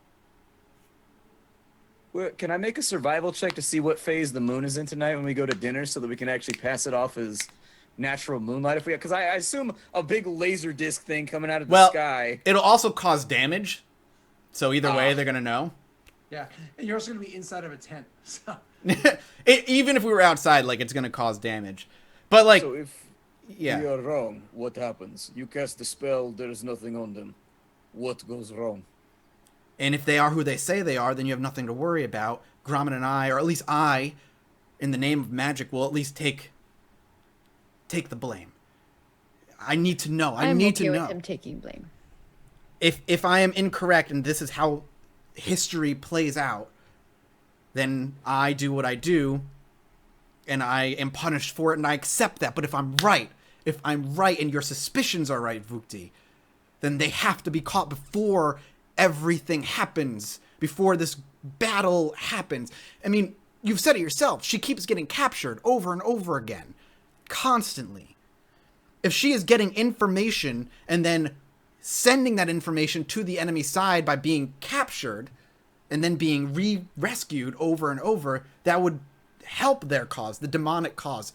Well, can I make a survival check to see what phase the moon is in tonight when we go to dinner, so that we can actually pass it off as natural moonlight? If we, because I assume a big laser disc thing coming out of the sky. It'll also cause damage, so either way they're gonna know. Yeah, and you're also gonna be inside of a tent, so. Even if we were outside, like, it's gonna cause damage. But like, So if yeah, we are wrong, what happens? You cast the spell, there is nothing on them. What goes wrong? and if they are who they say they are, then you have nothing to worry about. Gromit and I, or at least I, in the name of magic, will at least take the blame. I need to know. I need to know. With him taking blame. If I am incorrect and this is how history plays out, then I do what I do, and I am punished for it, and I accept that. But if I'm right and your suspicions are right, Vukti, then they have to be caught before everything happens, before this battle happens. I mean, you've said it yourself. She keeps getting captured over and over again, constantly. If she is getting information and then sending that information to the enemy side by being captured and then being rescued over and over, that would help their cause, the demonic cause.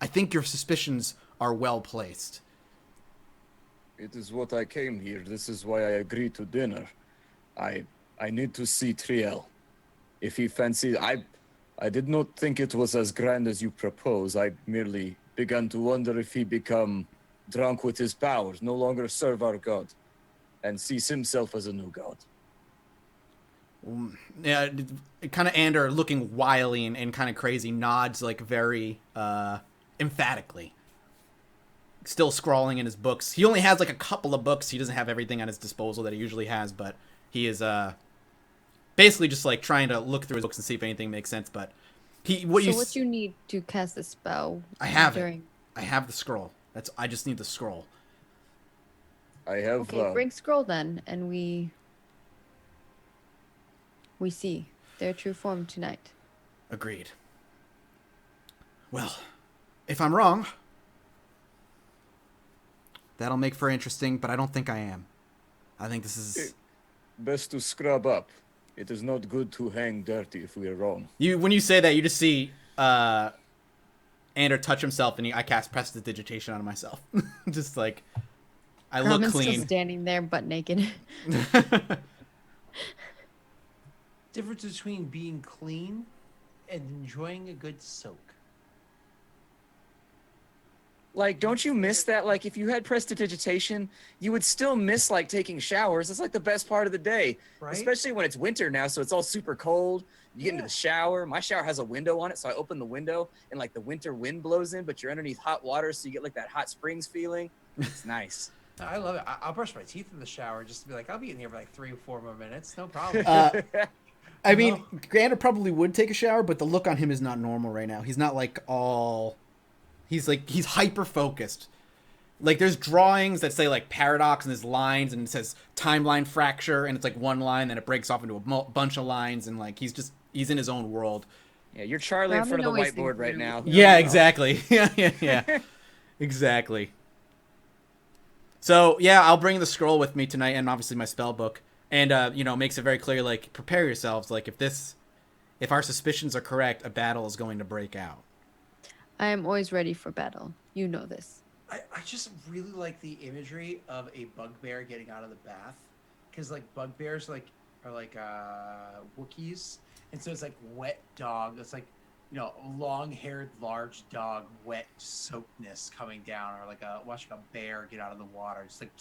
I think your suspicions are well placed. It is what I came here. This is why I agreed to dinner. I need to see Triel. If he fancies, I did not think it was as grand as you propose. I merely began to wonder if he become drunk with his powers, no longer serve our god, and sees himself as a new god. Yeah, kind of Ander, looking wily and kind of crazy, nods like very emphatically. Still scrawling in his books. He only has like a couple of books. He doesn't have everything at his disposal that he usually has, but he is basically just like trying to look through his books and see if anything makes sense. But what you need to cast the spell? I have it. I have the scroll. I just need the scroll. I have. Okay, bring scroll then, and we see their true form tonight. Agreed. Well, if I'm wrong, that'll make for interesting, but I don't think I am. I think this is... Best to scrub up. It is not good to hang dirty if we are wrong. When you say that, you just see Ander touch himself, and I cast prestidigitation on myself. Just like, I look clean. Still standing there, butt naked. Difference between being clean and enjoying a good soak. Like, don't you miss that? Like, if you had prestidigitation, you would still miss, like, taking showers. It's, like, the best part of the day. Right? Especially when it's winter now, so it's all super cold. You get into the shower. My shower has a window on it, so I open the window, and, like, the winter wind blows in, but you're underneath hot water, so you get, like, that hot springs feeling. It's nice. I love it. I'll brush my teeth in the shower just to be like, I'll be in here for, like, 3 or 4 more minutes. No problem. I mean, Ander probably would take a shower, but the look on him is not normal right now. He's not, like, all... He's hyper-focused. Like, there's drawings that say, like, paradox, and there's lines, and it says timeline fracture, and it's, like, one line, then it breaks off into a bunch of lines, and, like, he's in his own world. Yeah, you're Charlie in front of the whiteboard right now. Yeah, exactly. Yeah. Exactly. So, yeah, I'll bring the scroll with me tonight, and obviously my spell book, and, makes it very clear, like, prepare yourselves. Like, if our suspicions are correct, a battle is going to break out. I am always ready for battle. You know this. I just really like the imagery of a bugbear getting out of the bath, because like bugbears are like Wookiees, and so it's like wet dog. It's like long-haired large dog, wet soakedness coming down, or like watching a bear get out of the water. It's like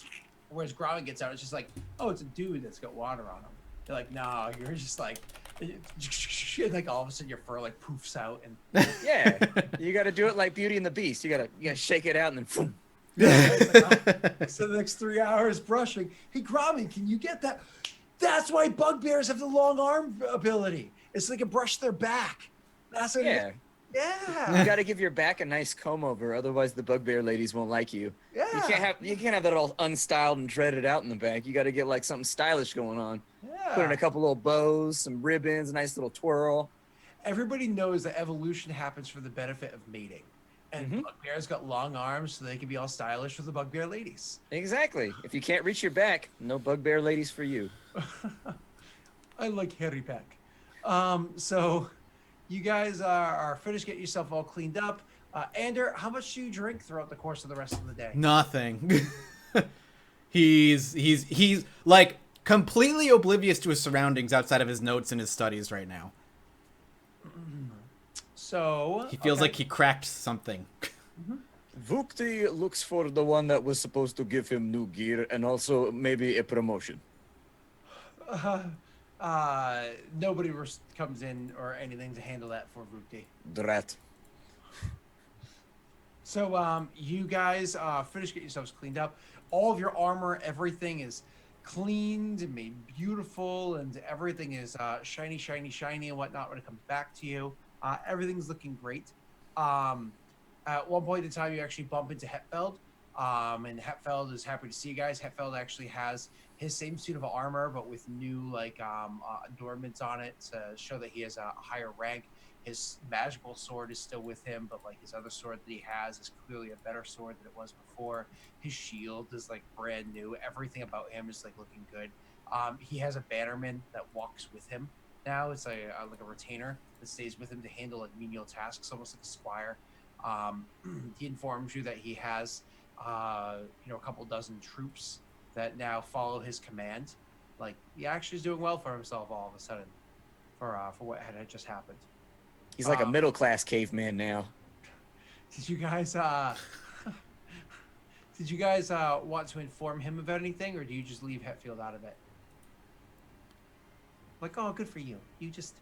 whereas Gromit gets out, it's just like, oh, it's a dude that's got water on him. They're like, no, you're just like like all of a sudden your fur like poofs out and Yeah, you got to do it like Beauty and the Beast. You gotta shake it out and then. Boom. So the next 3 hours brushing. Hey, Gromit, can you get that? That's why bugbears have the long arm ability. It's like a brush their back. That's what Yeah. Yeah. You got to give your back a nice comb over, otherwise the bugbear ladies won't like you. Yeah. You can't have that all unstyled and dreaded out in the back. You got to get like something stylish going on. Yeah. Put in a couple little bows, some ribbons, a nice little twirl. Everybody knows that evolution happens for the benefit of mating. And bugbears got long arms so they can be all stylish with the bugbear ladies. Exactly. If you can't reach your back, no bugbear ladies for you. I like hairy back. So you guys are finished getting yourself all cleaned up. Ander, how much do you drink throughout the course of the rest of the day? Nothing. he's like completely oblivious to his surroundings outside of his notes and his studies right now. So He feels like he cracked something. Vukti looks for the one that was supposed to give him new gear and also maybe a promotion. Nobody comes in or anything to handle that for Vukti. Drat. So you guys finish getting yourselves cleaned up. All of your armor, everything is cleaned and made beautiful, and everything is shiny, shiny, shiny and whatnot when it comes back to you. Everything's looking great. At one point in time, you actually bump into Hetfeld, and Hetfeld is happy to see you guys. Hetfeld actually has his same suit of armor, but with new adornments on it to show that he has a higher rank. His magical sword is still with him, but like his other sword that he has is clearly a better sword than it was before. His shield is like brand new. Everything about him is like looking good. He has a bannerman that walks with him now. It's like a retainer that stays with him to handle like menial tasks, almost like a squire. He informs you that he has a couple dozen troops that now follow his command. Like he actually is doing well for himself all of a sudden for what had just happened. He's like a middle-class caveman now. Did you guys want to inform him about anything, or do you just leave Hetfield out of it? Like, oh, good for you. You just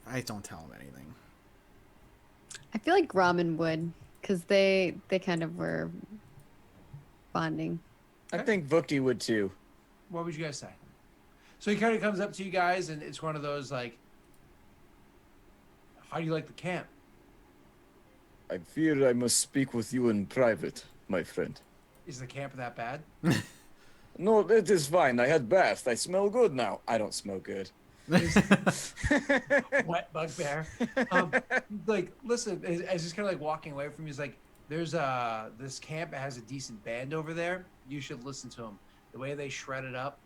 I don't tell him anything. I feel like Ramen would, because they kind of were bonding. I think Vukti would too. What would you guys say? So he kind of comes up to you guys, and it's one of those like, how do you like the camp? I fear I must speak with you in private, my friend. Is the camp that bad? No, it is fine. I had bath. I smell good now. I don't smell good. Wet bugbear. Like, listen, as he's kind of like walking away from you, he's like, there's this camp that has a decent band over there. You should listen to them. The way they shred it up,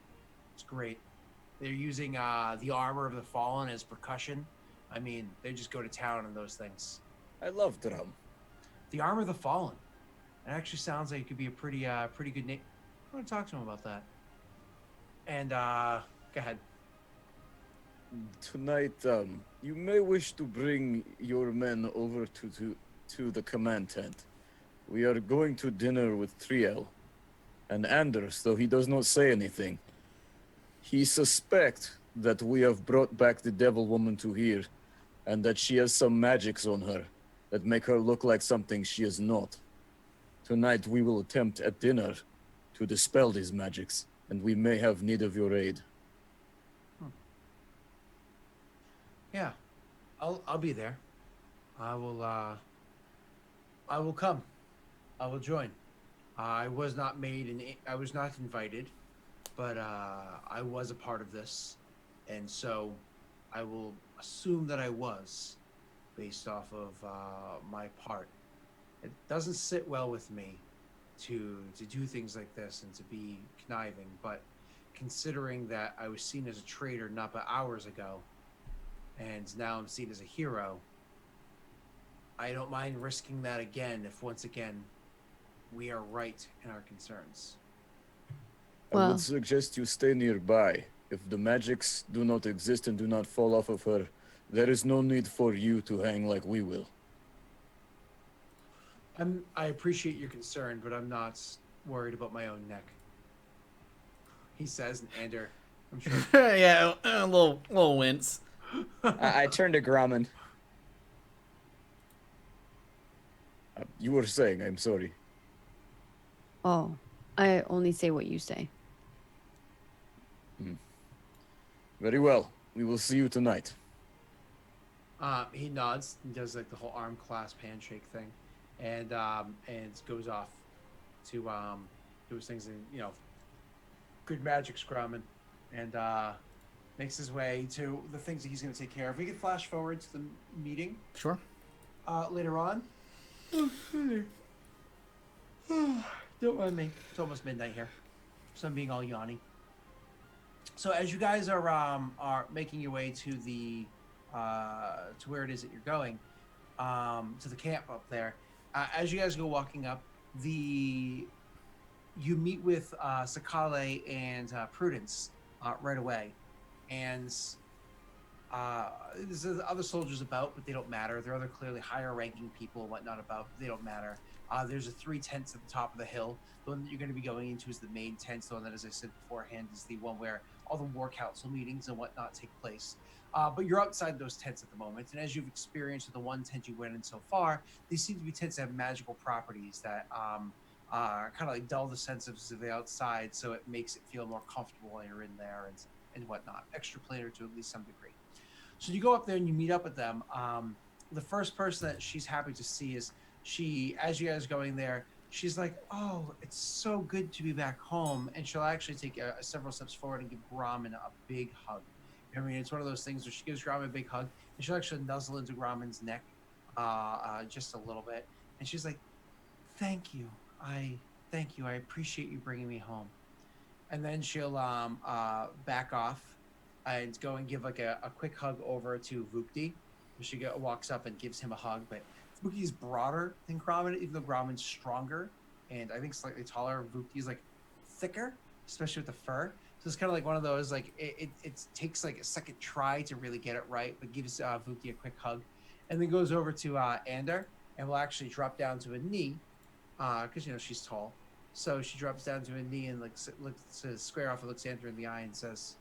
it's great. They're using the armor of the fallen as percussion. I mean, they just go to town on those things. I love drum. The armor of the fallen. It actually sounds like it could be a pretty good name. I want to talk to him about that. And go ahead. Tonight, you may wish to bring your men over to the command tent. We are going to dinner with Triel. And Anders, though he does not say anything, he suspects that we have brought back the devil woman to here, and that she has some magics on her that make her look like something she is not. Tonight we will attempt at dinner to dispel these magics, and we may have need of your aid. Yeah, I'll be there. I will come. I will join. I was not I was not invited, but I was a part of this, and so I will assume that I was, based off of my part. It doesn't sit well with me to do things like this and to be conniving, but considering that I was seen as a traitor not but hours ago, and now I'm seen as a hero, I don't mind risking that again if once again we are right in our concerns. I Well- would suggest you stay nearby. If the magics do not exist and do not fall off of her, there is no need for you to hang like we will. I appreciate your concern, but I'm not worried about my own neck. He says, and Ander, I'm sure. Yeah, a little wince. I turn to Grumman. You were saying, I'm sorry. Oh, I only say what you say. Very well. We will see you tonight. He nods and does like the whole arm clasp handshake thing, and goes off to do his things, and good magic scrumming, and makes his way to the things that he's going to take care of. We can flash forward to the meeting Sure. later on. Don't mind me. It's almost midnight here, so I'm being all yawny. So as you guys are making your way to the to where it is that you're going, to the camp up there, as you guys go walking up, you meet with Sakale and Prudence right away, and there's other soldiers about, but they don't matter. There are other clearly higher ranking people and whatnot about, but they don't matter. There's 3 tents at the top of the hill. The one that you're going to be going into is the main tent. The one that, as I said beforehand, is the one where all the war council meetings and whatnot take place. But you're outside those tents at the moment, and as you've experienced with the one tent you went in so far, these seem to be tents that have magical properties that kind of like dull the sense of the outside, so it makes it feel more comfortable when you're in there and whatnot. Extra planar to at least some degree. So you go up there and you meet up with them. The first person that she's happy to see is as you guys are going there, she's like, "Oh, it's so good to be back home," and she'll actually take several steps forward and give Grommen a big hug. I mean, it's one of those things where she gives Grommen a big hug, and she'll actually nuzzle into Grommen's neck just a little bit, and she's like, "Thank you, I appreciate you bringing me home." And then she'll back off and go and give like a quick hug over to Vukti. She walks up and gives him a hug, but Vukti's broader than Grommen, even though Grommen's stronger and I think slightly taller. Vukti's like thicker, especially with the fur. So it's kind of like one of those, like it takes like a second try to really get it right, but gives Vukti a quick hug, and then goes over to Ander and will actually drop down to a knee, because she's tall. So she drops down to a knee and looks to square off and looks Ander in the eye and says,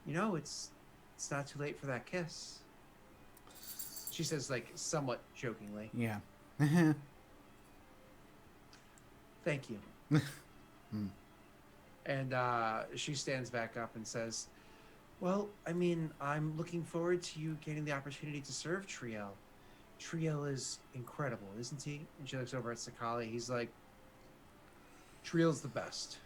"It's not too late for that kiss." She says, like, somewhat jokingly. Yeah. "Thank you." And she stands back up and says, "Well, I mean, I'm looking forward to you getting the opportunity to serve Triel. Triel is incredible, isn't he?" And she looks over at Sakali. He's like, "Triel's the best.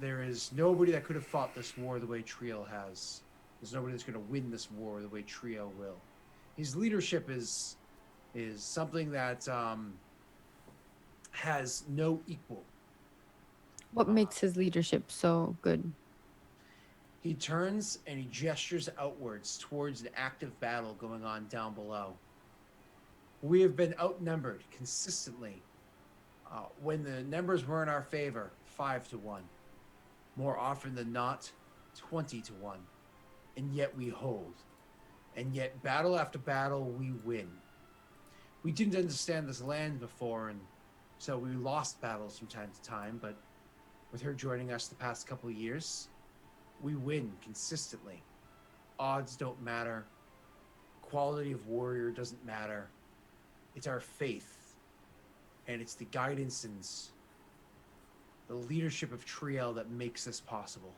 There is nobody that could have fought this war the way Triel has. There's nobody that's going to win this war the way Triel will. His leadership is something that has no equal." What makes his leadership so good? He turns and he gestures outwards towards an active battle going on down below. "We have been outnumbered consistently. When the numbers were in our favor, 5-1. More often than not, 20-1. And yet we hold. And yet battle after battle, we win. We didn't understand this land before, and so we lost battles from time to time, but with her joining us the past couple of years, we win consistently. Odds don't matter. Quality of warrior doesn't matter. It's our faith, and it's the guidance and the leadership of Triel that makes this possible.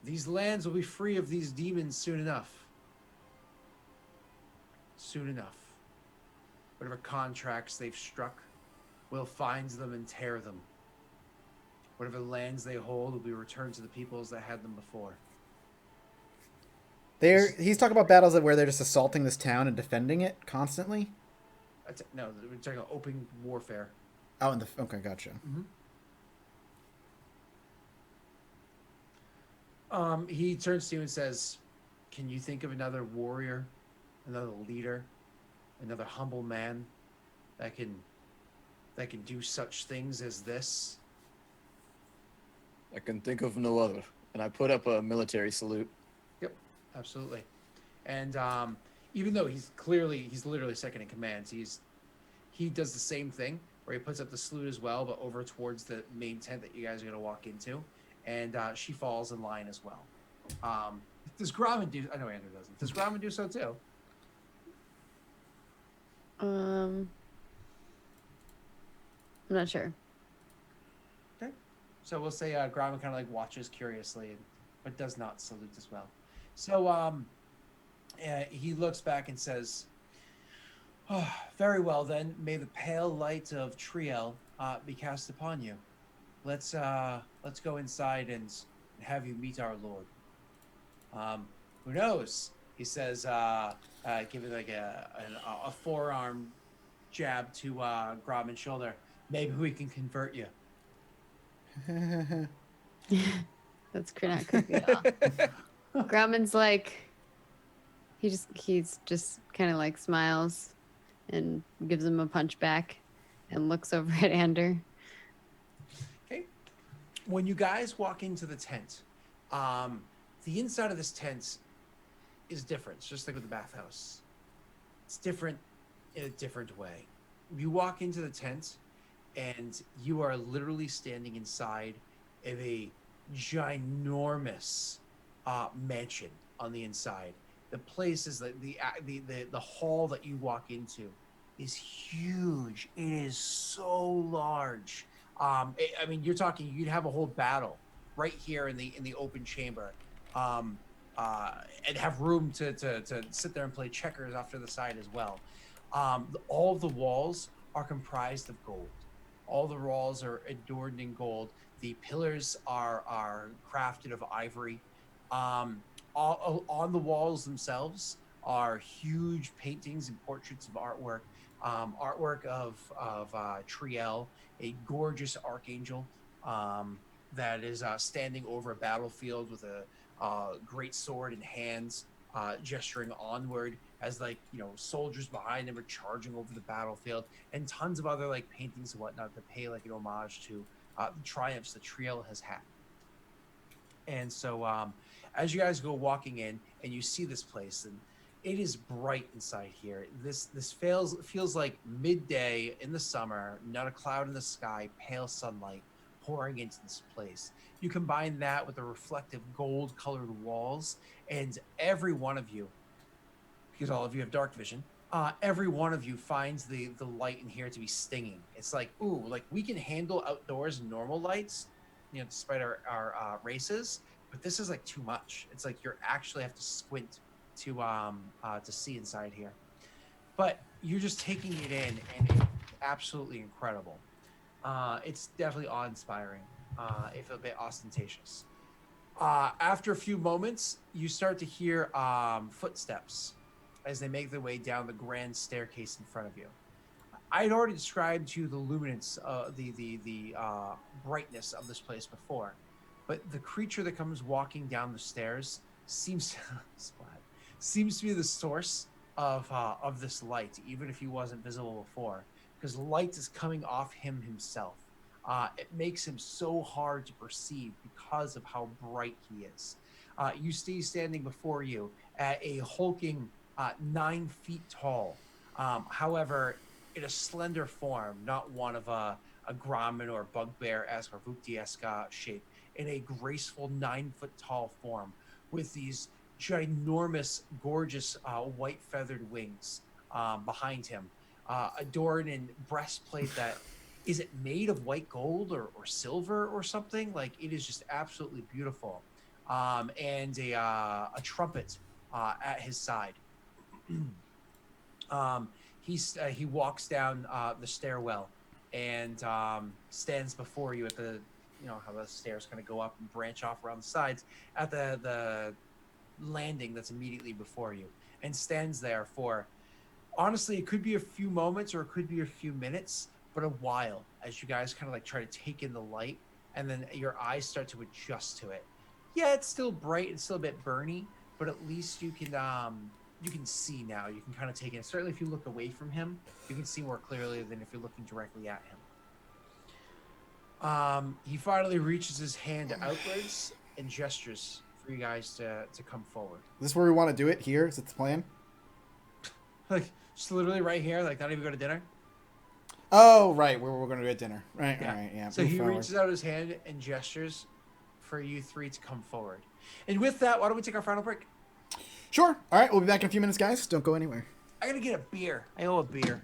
These lands will be free of these demons soon enough. Soon enough. Whatever contracts they've struck, we'll find them and tear them. Whatever lands they hold will be returned to the peoples that had them before." He's talking about battles where they're just assaulting this town and defending it constantly. No, we're talking about open warfare. Oh, okay, gotcha. He turns to you and says, "Can you think of another warrior, another leader another humble man that can do such things as this? I can think of no other. And I put up a military salute. Yep, absolutely. And even though he's literally second in command, he does the same thing where he puts up the salute as well, but over towards the main tent that you guys are gonna walk into, and she falls in line as well. Does Gromit do? I know Andrew doesn't. Does Gromit do so too? I'm not sure. Okay. So we'll say Gromit kind of like watches curiously, but does not salute as well. So he looks back and says, "Oh, very well then. May the pale light of Triel be cast upon you. Let's go inside and have you meet our lord." Who knows? He says, giving like a forearm jab to Gromman's shoulder. Maybe we can convert you. That's not creepy at all. Grumman's like, he's just kind of like smiles and gives him a punch back and looks over at Ander. Okay. When you guys walk into the tent, the inside of this tent is different. It's just like with the bathhouse. It's different in a different way. You walk into the tent, and you are literally standing inside of a ginormous mansion on the inside. The place is the hall that you walk into is huge. It is so large. I mean, you're talking. You'd have a whole battle right here in the open chamber, and have room to sit there and play checkers off to the side as well. All of the walls are comprised of gold. All the walls are adorned in gold. The pillars are crafted of ivory. On the walls themselves are huge paintings and portraits of artwork. Artwork of Triel, a gorgeous archangel that is standing over a battlefield with a great sword in hands, gesturing onward as soldiers behind him are charging over the battlefield, and tons of other like paintings and whatnot that pay like an homage to the triumphs that Triel has had. And so as you guys go walking in and you see this place, and it is bright inside here. This feels like midday in the summer, not a cloud in the sky, pale sunlight pouring into this place. You combine that with the reflective gold colored walls, and every one of you, because all of you have dark vision, every one of you finds the light in here to be stinging. It's like, ooh, like we can handle outdoors normal lights, despite our races, but this is like too much. It's like you actually have to squint to see inside here. But you're just taking it in, and it's absolutely incredible. It's definitely awe-inspiring, if a bit ostentatious. After a few moments, you start to hear footsteps as they make their way down the grand staircase in front of you. I had already described to you the luminance, the brightness of this place before, but the creature that comes walking down the stairs seems to be the source of this light, even if he wasn't visible before, because light is coming off him himself. It makes him so hard to perceive because of how bright he is. You see standing before you at a hulking 9 feet tall, however, in a slender form, not one of a Grommet or Bugbear-esque or Vukti-esque shape, in a graceful 9 foot tall form with these ginormous, gorgeous white feathered wings behind him, adorned in breastplate that is it made of white gold or silver or something? Like, it is just absolutely beautiful, and a trumpet at his side. He walks down the stairwell and stands before you at the, how the stairs kind of go up and branch off around the sides at the landing that's immediately before you, and stands there for, honestly, it could be a few moments or it could be a few minutes, but a while, as you guys kind of like try to take in the light, and then your eyes start to adjust to it. Yeah, it's still bright, it's still a bit burny, but at least you can you can see now. You can kind of take it. Certainly, if you look away from him, you can see more clearly than if you're looking directly at him. He finally reaches his hand outwards and gestures for you guys to come forward. Is this where we want to do it? Here? Is it the plan? Like, just literally right here. Like, not even go to dinner. Oh, right. Where we're going to get dinner. Right, Yeah. all right, yeah. So move he forward. reaches out his hand and gestures for you three to come forward. And with that, why don't we take our final break? Sure. All right, we'll be back in a few minutes, guys. Don't go anywhere. I gotta get a beer. I owe a beer.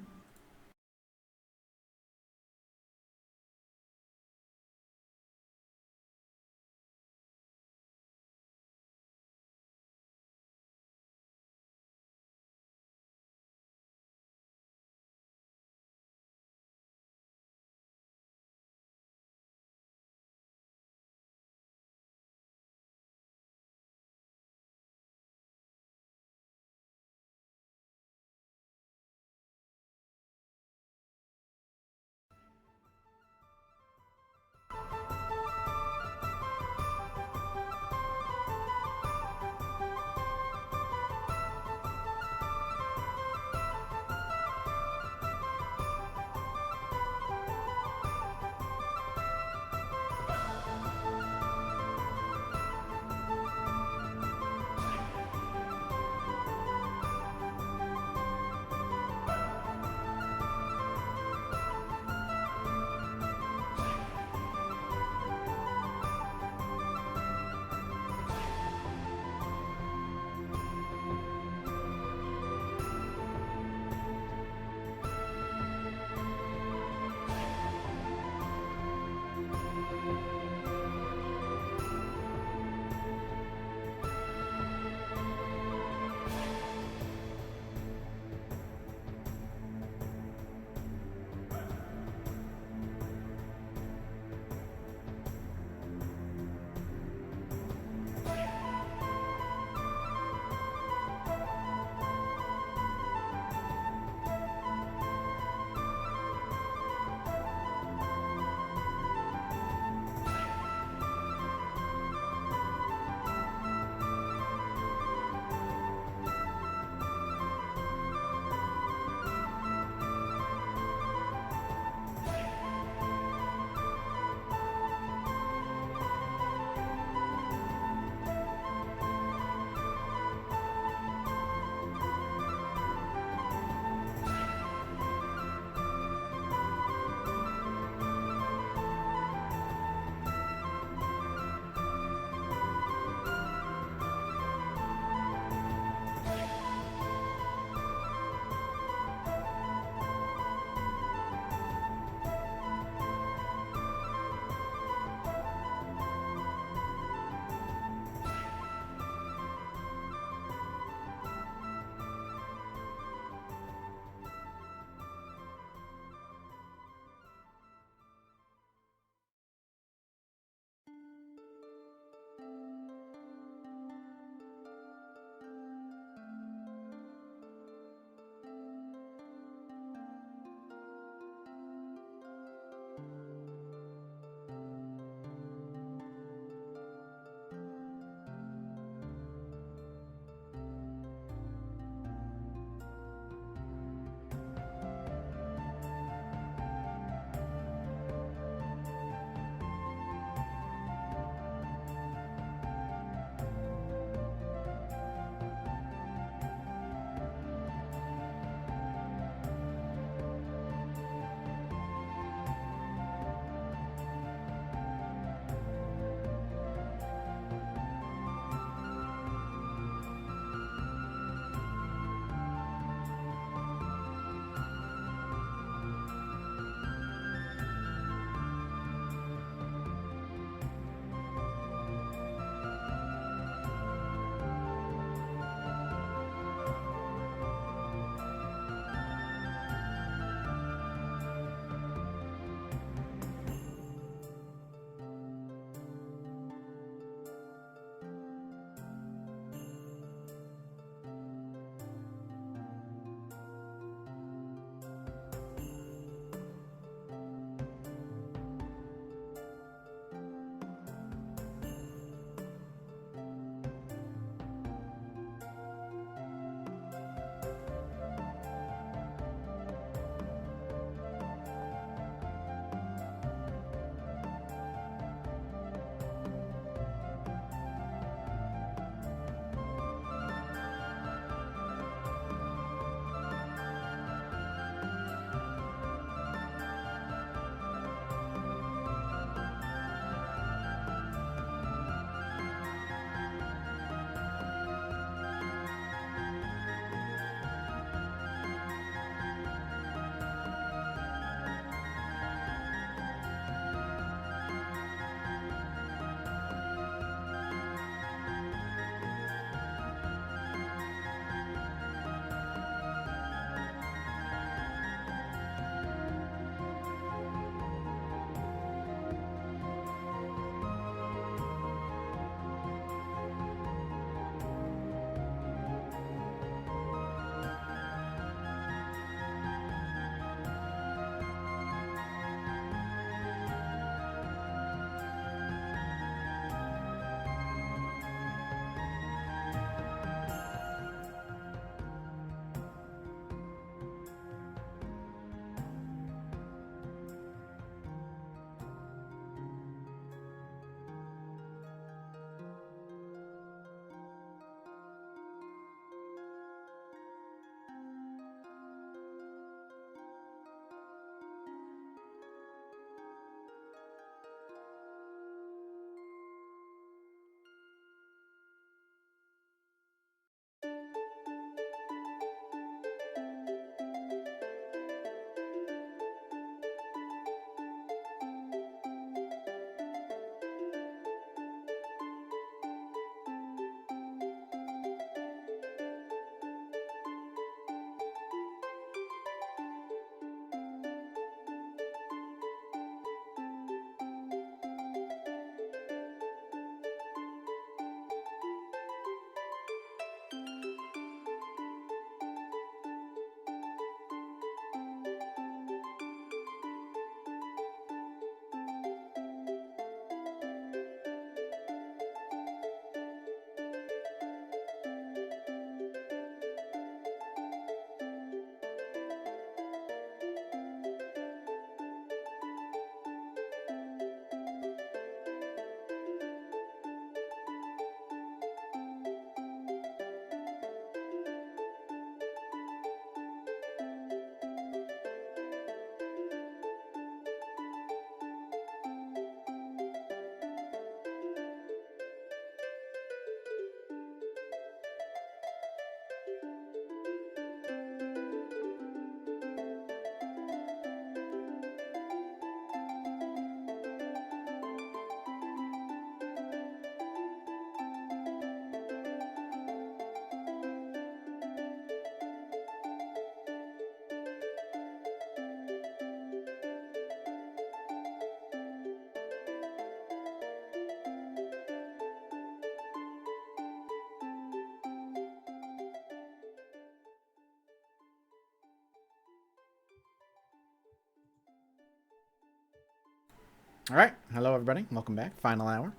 All right. Hello, everybody. Welcome back. Final hour.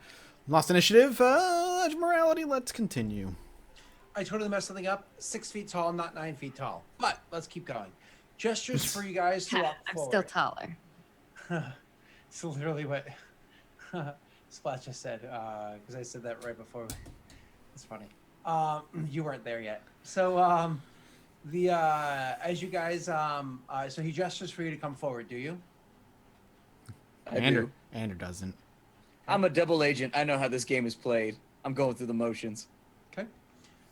Lost initiative. Edge morality. Let's continue. I totally messed something up. 6 feet tall, not 9 feet tall. But let's keep going. Gestures for you guys to walk I'm forward. still taller. It's literally what Splat just said, because I said that right before. It's funny. You weren't there yet. So as you guys so he gestures for you to come forward, do you? Andrew doesn't. I'm a double agent. I know how this game is played. I'm going through the motions. Okay.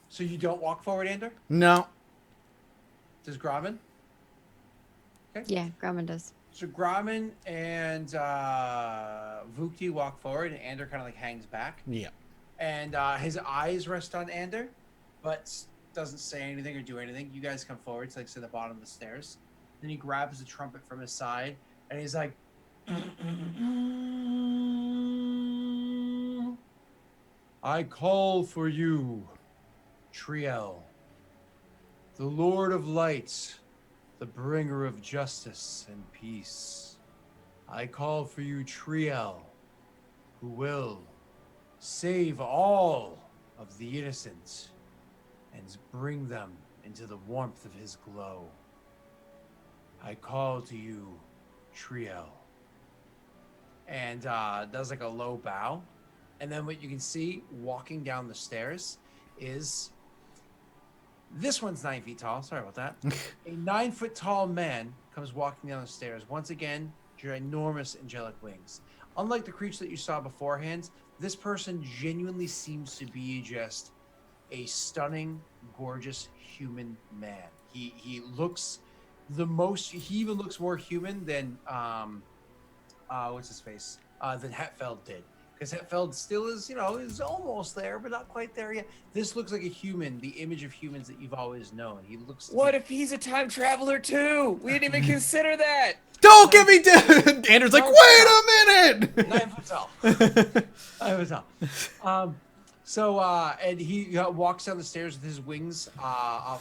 So you don't walk forward, Ander? No. Does Grommen? Okay. Yeah, Grumman does. So Grommen and Vukti walk forward, and Ander kind of like hangs back. Yeah. And his eyes rest on Ander, but doesn't say anything or do anything. You guys come forward to like sit at the bottom of the stairs. Then he grabs the trumpet from his side, and he's like, I call for you, Triel, the Lord of Light, the bringer of justice and peace. I call for you, Triel, who will save all of the innocent and bring them into the warmth of his glow. I call to you, Triel. And does like a low bow. And then what you can see walking down the stairs is this one's 9 feet tall. Sorry about that. A 9 foot tall man comes walking down the stairs. Once again, ginormous angelic wings. Unlike the creature that you saw beforehand, this person genuinely seems to be just a stunning, gorgeous human man. He looks he even looks more human than what's his face? Than Hetfeld did. Because Hetfeld still is, is almost there, but not quite there yet. This looks like a human, the image of humans that you've always known. He looks. What if he's a time traveler too? We didn't even consider that. Don't give me Andrew's like, wait a minute. 9 foot tall. 9 foot tall. And he walks down the stairs with his wings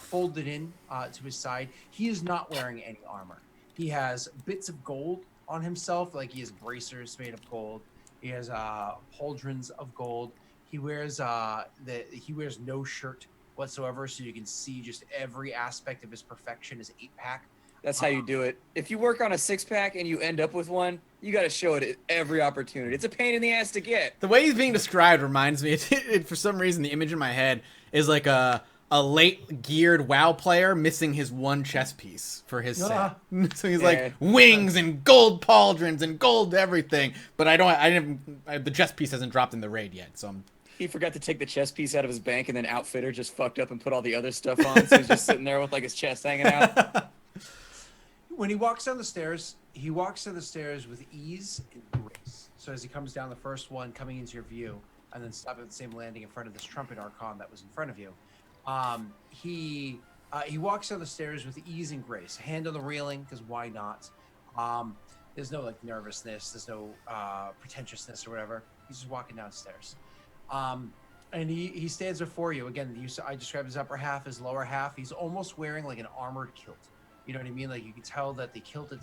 folded in to his side. He is not wearing any armor. He has bits of gold on himself, like he has bracers made of gold. He has pauldrons of gold. He wears no shirt whatsoever, so you can see just every aspect of his perfection, his 8-pack. That's how you do it. If you work on a 6-pack and you end up with one, you got to show it at every opportunity. It's a pain in the ass to get. The way he's being described reminds me, for some reason, the image in my head is like a late geared WoW player missing his one chess piece for his set. So he's like wings and gold pauldrons and gold everything, but the chess piece hasn't dropped in the raid yet, so He forgot to take the chess piece out of his bank, and then Outfitter just fucked up and put all the other stuff on, so he's just sitting there with like his chest hanging out. When he walks down the stairs, with ease and grace. So as he comes down the first one, coming into your view, and then stop at the same landing in front of this trumpet archon that was in front of you, he walks down the stairs with ease and grace, hand on the railing, because why not? There's no like nervousness, there's no pretentiousness or whatever. He's just walking downstairs, and he stands before you. Again, I described his upper half, his lower half. He's almost wearing like an armored kilt. You know what I mean? Like you can tell that the kilt that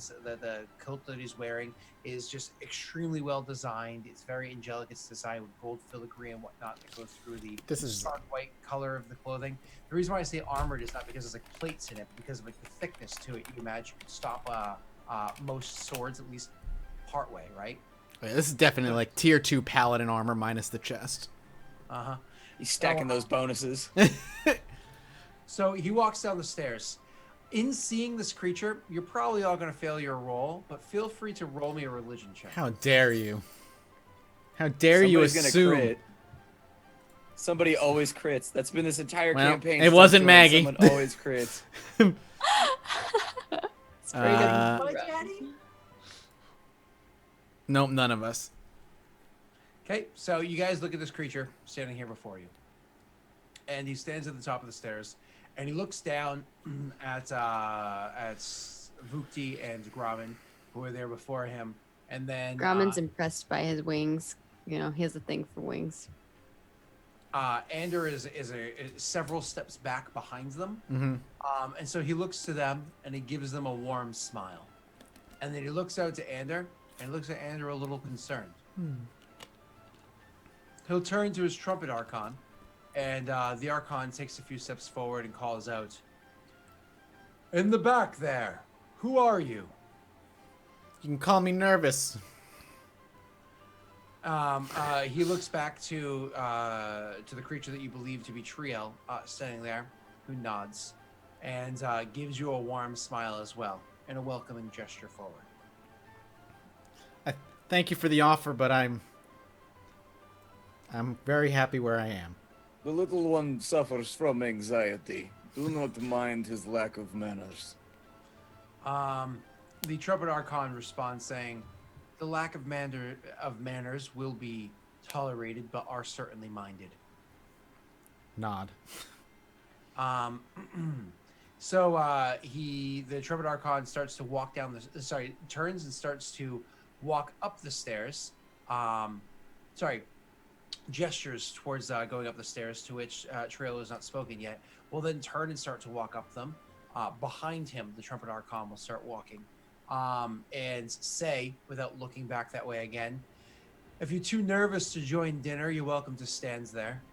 he's wearing is just extremely well designed. It's very angelic. It's designed with gold filigree and whatnot that goes through the stark white color of the clothing. The reason why I say armored is not because there's like plates in it, because of like the thickness to it. You imagine you could stop most swords at least part way, right? Yeah, this is definitely like tier 2 paladin armor minus the chest. He's stacking those bonuses. So he walks down the stairs. In seeing this creature, you're probably all going to fail your roll, but feel free to roll me a religion check. How dare you? How dare you assume? Crit. Somebody always crits. That's been this entire campaign. It wasn't Maggie. Someone always crits. It's pretty good. Nope, none of us. Okay, so you guys look at this creature standing here before you. And he stands at the top of the stairs. And he looks down at Vukti and Grommen, who were there before him. And then Grommen's impressed by his wings. He has a thing for wings. Ander is several steps back behind them. Mm-hmm. And so he looks to them and he gives them a warm smile. And then he looks out to Ander and looks at Andrew a little concerned. He'll turn to his trumpet archon, and the archon takes a few steps forward and calls out, "In the back there, who are you?" You can call me nervous. He looks back to the creature that you believe to be Triel, standing there, who nods, and gives you a warm smile as well, and a welcoming gesture forward. I thank you for the offer, but I'm very happy where I am. The little one suffers from anxiety. Do not mind his lack of manners. The trumpet archon responds saying, "The lack of manners will be tolerated, but are certainly minded." Nod. So the trumpet archon starts to walk down turns and starts to walk up the stairs. Gestures towards going up the stairs, to which Triel has not spoken yet. Will then turn and start to walk up them. Behind him, the trumpet archon will start walking, and say, without looking back that way again, "If you're too nervous to join dinner, you're welcome to stand there."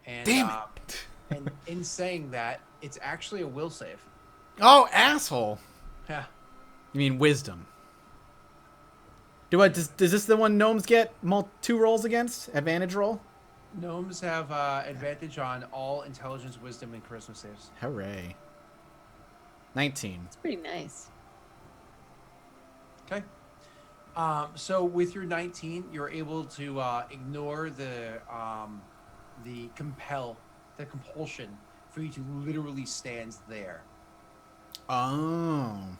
And Damn it. and in saying that, it's actually a will save. Oh, asshole. Yeah. You mean wisdom. Does this the one gnomes get 2 rolls against? Advantage roll? Gnomes have advantage on all intelligence, wisdom, and charisma saves. Hooray. 19. It's pretty nice. Okay. So with your 19, you're able to ignore the compulsion for you to literally stand there. Oh.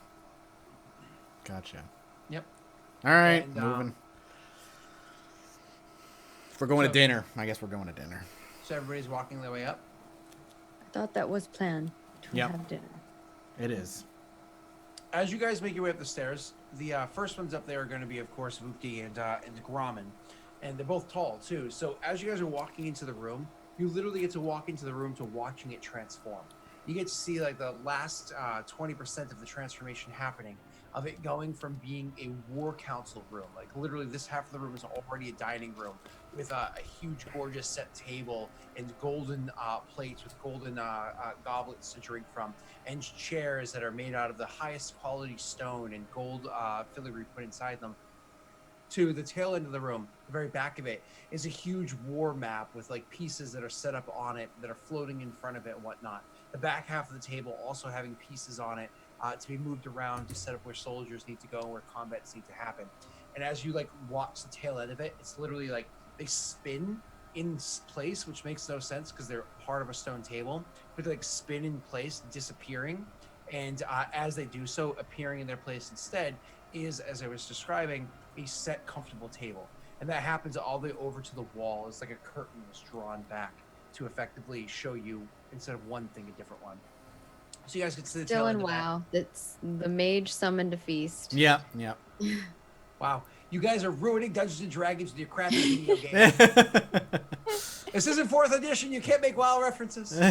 Gotcha. Yep. All right, And, moving. If we're going so- to dinner, I guess we're going to dinner. So everybody's walking their way up. I thought that was planned to Yep. have dinner. It is. As you guys make your way up the stairs, the first ones up there are going to be, of course, Vukti and Grommen. And they're both tall, too. So as you guys are walking into the room, you literally get to walk into the room to watching it transform. You get to see like the last 20% of the transformation happening, of it going from being a war council room, like literally this half of the room is already a dining room with a huge, gorgeous set table and golden plates with golden goblets to drink from, and chairs that are made out of the highest quality stone and gold filigree put inside them. To the tail end of the room, the very back of it, is a huge war map with like pieces that are set up on it that are floating in front of it and whatnot. The back half of the table also having pieces on it to be moved around to set up where soldiers need to go and where combats need to happen. And as you like watch the tail end of it, it's literally like they spin in place, which makes no sense because they're part of a stone table, but they like spin in place, disappearing. And as they do so, appearing in their place instead is, as I was describing, a set comfortable table. And that happens all the way over to the wall. It's like a curtain is drawn back to effectively show you, instead of one thing, a different one. So you guys can see the tail Dylan, end of that. wow. That's the mage summoned a feast. Yep, yep. Wow. You guys are ruining Dungeons and Dragons with your crappy video game. This isn't 4th edition. You can't make WoW references.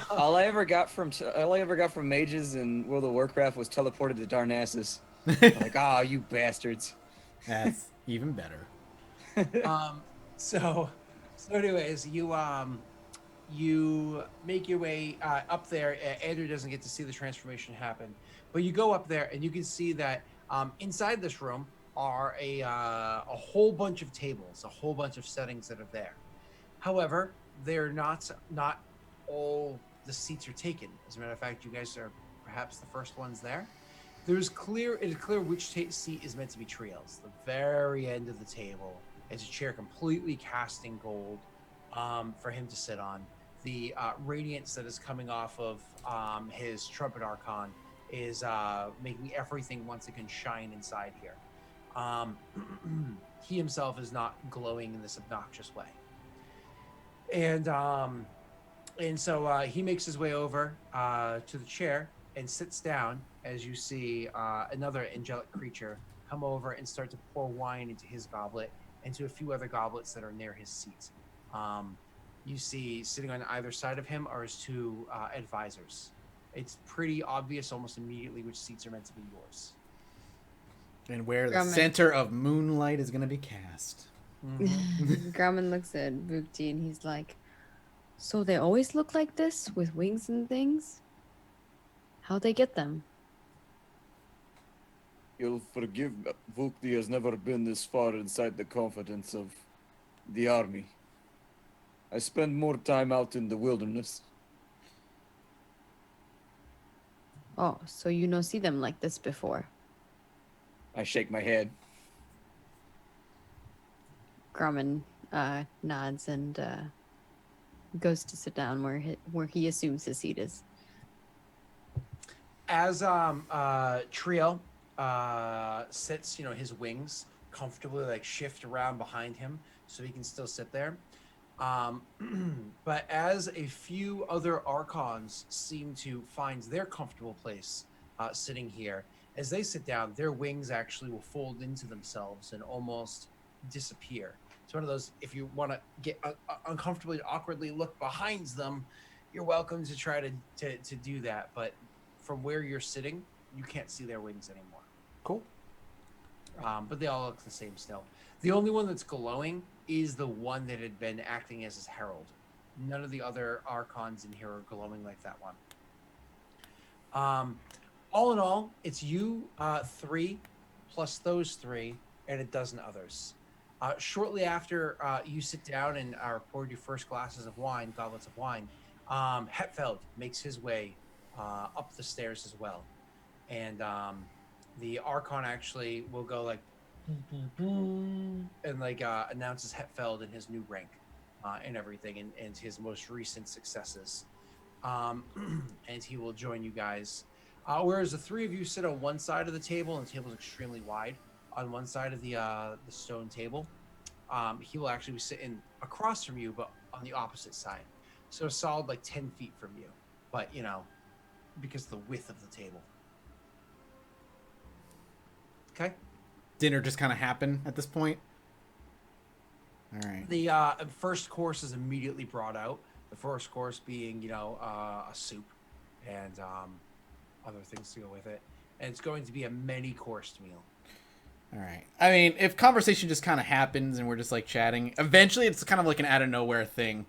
All I ever got from mages in World of Warcraft was teleported to Darnassus. Like, ah, you bastards. That's even better. So anyways, you make your way up there. Andrew doesn't get to see the transformation happen, but you go up there and you can see that inside this room are a whole bunch of tables, a whole bunch of settings that are there. However, they're not all the seats are taken. As a matter of fact, you guys are perhaps the first ones there. It is clear which seat is meant to be Triel's. The very end of the table is a chair completely cast in gold for him to sit on. The radiance that is coming off of his trumpet archon is making everything once again shine inside here. He himself is not glowing in this obnoxious way. And so he makes his way over to the chair and sits down as you see another angelic creature come over and start to pour wine into his goblet and to a few other goblets that are near his seat. You see sitting on either side of him are his 2 advisors. It's pretty obvious almost immediately which seats are meant to be yours. And where the Grumman. center of moonlight is going to be cast. Grumman looks at Vukti and he's like, so they always look like this with wings and things? How'd they get them? You'll forgive Vukti has never been this far inside the confidence of the army. I spend more time out in the wilderness. Oh, so you no see them like this before. I shake my head. Grumman nods and goes to sit down where he assumes his seat is. As Trio sits, his wings comfortably like shift around behind him so he can still sit there. But as a few other Archons seem to find their comfortable place sitting here, as they sit down, their wings actually will fold into themselves and almost disappear. It's one of those, if you want to get uncomfortably, awkwardly look behind them, you're welcome to try to do that. But from where you're sitting, you can't see their wings anymore. Cool. But they all look the same still. The only one that's glowing is the one that had been acting as his herald. None of the other Archons in here are glowing like that one. All in all, it's you three plus those three and a dozen others. Shortly after you sit down and are poured your first goblets of wine, Hetfeld makes his way up the stairs as well. And the Archon actually will go like, and like announces Hetfeld and his new rank and everything and his most recent successes. And he will join you guys. Whereas the three of you sit on one side of the table, and the table is extremely wide. On one side of the stone table, he will actually be sitting across from you, but on the opposite side. So a solid like 10 feet from you, but because of the width of the table. Okay. Dinner just kind of happened at this point. All right. The first course is immediately brought out. The first course being, a soup and other things to go with it. And it's going to be a many-coursed meal. All right. I mean, if conversation just kind of happens and we're just like chatting, eventually it's kind of like an out of nowhere thing.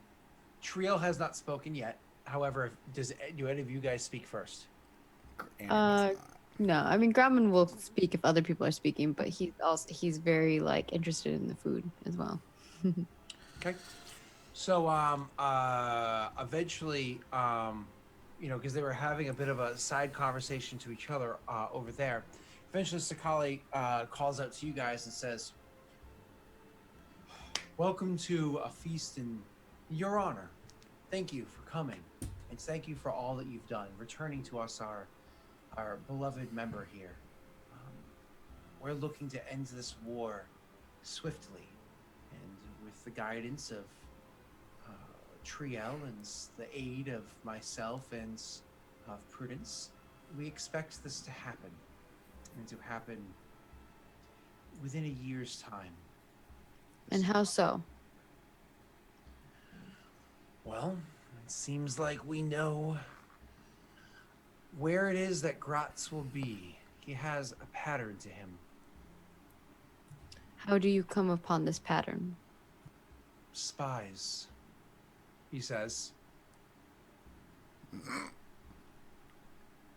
Trio has not spoken yet. However, do any of you guys speak first? No, I mean Grumman will speak if other people are speaking, but he's very like interested in the food as well. Okay. So eventually, because they were having a bit of a side conversation to each other over there. Eventually, Sakali calls out to you guys and says, "Welcome to a feast in your honor. Thank you for coming, and thank you for all that you've done, returning to us our beloved member here. We're looking to end this war swiftly, and with the guidance of Triel and the aid of myself and of Prudence, we expect this to happen, and to happen within a year's time." And how so? Well, it seems like we know where it is that Gratz will be. He has a pattern to him. How do you come upon this pattern? Spies, he says.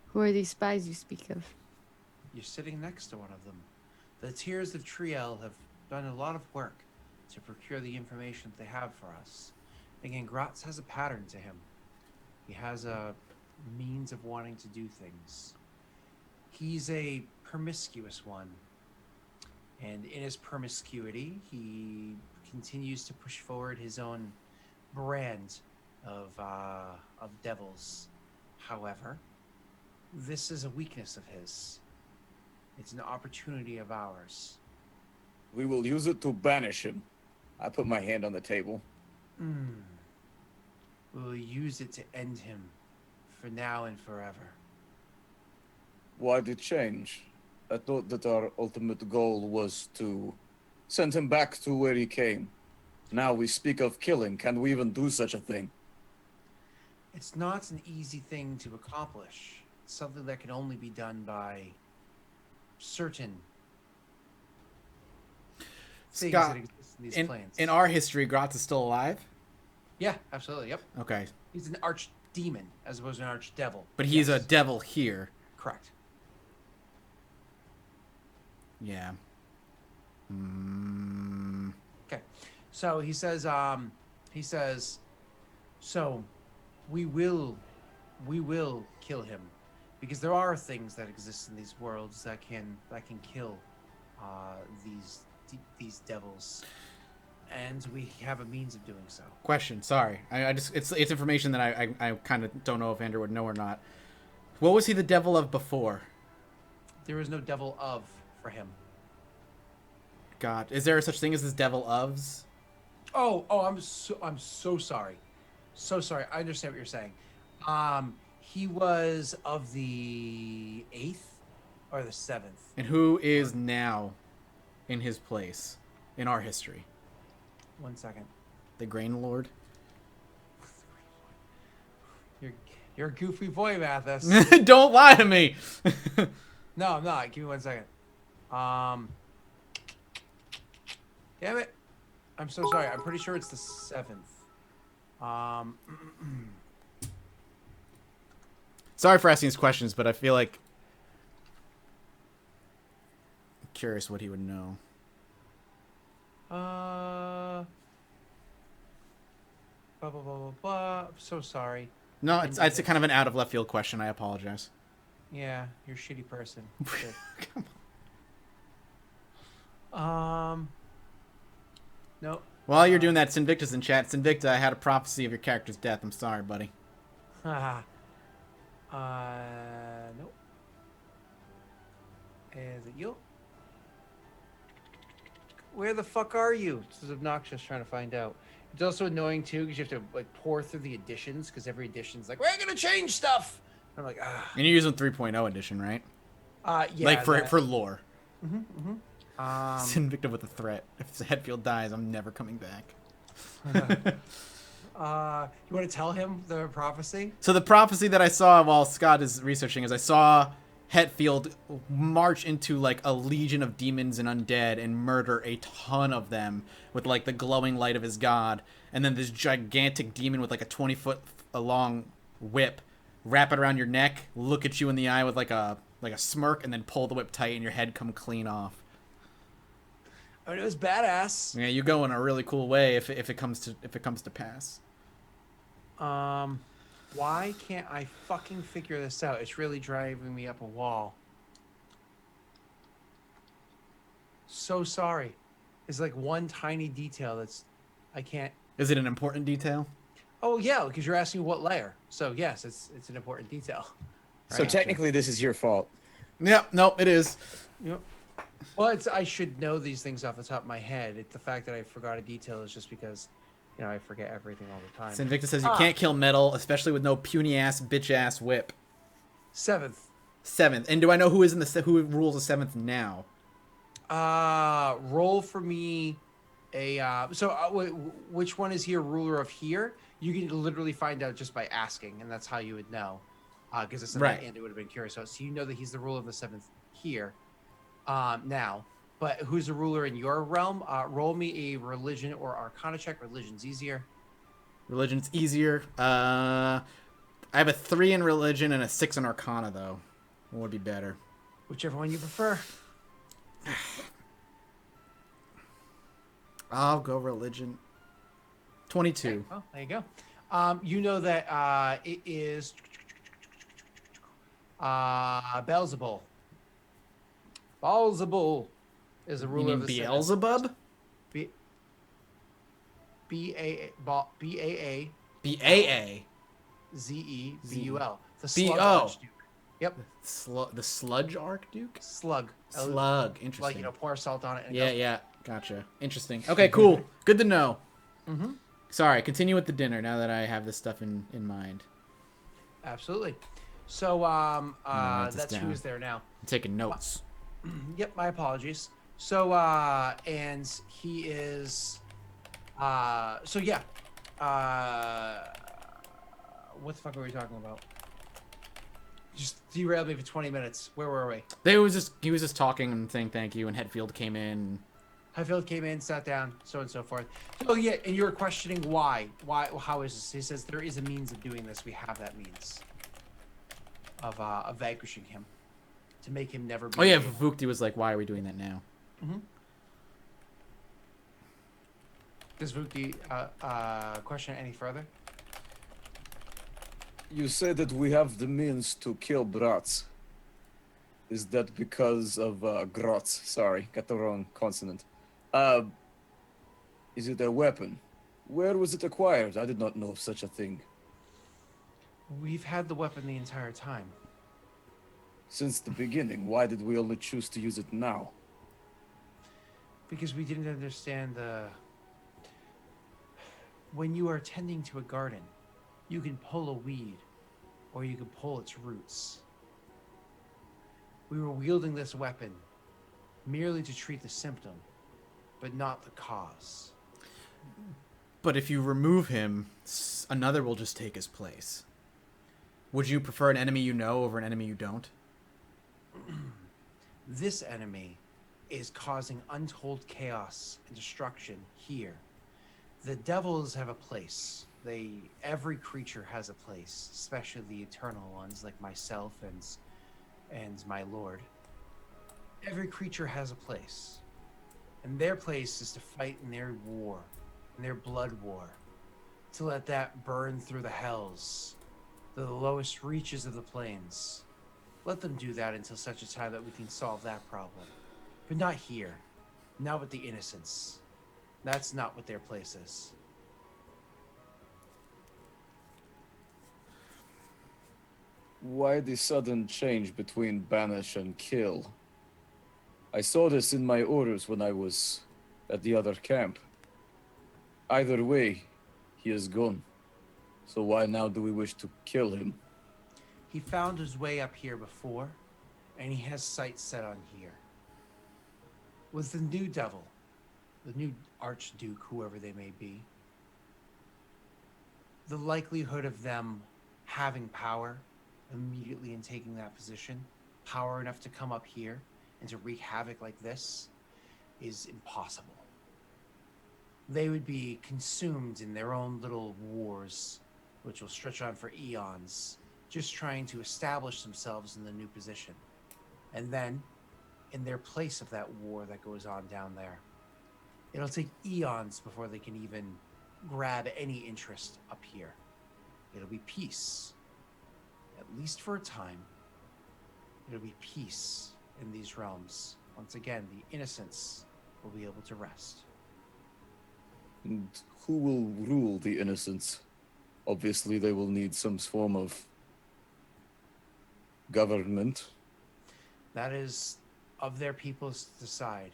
Who are these spies you speak of? You're sitting next to one of them. The Tears of Triel have done a lot of work to procure the information that they have for us. Again, Gratz has a pattern to him. He has a means of wanting to do things. He's a promiscuous one. And in his promiscuity, he continues to push forward his own brand of devils. However, this is a weakness of his. It's an opportunity of ours. We will use it to banish him. I put my hand on the table. We'll use it to end him for now and forever. Why did change? I thought that our ultimate goal was to send him back to where he came. Now we speak of killing. Can we even do such a thing? It's not an easy thing to accomplish. It's something that can only be done by certain things Scott, that exist in these planes. in our history, Gratz is still alive? Yeah, absolutely. Yep. Okay. He's an archdemon as opposed to an archdevil. But he's a Yes. devil here. Correct. Yeah. Okay. So he says, so we will kill him because there are things that exist in these worlds that can kill these devils, and we have a means of doing so. Question. Sorry. I just it's information that I kind of don't know if Andrew would know or not. What was he the devil of before? There is no devil of for him. God, is there such thing as this devil ofs? Oh, I'm so sorry. So sorry. I understand what you're saying. He was of the 8th or the 7th. And who is now in his place in our history? 1 second. The Grain Lord? You're a goofy boy, Mathis. Don't lie to me. No, I'm not. Give me 1 second. Damn it. I'm so sorry. I'm pretty sure it's the 7th. Sorry for asking these questions, but I feel like I'm curious what he would know. Blah, blah, blah, blah, blah. I'm so sorry. No, it's kind of an out of left field question. I apologize. Yeah, you're a shitty person. Shit. Nope. While you're doing that, Sinvicta's in chat. Sinvicta, I had a prophecy of your character's death. I'm sorry, buddy. Nope. Is it you? Where the fuck are you? This is obnoxious trying to find out. It's also annoying too because you have to like pour through the additions because every edition's like, we're gonna change stuff. And I'm like, ah. And you're using 3.0 edition, right? Yeah. Like for lore. Mm-hmm. Sinvicta with a threat. If Hetfield dies, I'm never coming back. You want to tell him the prophecy? So the prophecy that I saw while Scott is researching is I saw Hetfield march into like a legion of demons and undead and murder a ton of them with like the glowing light of his god, and then this gigantic demon with like a 20-foot long whip wrap it around your neck, look at you in the eye with like a smirk, and then pull the whip tight and your head come clean off. I mean, it was badass. Yeah, you go in a really cool way if it comes to pass. Why can't I fucking figure this out? It's really driving me up a wall. So sorry. It's like one tiny detail that's I can't. Is it an important detail? Oh yeah, because you're asking what layer. So yes, it's an important detail. So technically, this is your fault. Yep, no, it is. Yep. Well, I should know these things off the top of my head. The fact that I forgot a detail is just because, I forget everything all the time. Sinvicta says you can't kill metal, especially with no puny ass bitch ass whip. 7th. 7th. And do I know who is who rules the 7th now? Roll for me a which one is here ruler of here? You can literally find out just by asking, and that's how you would know. Because it's something Right. Andy would have been curious about. So you know that he's the ruler of the 7th here. Now, but who's the ruler in your realm? Roll me a religion or arcana check. Religion's easier. Religion's easier. I have a 3 in religion and a 6 in arcana, though. What would be better? Whichever one you prefer. I'll go religion. 22. Okay, well, there you go. You know that it is Beelzebul. Beelzebul is the You ruler mean of the Beelzebub? B-A-A-Z-E-B-U-L. The Slug Archduke. Yep. The Sludge Archduke? Slug. Slug. Interesting. Like, pour salt on it. And Yeah. Gotcha. Interesting. Okay, cool. Good to know. Mm-hmm. Sorry, continue with the dinner now that I have this stuff in mind. Absolutely. So, write this that's down. who is there now. I'm taking notes. Yep, my apologies. So, and he is, what the fuck were we talking about? Just derailed me for 20 minutes. Where were we? He was just talking and saying thank you, and Hetfield came in. Highfield came in, sat down, so on and so forth. So yeah, and you were questioning why? How is this? He says there is a means of doing this. We have that means of vanquishing him, to make him never be. Oh yeah, Vukti was like, "Why are we doing that now?" Does Vukti question it any further? You say that we have the means to kill brats. Is that because of grots? Sorry, got the wrong consonant. Is it a weapon? Where was it acquired? I did not know of such a thing. We've had the weapon the entire time. Since the beginning, why did we only choose to use it now? Because we didn't understand the... When you are tending to a garden, you can pull a weed, or you can pull its roots. We were wielding this weapon merely to treat the symptom, but not the cause. But if you remove him, another will just take his place. Would you prefer an enemy you know over an enemy you don't? This enemy is causing untold chaos and destruction here. The devils have a place. Every creature has a place, especially the eternal ones like myself and my lord. Every creature has a place. And their place is to fight in their war, in their blood war, to let that burn through the hells, the lowest reaches of the plains. Let them do that until such a time that we can solve that problem. But not here. Not with the innocents. That's not what their place is. Why the sudden change between banish and kill? I saw this in my orders when I was at the other camp. Either way, he is gone. So why now do we wish to kill him? He found his way up here before, and he has sights set on here. With the new devil, the new archduke, whoever they may be, the likelihood of them having power immediately in taking that position, power enough to come up here and to wreak havoc like this, is impossible. They would be consumed in their own little wars, which will stretch on for eons, just trying to establish themselves in the new position. And then, in their place of that war that goes on down there, it'll take eons before they can even grab any interest up here. It'll be peace. At least for a time, it'll be peace in these realms. Once again, the innocents will be able to rest. And who will rule the innocents? Obviously, they will need some form of government. That is of their peoples to decide.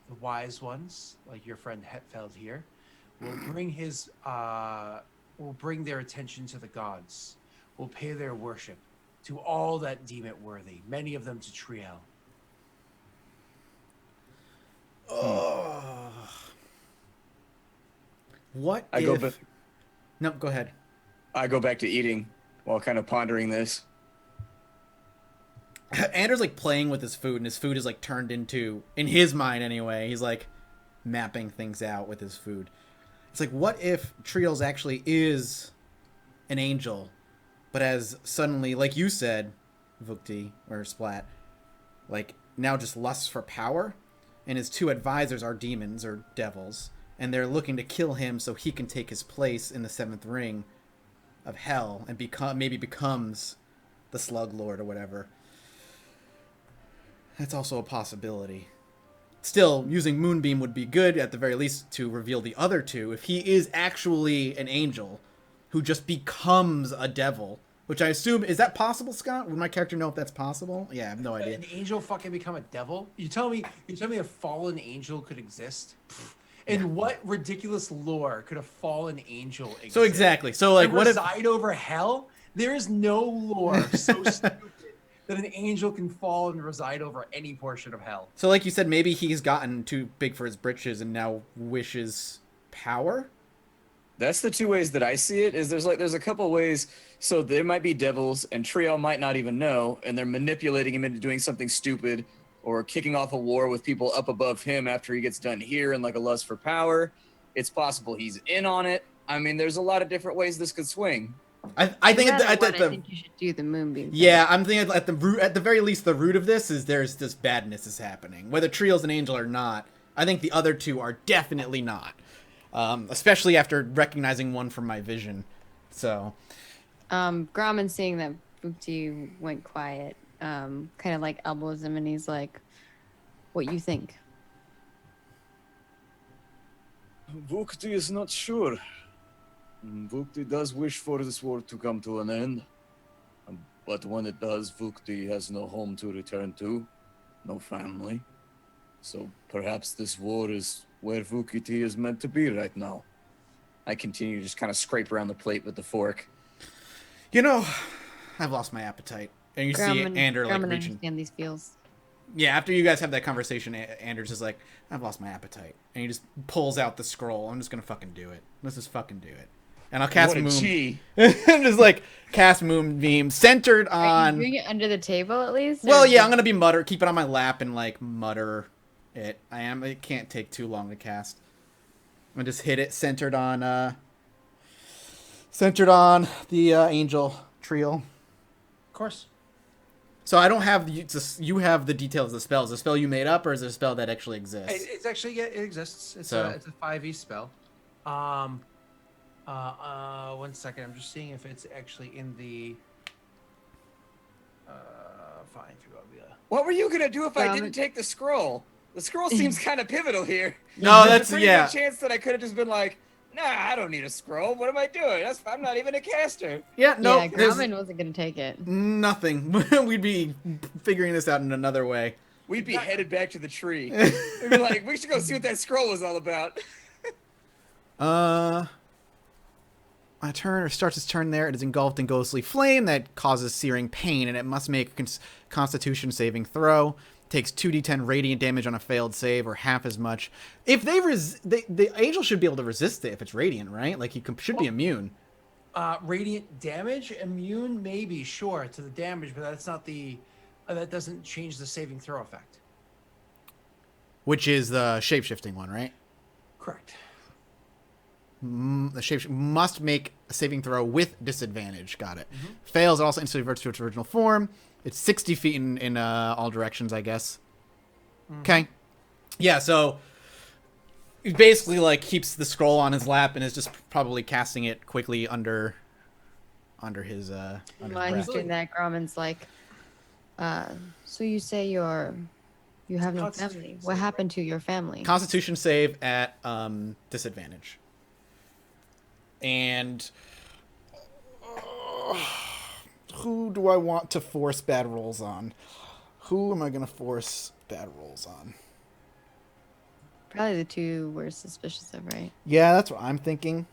The wise ones, like your friend Hetfeld here, will bring their attention to the gods, will pay their worship to all that deem it worthy, many of them to Triel. What I if... go back. No, go ahead. I go back to eating while kind of pondering this. Andrew's like playing with his food, and his food is like turned into, in his mind anyway, he's like mapping things out with his food. It's like, what if Trios actually is an angel, but as suddenly, like you said, Vukti or Splat, like now just lusts for power, and his two advisors are demons or devils, and they're looking to kill him so he can take his place in the seventh ring of hell and becomes the Slug Lord or whatever. That's also a possibility. Still, using Moonbeam would be good, at the very least, to reveal the other two. If he is actually an angel who just becomes a devil, which I assume... Is that possible, Scott? Would my character know if that's possible? Yeah, I have no idea. An angel fucking become a devil? You tell me a fallen angel could exist? In what ridiculous lore could a fallen angel exist? So exactly. So like, and what if... reside over hell? There is no lore so stupid that an angel can fall and reside over any portion of hell. So like you said, maybe he's gotten too big for his britches and now wishes power? That's the two ways that I see it. There's a couple ways. So there might be devils, and Trio might not even know, and they're manipulating him into doing something stupid or kicking off a war with people up above him after he gets done here and like a lust for power. It's possible he's in on it. I mean, there's a lot of different ways this could swing. I think No matter I what, I think you should do the moonbeam. yeah, I'm thinking at the very least, the root of this is there's this badness is happening. Whether Triel's an angel or not, I think the other two are definitely not. Especially after recognizing one from my vision. So, Grauman, seeing that Bukti went quiet, kind of like elbows him, and he's like, "What you think?" Vukti is not sure. Vukti does wish for this war to come to an end. But when it does, Vukti has no home to return to, no family. So perhaps this war is where Vukti is meant to be right now. I continue to just kind of scrape around the plate with the fork. you know, I've lost my appetite. And you see Ander like Grauman reaching. understand these feels. Yeah, after you guys have that conversation, Anders just like, I've lost my appetite. And he just pulls out the scroll. I'm just going to fucking do it. Let's just fucking do it. And I'll cast What a Moon. G. And just like cast Moonbeam centered Are you on. doing it under the table at least? Well, or yeah, just- I'm going to keep it on my lap and like mutter it. It can't take too long to cast. I'm going to just hit it centered on the angel trio. Of course. So I don't have you have the details of the spell. Is it a spell you made up, or is it a spell that actually exists? It's actually, yeah, it exists. It's So- a 5e spell. 1 second. I'm just seeing if it's actually in the. Fine, What were you going to do if I Grauman- didn't take the scroll? The scroll seems kind of pivotal here. No, There's that's a pretty yeah. good chance that I could have just been like, nah, I don't need a scroll. What am I doing? I'm not even a caster. Yeah, no, yeah, there's Grauman wasn't gonna take it. nothing. We'd be figuring this out in another way. We'd be headed back to the tree. We'd be like, we should go see what that scroll was all about. My turn starts its turn there. It is engulfed in ghostly flame that causes searing pain, and it must make a Constitution saving throw. Takes 2d10 radiant damage on a failed save, or half as much. If the angel should be able to resist it if it's radiant, right? Like he should be immune. Radiant damage, immune, maybe, sure, to the damage, but that's not the. That doesn't change the saving throw effect. Which is the shape-shifting one, right? Correct. The shape must make a saving throw with disadvantage. Got it. Fails, it also instantly reverts to its original form. It's 60 feet in all directions, I guess. Okay. Yeah, so he basically like keeps the scroll on his lap and is just probably casting it quickly under his While he's breath. doing that, Grauman's like, so you say you have no Constitution family. save, What happened to your family? Constitution save at disadvantage. And who do I want to force bad rolls on? Who am I going to force bad rolls on? Probably the two we're suspicious of, right? Yeah, that's what I'm thinking.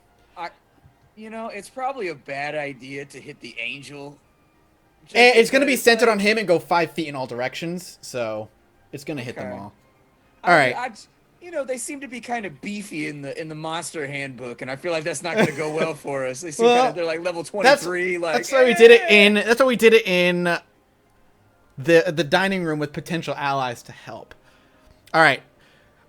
It's probably a bad idea to hit the angel. And it's going to be because, centered like, on him and go 5 feet in all directions, so it's going to hit them Okay. all. All right. They seem to be kind of beefy in the monster handbook, and I feel like that's not going to go well for us. They seem Well, they're like level That's 23. that's why we did it in. That's why we did it in the dining room with potential allies to help. All right.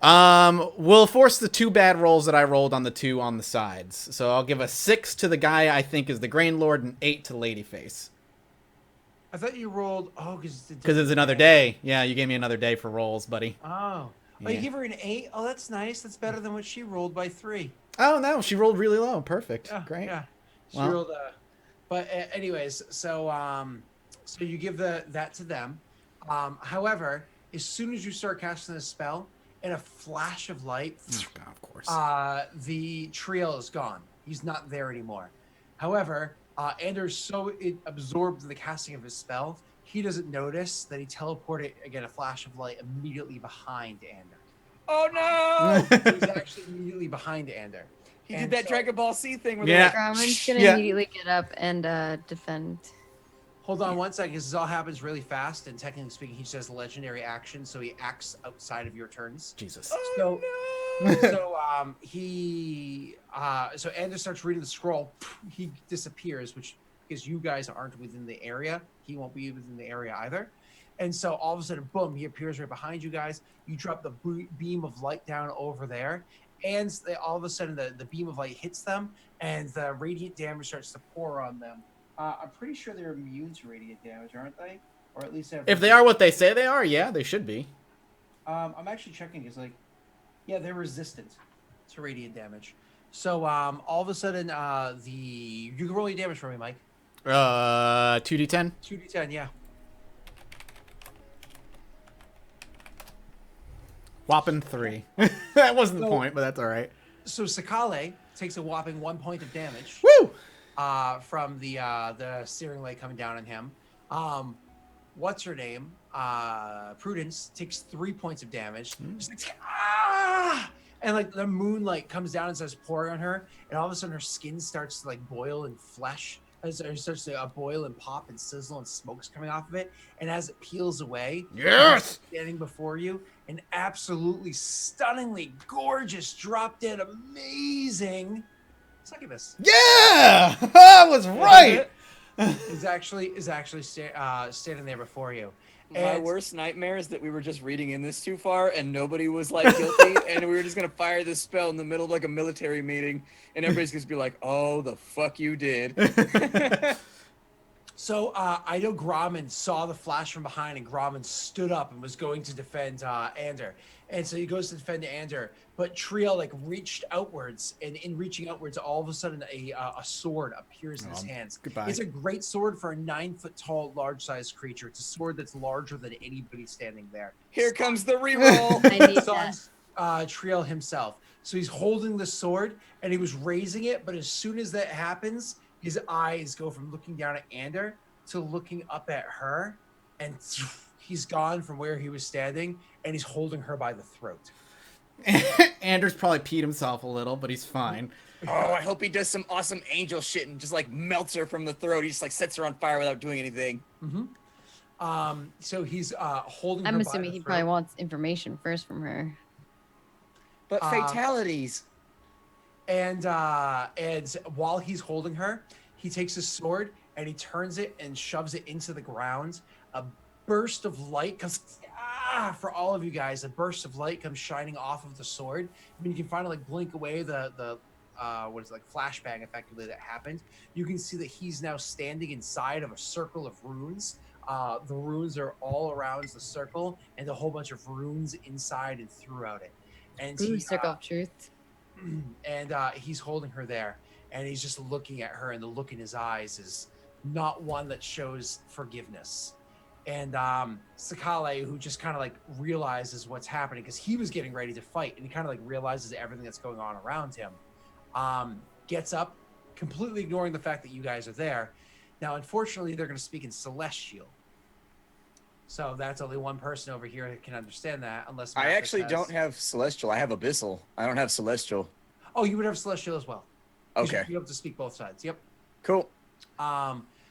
We'll force the 2 bad rolls that I rolled on the 2 on the sides. So I'll give a 6 to the guy I think is the Grain Lord and 8 to Ladyface. I thought you rolled. Oh, because It's another day. Yeah, you gave me another day for rolls, buddy. Oh, Yeah. you give her an 8. Oh, that's nice. That's better than what she rolled by 3. Oh no, she rolled really low. Perfect. Yeah, Great. Yeah, she Well- rolled. But anyways, so you give that to them. However, as soon as you start casting the spell, in a flash of light, Oh, God, of course. the trio is gone. He's not there anymore. However, Anders so absorbed in the casting of his spell, he doesn't notice that he teleported again a flash of light immediately behind Ander. Oh no! So he's actually immediately behind Ander. He And did that so- Dragon Ball C thing where Yeah. they're like, Grauman's gonna Yeah. immediately get up and defend. Hold on 1 second, 'cause this all happens really fast, and technically speaking, he says legendary action, so he acts outside of your turns. Jesus. So, no! so Anders starts reading the scroll. He disappears, which because you guys aren't within the area, he won't be within the area either. And so all of a sudden, boom, he appears right behind you guys. You drop the beam of light down over there. And all of a sudden, the beam of light hits them, and the radiant damage starts to pour on them. I'm pretty sure they're immune to radiant damage, aren't they? Or at least If they are what they say they are, yeah, they should be. I'm actually checking. It's like, yeah, they're resistant to radiant damage. So all of a sudden, you can roll your damage for me, Mike. 2d10. 2d10, yeah. Whopping 3. That wasn't the point, but that's all right. So Sakale takes a whopping 1 point of damage. Woo! From the searing light coming down on him. What's her name? Prudence takes 3 points of damage. She's like, ah! And like the moonlight comes down and starts pouring on her, and all of a sudden her skin starts to like boil and flesh. As it starts to boil and pop and sizzle, and smoke's coming off of it. And as it peels away, yes, standing before you, an absolutely stunningly gorgeous, drop dead, amazing succubus. Yeah, I was right. is actually standing there before you. My worst nightmare is that we were just reading in this too far and nobody was like guilty and we were just gonna fire this spell in the middle of like a military meeting and everybody's gonna be like, oh, the fuck you did. So I know Grommen saw the flash from behind, and Grommen stood up and was going to defend Ander. And so he goes to defend Ander, but Triel like reached outwards, and in reaching outwards, all of a sudden a sword appears in his hands. Goodbye. It's a great sword for a 9 foot tall, large sized creature. It's a sword that's larger than anybody standing there. Here comes the reroll. I need Son's Triel himself. So he's holding the sword, and he was raising it, but as soon as that happens, his eyes go from looking down at Ander to looking up at her, and he's gone from where he was standing, and he's holding her by the throat. Anders probably peed himself a little, but he's fine. Oh, I hope he does some awesome angel shit and just like melts her from the throat. He just like sets her on fire without doing anything. Mm-hmm. So he's holding her I'm by assuming the he throat. probably wants information first from her. But fatalities. And while he's holding her, he takes his sword and he turns it and shoves it into the ground. A burst of light comes for all of you guys. A burst of light comes shining off of the sword. I mean, you can finally like blink away the what is it, like flashbang effectively that happened. You can see that he's now standing inside of a circle of runes. The runes are all around the circle, and a whole bunch of runes inside and throughout it. And Ooh, circle of truth. And he's holding her there, and he's just looking at her, and the look in his eyes is not one that shows forgiveness. And Sakale, who just kind of like realizes what's happening because he was getting ready to fight, and he kind of like realizes everything that's going on around him, gets up, completely ignoring the fact that you guys are there. Now, unfortunately, they're going to speak in Celestial. So that's only one person over here that can understand that, unless I Mathis actually has... don't have Celestial. I have Abyssal. I don't have Celestial. Oh, you would have Celestial as well. 'Cause Okay. you'd be able to speak both sides. Yep. Cool.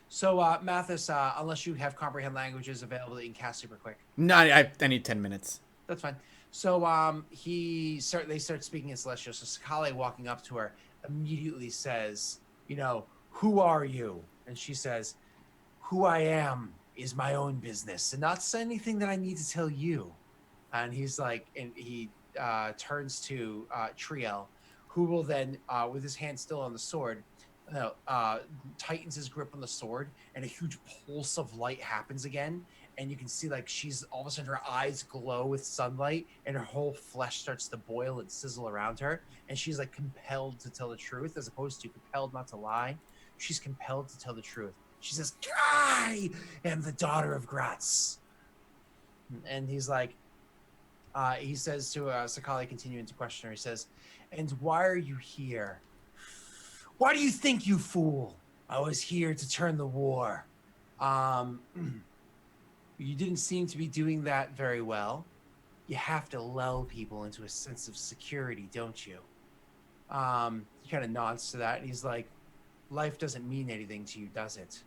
So Mathis, unless you have comprehend languages available that you can cast super quick. No, I need 10 minutes. That's fine. So they start speaking in Celestial. So Sakale, walking up to her, immediately says, who are you? And she says, who I am is my own business, and not anything that I need to tell you. And he's like, and he turns to Triel, who will then, with his hand still on the sword, tightens his grip on the sword, and a huge pulse of light happens again. And you can see like she's all of a sudden her eyes glow with sunlight, and her whole flesh starts to boil and sizzle around her. And she's like compelled to tell the truth, as opposed to compelled not to lie. She's compelled to tell the truth. She says, I am the daughter of Gratz. And he's like, he says to Sakale, continuing to question her, he says, and why are you here? Why do you think, you fool? I was here to turn the war. You didn't seem to be doing that very well. You have to lull people into a sense of security, don't you? He kind of nods to that, and he's like, life doesn't mean anything to you, does it?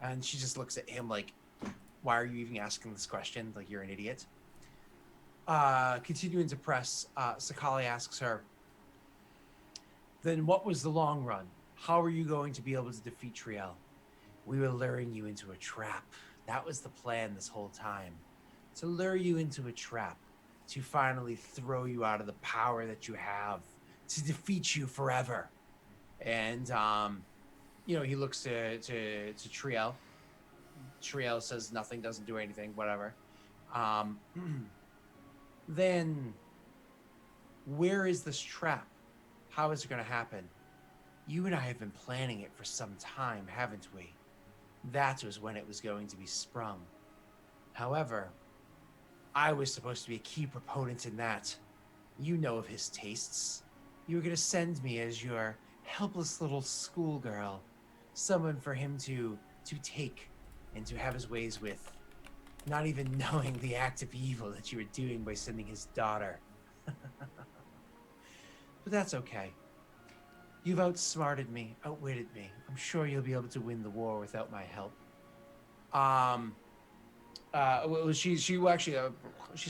And she just looks at him like, why are you even asking this question? Like, you're an idiot. Continuing to press, Sakale asks her, then what was the long run? How are you going to be able to defeat Triel? We were luring you into a trap. That was the plan this whole time. To lure you into a trap. To finally throw you out of the power that you have. To defeat you forever. And, he looks to Triel. Triel says nothing, doesn't do anything, whatever. Then, where is this trap? How is it going to happen? You and I have been planning it for some time, haven't we? That was when it was going to be sprung. However, I was supposed to be a key proponent in that. You know of his tastes. You were going to send me as your helpless little schoolgirl. Someone for him to take and to have his ways with. Not even knowing the act of evil that you were doing by sending his daughter. But that's okay. You've outsmarted me, outwitted me. I'm sure you'll be able to win the war without my help. She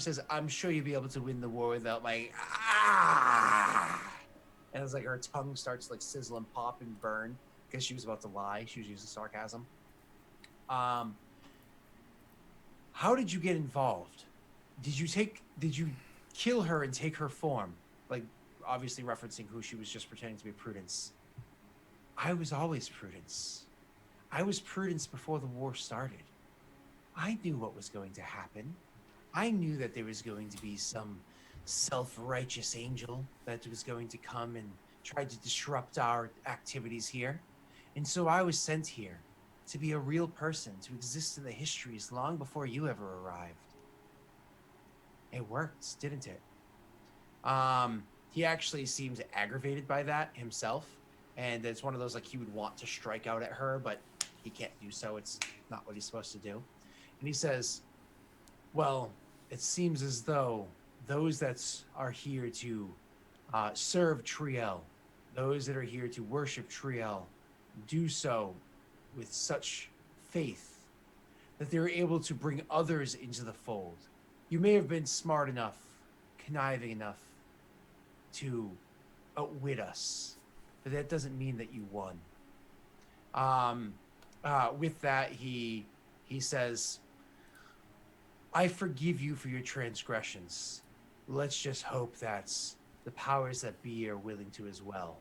says, I'm sure you'll be able to win the war without my and it's like her tongue starts to like sizzle and pop and burn because she was about to lie. She was using sarcasm. How did you get involved? Did you kill her and take her form? Like, obviously referencing who she was just pretending to be Prudence. I was always Prudence. I was Prudence before the war started. I knew what was going to happen. I knew that there was going to be some self-righteous angel that was going to come and try to disrupt our activities here. And so I was sent here to be a real person, to exist in the histories long before you ever arrived. It worked, didn't it? He actually seems aggravated by that himself, and it's one of those like he would want to strike out at her, but he can't do so. It's not what he's supposed to do. And he says, well, it seems as though those that are here to serve Triel, those that are here to worship Triel, do so with such faith that they're able to bring others into the fold. You may have been smart enough, conniving enough to outwit us, but that doesn't mean that you won. With that, he says, I forgive you for your transgressions. Let's just hope that the powers that be are willing to as well.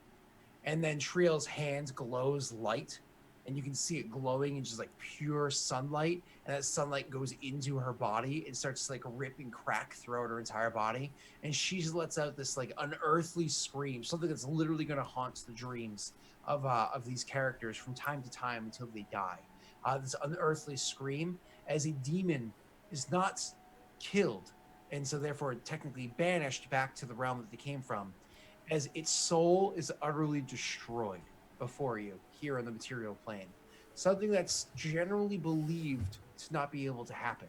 And then Triel's hand glows light, and you can see it glowing in just like pure sunlight, and that sunlight goes into her body and starts to like rip and crack throughout her entire body, and she lets out this like unearthly scream, something that's literally going to haunt the dreams of these characters from time to time until they die. This unearthly scream as a demon is not killed, and so therefore technically banished back to the realm that they came from, as its soul is utterly destroyed before you here on the material plane. Something that's generally believed to not be able to happen,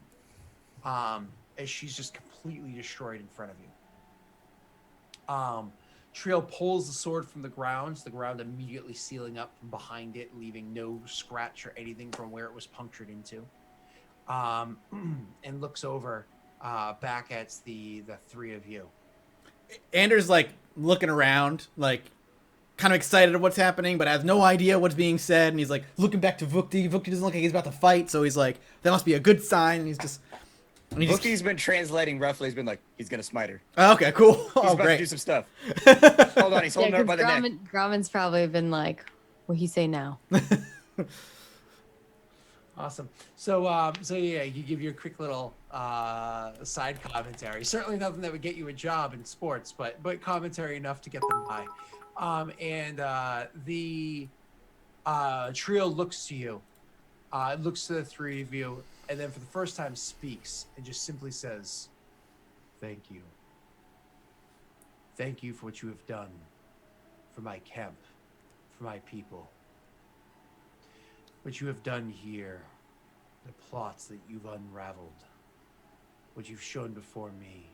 as she's just completely destroyed in front of you. Triel pulls the sword from the ground immediately sealing up from behind it, leaving no scratch or anything from where it was punctured into. And looks over back at the three of you. Anders like looking around, like kind of excited at what's happening, but has no idea what's being said. And he's like looking back to Vukti. Vukti doesn't look like he's about to fight, so he's like, that must be a good sign. And Vukti's been translating roughly. He's been like, he's gonna smite her. Oh, okay, cool. He's Oh, about great. to do some stuff. Hold on, he's holding her by the neck. Grauman's probably been like, what he say now? Awesome. So yeah, you give your quick little side commentary. Certainly nothing that would get you a job in sports, but commentary enough to get them by. The trio looks to you, looks to the three of you, and then for the first time speaks and just simply says, "Thank you. Thank you for what you have done for my camp, for my people. What you have done here, the plots that you've unraveled, what you've shown before me,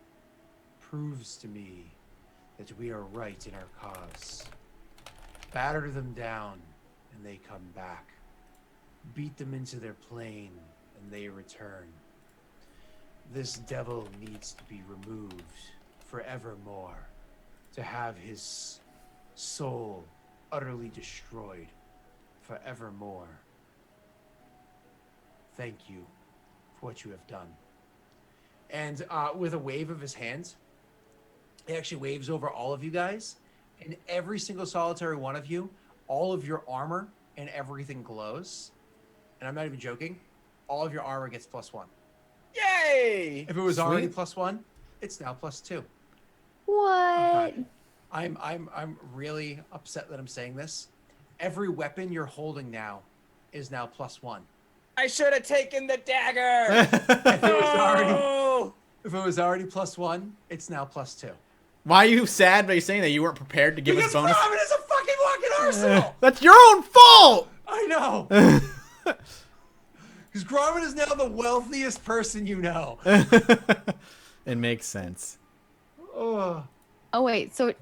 proves to me that we are right in our cause. Batter them down, and they come back. Beat them into their plane, and they return. This devil needs to be removed forevermore, to have his soul utterly destroyed forevermore. Thank you for what you have done. And with a wave of his hand, he actually waves over all of you guys, and every single solitary one of you, all of your armor and everything glows. And I'm not even joking. All of your armor gets +1. Yay! If it was already Sweet. +1, it's now +2. What? I'm really upset that I'm saying this. Every weapon you're holding now is now +1. I should have taken the dagger. If it was already +1, it's now +2. Why are you sad by saying that you weren't prepared to give Because us bonus? Robin is a fucking walking arsenal! That's your own fault! I know! Because Gromit is now the wealthiest person you know. It makes sense. Ugh. Oh wait, so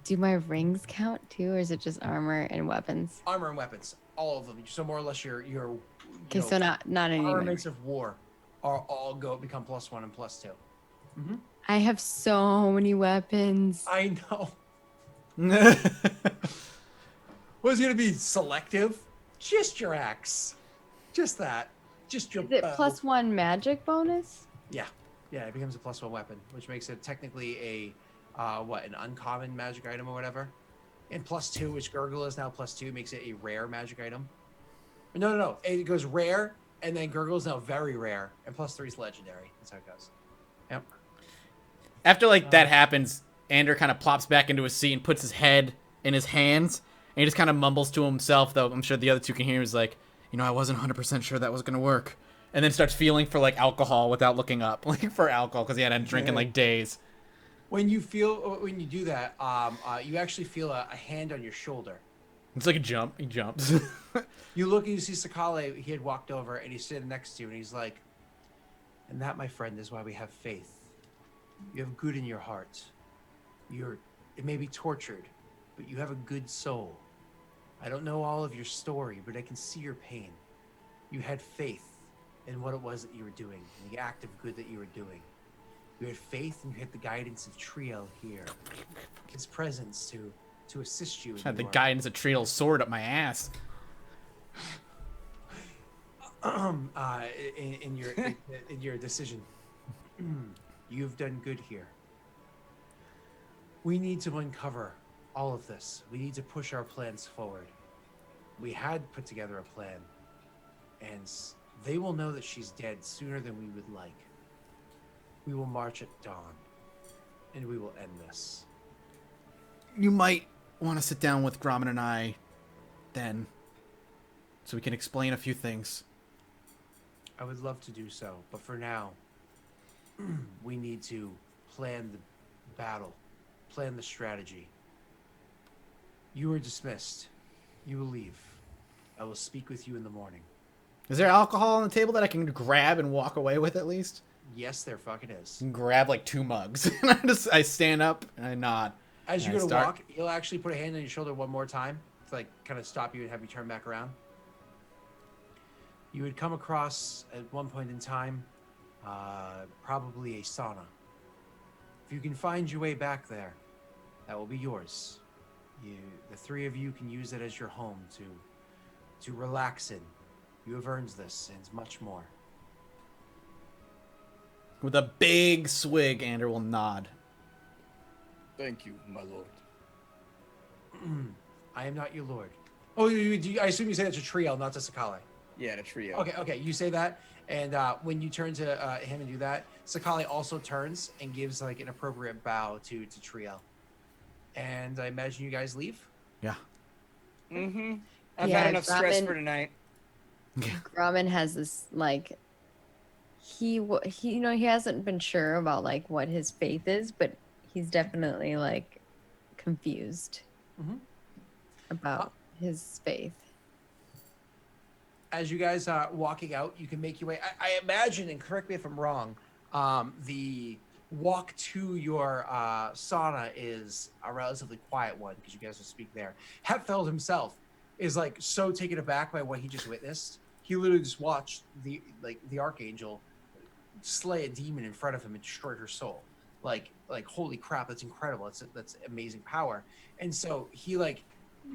do my rings count too, or is it just armor and weapons? Armor and weapons. All of them. So more or less your Okay, so not any. armaments of war are all become +1 and +2. I have so many weapons. I know. Was it gonna be selective? Just your axe. Just that. Just your Is it bow. +1 magic bonus? Yeah. Yeah, it becomes a +1 weapon, which makes it technically a an uncommon magic item or whatever. And +2, which Gurgle is now +2, makes it a rare magic item. No. It goes rare, and then Gurgle is now very rare, and +3 is legendary. That's how it goes. Yep. After like that happens, Ander kind of plops back into his seat and puts his head in his hands, and he just kind of mumbles to himself, though I'm sure the other two can hear. He's like, I wasn't 100% sure that was gonna work, and then starts feeling for like alcohol without looking up, like for alcohol, because he hadn't drinking like days. When you do that, you actually feel a hand on your shoulder. It's like a jump. He jumps. You look and you see Sakale. He had walked over and he's sitting next to you, and he's like, "And that, my friend, is why we have faith. You have good in your heart. It may be tortured, but you have a good soul. I don't know all of your story, but I can see your pain. You had faith in what it was that you were doing, in the act of good that you were doing. You had faith, and you had the guidance of Triel here, his presence to assist you. Had the guidance of Treel's sword up my ass. In your decision. You've done good here. We need to uncover all of this. We need to push our plans forward. We had put together a plan, and they will know that she's dead sooner than we would like. We will march at dawn, and we will end this. You might want to sit down with Gromit and I then, so we can explain a few things. I would love to do so, but for now, we need to plan the battle, plan the strategy. You are dismissed. You will leave. I will speak with you in the morning. Is there alcohol on the table that I can grab and walk away with at least? Yes, there fucking is. And grab like 2 mugs. And I stand up and I nod. As you And go I to start- walk, he'll actually put a hand on your shoulder one more time to like kind of stop you and have you turn back around. You would come across at one point in time, probably a sauna. If you can find your way back there, that will be yours. The 3 of you can use it as your home to relax in. You have earned this and much more. With a big swig, Ander will nod. Thank you, my lord. I am not your lord. Oh, I assume you say that to Triel, not to Sakale. Yeah, the trio. Okay, you say that, and when you turn to him and do that, Sakale also turns and gives like an appropriate bow to Triel. And I imagine you guys leave. Yeah. Mm-hmm. I've Yeah, had enough stress Gromit- for tonight. Gromit has this like he he hasn't been sure about like what his faith is, but he's definitely like confused about his faith. As you guys are walking out, you can make your way. I imagine, and correct me if I'm wrong, the walk to your sauna is a relatively quiet one because you guys will speak there. Hepfeld himself is like so taken aback by what he just witnessed. He literally just watched the archangel slay a demon in front of him and destroy her soul. Like holy crap, that's incredible. That's amazing power. And so he like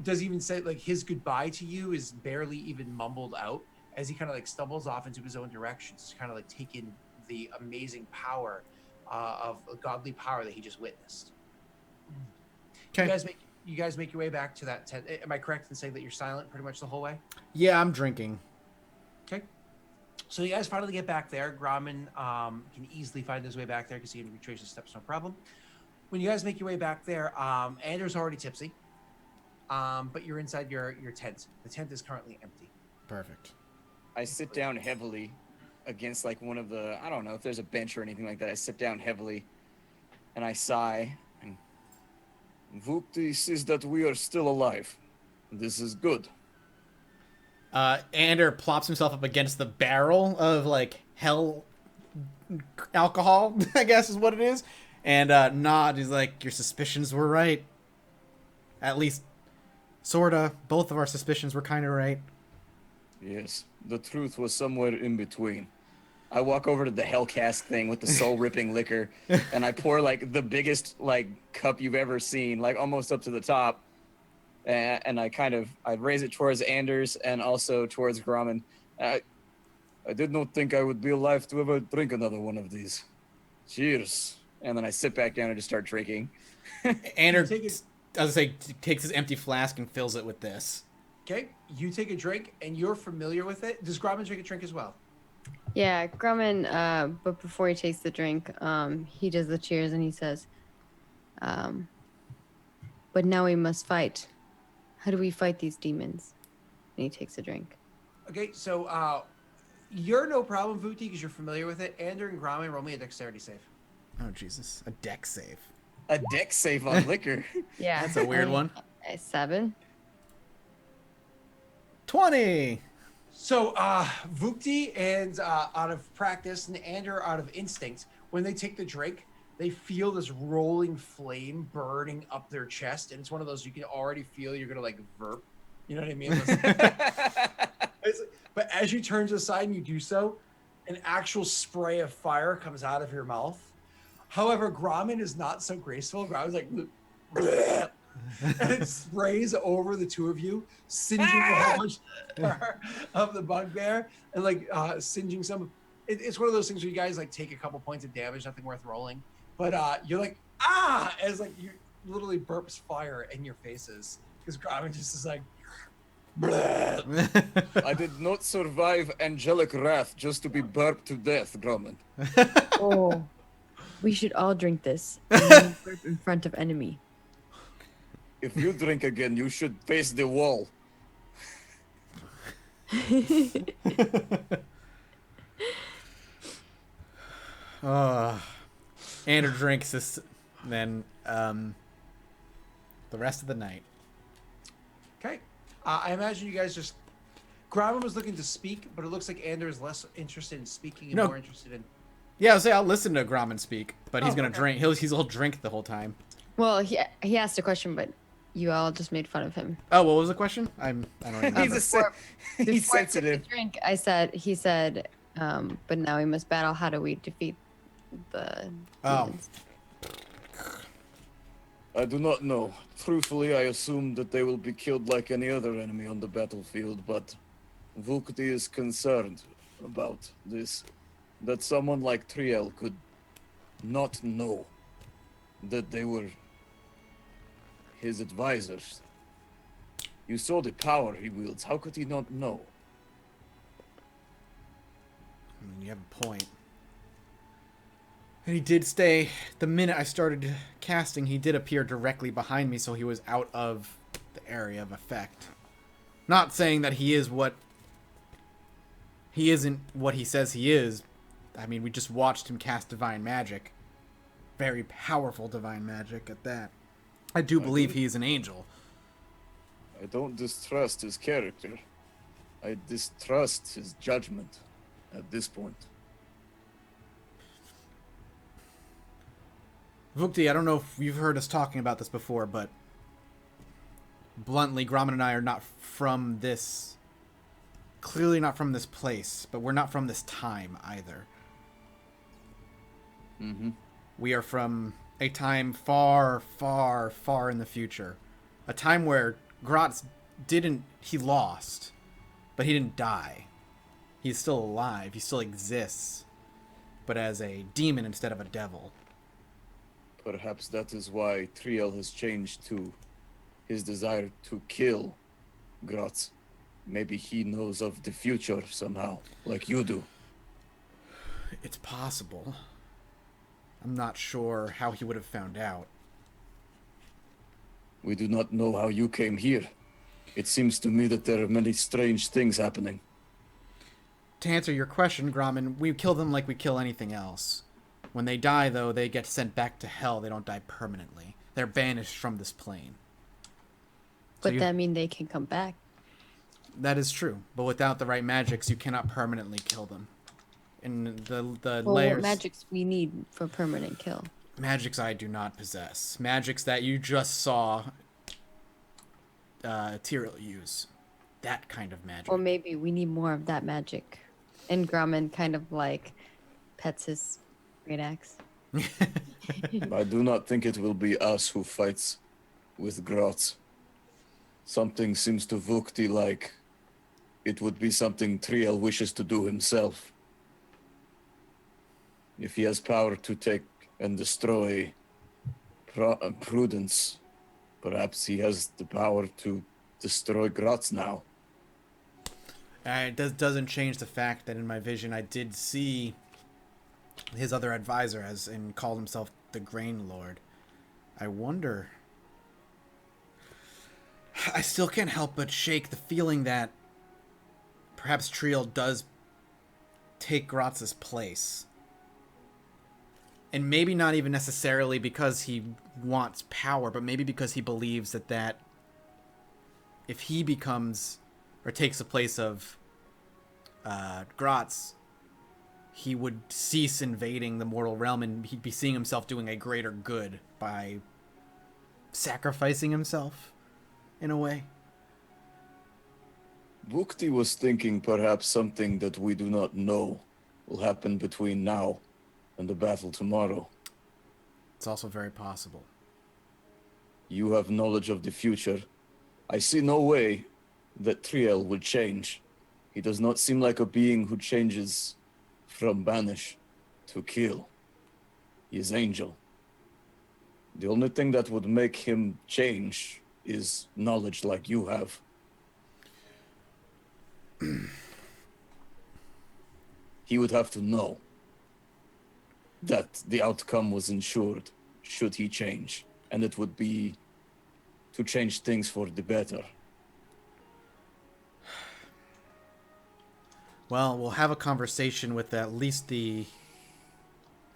doesn't even say like his goodbye to you is barely even mumbled out as he kind of like stumbles off into his own direction, to kind of like take in the amazing power of godly power that he just witnessed. Okay. You guys make your way back to that tent. Am I correct in saying that you're silent pretty much the whole way? Yeah, I'm drinking. Okay. So you guys finally get back there. Grauman can easily find his way back there because he can retrace his steps, no problem. When you guys make your way back there, Andrew's already tipsy, but you're inside your tent. The tent is currently empty. Perfect. I sit down heavily against like one of the, I don't know if there's a bench or anything like that. I sit down heavily and I sigh. And Vukti says that we are still alive. This is good. Ander plops himself up against the barrel of like hell alcohol, I guess is what it is, and nod. He's like, "Your suspicions were right. At least, sorta. Both of our suspicions were kind of right." Yes, the truth was somewhere in between. I walk over to the hell cask thing with the soul ripping liquor and I pour like the biggest like cup you've ever seen, like almost up to the top. And I raise it towards Anders and also towards Grauman. I did not think I would be alive to ever drink another one of these. Cheers. And then I sit back down and just start drinking. Ander, as I say, takes his empty flask and fills it with this. Okay, you take a drink and you're familiar with it. Does Grauman take a drink as well? Yeah, Grumman, but before he takes the drink, he does the cheers and he says, but now we must fight. How do we fight these demons? And he takes a drink. Okay, so you're no problem, Vuti, because you're familiar with it. Andrew and Grauman, roll me a dexterity save. Oh, Jesus. A deck save. A deck save on liquor. Yeah. That's a weird one. 7. 20! So Vukti and out of practice and Andrew out of instinct, when they take the drink, they feel this rolling flame burning up their chest, and it's one of those you can already feel you're gonna like verp. You know what I mean? But as you turn to the side and you do so, an actual spray of fire comes out of your mouth. However, Grauman is not so graceful. Grauman's like, bleh, and it sprays over the two of you, singeing a whole bunch of the bugbear and like singeing some. It's one of those things where you guys like take a couple points of damage, nothing worth rolling. But you're like, as like you literally burps fire in your faces because Grauman just is like, bleh. I did not survive angelic wrath just to be burped to death, Grauman. Oh, we should all drink this and then burp in front of enemy. If you drink again, you should face the wall. Ander drinks this, then the rest of the night. Okay. I imagine you guys just. Grauman was looking to speak, but it looks like Andrew is less interested in speaking and more interested in. Yeah, I'll listen to Grauman speak, but he's gonna okay. drink. He'll drink the whole time. Well, he asked a question, but you all just made fun of him. Oh, what was the question? I don't remember. He's Before I took sensitive. the drink, he said, but now we must battle. How do we defeat the demons? I do not know. Truthfully, I assume that they will be killed like any other enemy on the battlefield, but Vukti is concerned about this. That someone like Triel could not know that they were his advisors. You saw the power he wields. How could he not know? I mean, you have a point. And he did stay, the minute I started casting, he did appear directly behind me, so he was out of the area of effect. Not saying that he isn't what he says he is. I mean, we just watched him cast divine magic. Very powerful divine magic at that. I do believe he's an angel. I don't distrust his character. I distrust his judgment at this point. Vukti, I don't know if you've heard us talking about this before, but bluntly, Grauman and I are not from this... Clearly not from this place, but we're not from this time either. Mm-hmm. We are from a time far, far, far in the future. A time where Gratz he lost, but he didn't die. He's still alive. He still exists, but as a demon instead of a devil. Perhaps that is why Triel has changed to his desire to kill Gratz. Maybe he knows of the future somehow, like you do. It's possible. I'm not sure how he would have found out. We do not know how you came here. It seems to me that there are many strange things happening. To answer your question, Grommen, we kill them like we kill anything else. When they die, though, they get sent back to hell. They don't die permanently. They're banished from this plane. But that mean they can come back? That is true. But without the right magics, you cannot permanently kill them. And the Well, layers... what magics we need for permanent kill? Magics I do not possess. Magics that you just saw Tyrell use. That kind of magic. Or maybe we need more of that magic. And Grumman kind of like pets his great axe. I do not think it will be us who fights with Gratz. Something seems to Vukti like it would be something Triel wishes to do himself. If he has power to take and destroy Prudence, perhaps he has the power to destroy Gratz now. It doesn't change the fact that in my vision I did see his other advisor and called himself the Grain Lord. I wonder... I still can't help but shake the feeling that perhaps Triel does take Gratz's place. And maybe not even necessarily because he wants power, but maybe because he believes that if he becomes or takes the place of Gratz, he would cease invading the mortal realm and he'd be seeing himself doing a greater good by sacrificing himself in a way. Vukti was thinking perhaps something that we do not know will happen between now and the battle tomorrow. It's also very possible. You have knowledge of the future. I see no way that Triel would change. He does not seem like a being who changes from banish to kill. He is angel. The only thing that would make him change is knowledge like you have. He would have to know that the outcome was ensured should he change, and it would be to change things for the better. Well, we'll have a conversation with at least the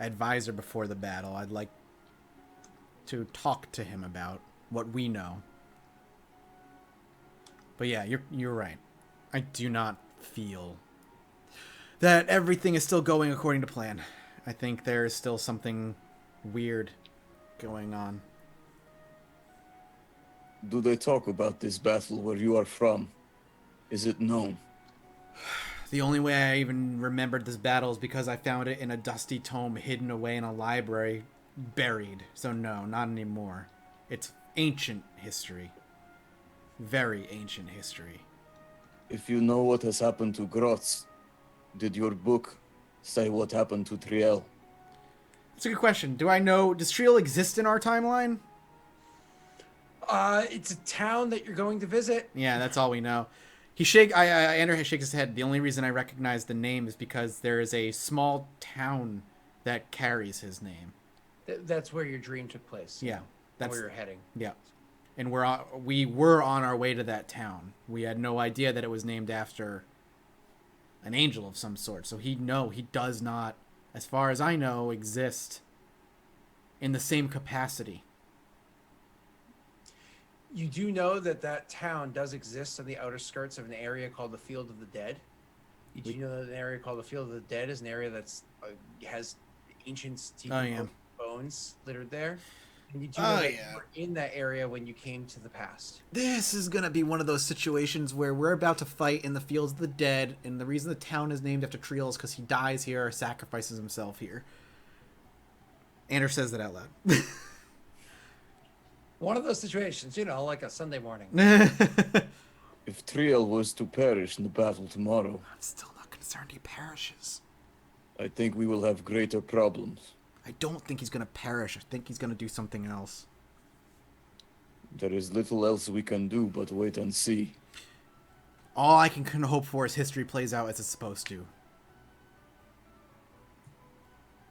advisor before the battle. I'd like to talk to him about what we know. But yeah, you're right. I do not feel that everything is still going according to plan. I think there is still something weird going on. Do they talk about this battle where you are from? Is it known? The only way I even remembered this battle is because I found it in a dusty tome hidden away in a library, buried. So no, not anymore. It's ancient history. Very ancient history. If you know what has happened to Gratz, did your book say what happened to Triel? That's a good question. Does Triel exist in our timeline? It's a town that you're going to visit. Yeah, that's all we know. Andrew shakes his head. The only reason I recognize the name is because there is a small town that carries his name. That's where your dream took place. Yeah, That's where you're heading. Yeah, and we were on our way to that town. We had no idea that it was named after an angel of some sort. So he does not, as far as I know, exist in the same capacity. You do know that town does exist on the outer skirts of an area called the Field of the Dead. You do know that an area called the Field of the Dead is an area that's has ancient bones littered there. And you do know that you were in that area when you came to the past. This is going to be one of those situations where we're about to fight in the Fields of the Dead, and the reason the town is named after Triel is because he dies here or sacrifices himself here. Andrew says that out loud. One of those situations, like a Sunday morning. If Triel was to perish in the battle tomorrow, I'm still not going to concerned he perishes. I think we will have greater problems. I don't think he's going to perish. I think he's going to do something else. There is little else we can do but wait and see. All I can hope for is history plays out as it's supposed to.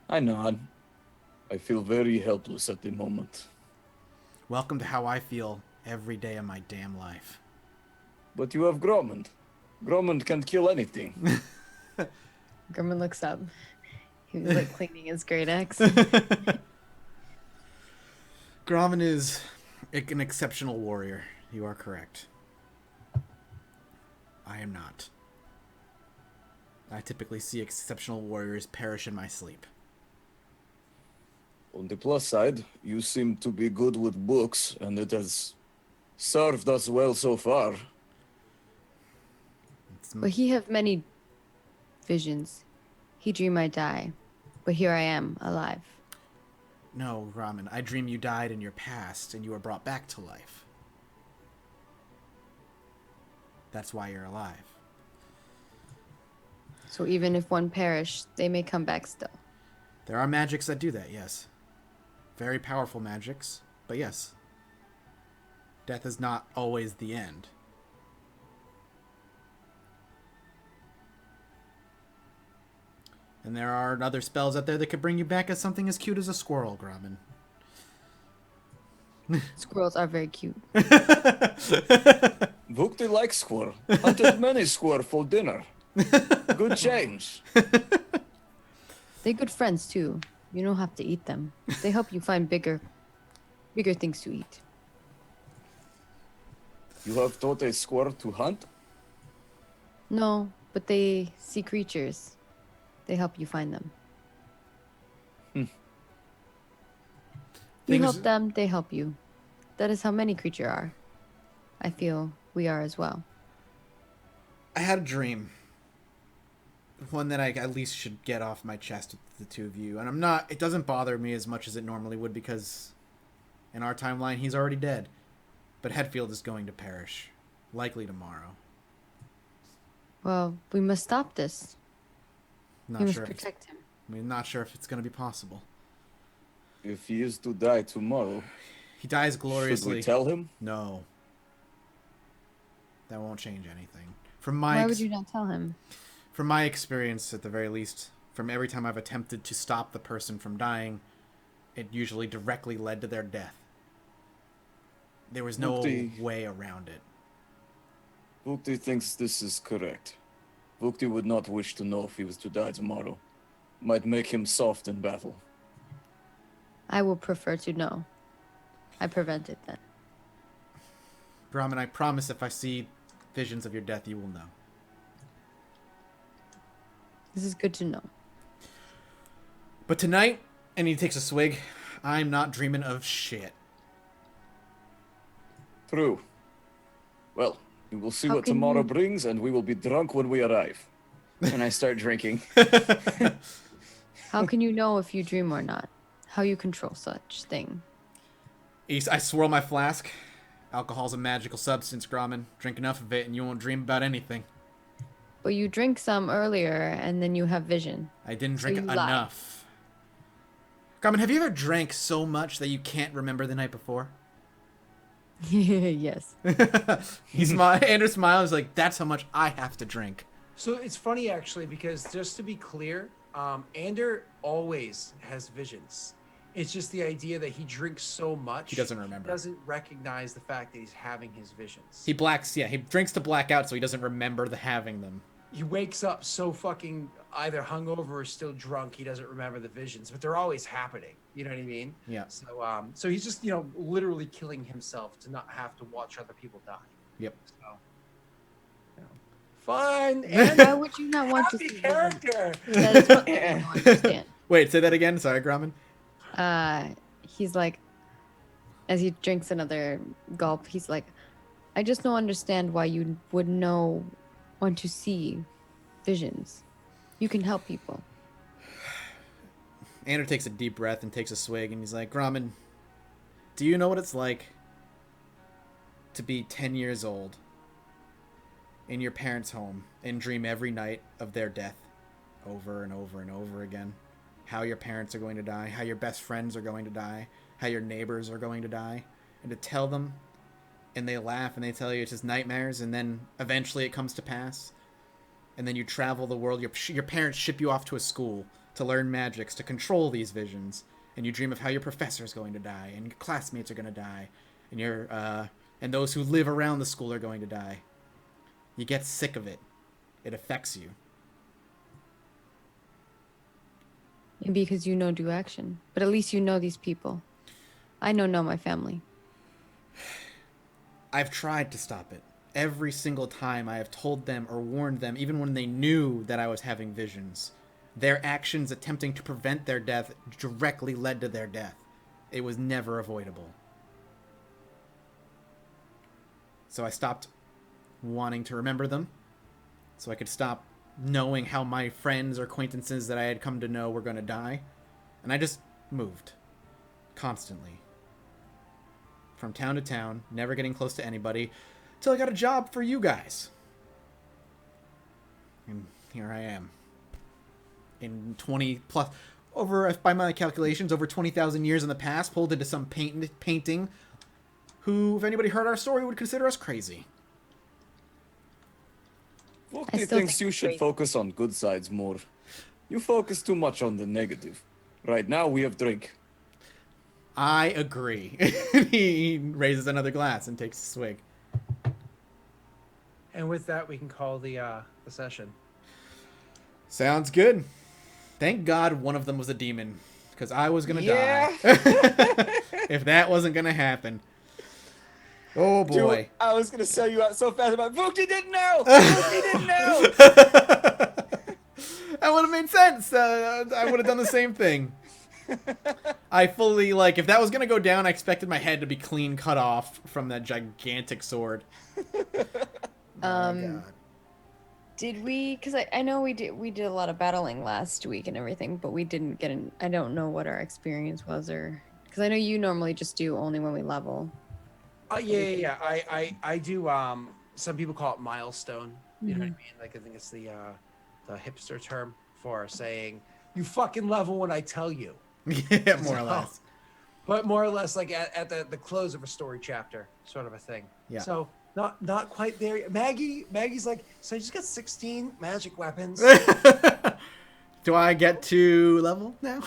I nod. I feel very helpless at the moment. Welcome to how I feel every day of my damn life. But you have Gromond. Gromond can kill anything. Grumman looks up. He was like cleaning his great axe. Grommen is an exceptional warrior. You are correct. I am not. I typically see exceptional warriors perish in my sleep. On the plus side, you seem to be good with books, and it has served us well so far. But he have many visions. He dream I die, but here I am, alive. No, Ramen, I dream you died in your past and you were brought back to life. That's why you're alive. So even if one perish, they may come back still. There are magics that do that, yes. Very powerful magics, but yes. Death is not always the end. And there are other spells out there that could bring you back as something as cute as a squirrel, Grommen. Squirrels are very cute. Vukti likes squirrel. Hunted many squirrel for dinner. Good change. They're good friends too. You don't have to eat them. They help you find bigger things to eat. You have taught a squirrel to hunt? No, but they see creatures. They help you find them. You help them, they help you. That is how many creatures are. I feel we are as well. I had a dream. One that I at least should get off my chest with the two of you. And it doesn't bother me as much as it normally would because in our timeline, he's already dead. But Hetfield is going to perish. Likely tomorrow. Well, we must stop this. Not We must sure. protect him. Not sure if it's going to be possible. If he is to die tomorrow, He dies should gloriously. we tell him? No. That won't change anything. From Why would you not tell him? From my experience, at the very least, from every time I've attempted to stop the person from dying, it usually directly led to their death. There was no Vukti- way around it. Vukti thinks this is correct. Vukti would not wish to know if he was to die tomorrow. Might make him soft in battle. I will prefer to know. I prevent it then. Brahmin, I promise if I see visions of your death, you will know. This is good to know. But tonight, and he takes a swig, I'm not dreaming of shit. True. Well, we will see How what can tomorrow you- brings, and we will be drunk when we arrive. And I start drinking. How can you know if you dream or not? How you control such thing? I swirl my flask. Alcohol's a magical substance, Grommen. Drink enough of it and you won't dream about anything. But you drink some earlier and then you have vision. I didn't So drink you lie. enough. Grommen, have you ever drank so much that you can't remember the night before? Yes. Andrew smiles like, that's how much I have to drink. So it's funny actually because just to be clear, Ander always has visions. It's just the idea that he drinks so much He doesn't remember. He doesn't recognize the fact that he's having his visions. He drinks to black out so he doesn't remember the having them. He wakes up so fucking either hungover or still drunk he doesn't remember the visions, but they're always happening. You know what I mean? Yeah. So he's just literally killing himself to not have to watch other people die. Yep. So fun Why and would you not want to happy see vision? character. That is what I don't understand. Wait, say that again. Sorry, Grommen. He's like, as he drinks another gulp, he's like, I just don't understand why you would want to see visions. You can help people. Andrew takes a deep breath and takes a swig, and he's like, Grommen, do you know what it's like to be 10 years old in your parents' home and dream every night of their death over and over and over again. How your parents are going to die, how your best friends are going to die, how your neighbors are going to die. And to tell them, and they laugh and they tell you it's just nightmares, and then eventually it comes to pass. And then you travel the world. Your parents ship you off to a school to learn magics, to control these visions. And you dream of how your professor is going to die, and your classmates are going to die, and those who live around the school are going to die. You get sick of it. It affects you. Maybe because you know do action, but at least you know these people. I know my family. I've tried to stop it. Every single time I have told them or warned them, even when they knew that I was having visions, their actions attempting to prevent their death directly led to their death. It was never avoidable. So I stopped wanting to remember them, so I could stop knowing how my friends or acquaintances that I had come to know were going to die. And I just moved. Constantly. From town to town, never getting close to anybody, till I got a job for you guys. And here I am. In 20 plus, by my calculations, over 20,000 years in the past, pulled into some painting, who, if anybody heard our story, would consider us crazy. Vokti thinks you should focus on good sides more. You focus too much on the negative. Right now, we have drink. I agree. He raises another glass and takes a swig. And with that, we can call the session. Sounds good. Thank God one of them was a demon, because I was going to die. If that wasn't going to happen. Oh, boy. Dude, I was going to sell you out so fast about Vokti didn't know! Vokti didn't know! That would have made sense. I would have done the same thing. I fully, if that was going to go down, I expected my head to be clean cut off from that gigantic sword. God. Did we? Because I know we did a lot of battling last week and everything, but we didn't get in. I don't know what our experience was, or because I know you normally just do only when we level. Yeah. I do. Some people call it milestone. You know what I mean? Like I think it's the hipster term for saying you fucking level when I tell you. Yeah, more or less. But more or less, like at the close of a story chapter, sort of a thing. Yeah. So not quite there yet. Maggie's like, so I just got 16 magic weapons. Do I get to level now?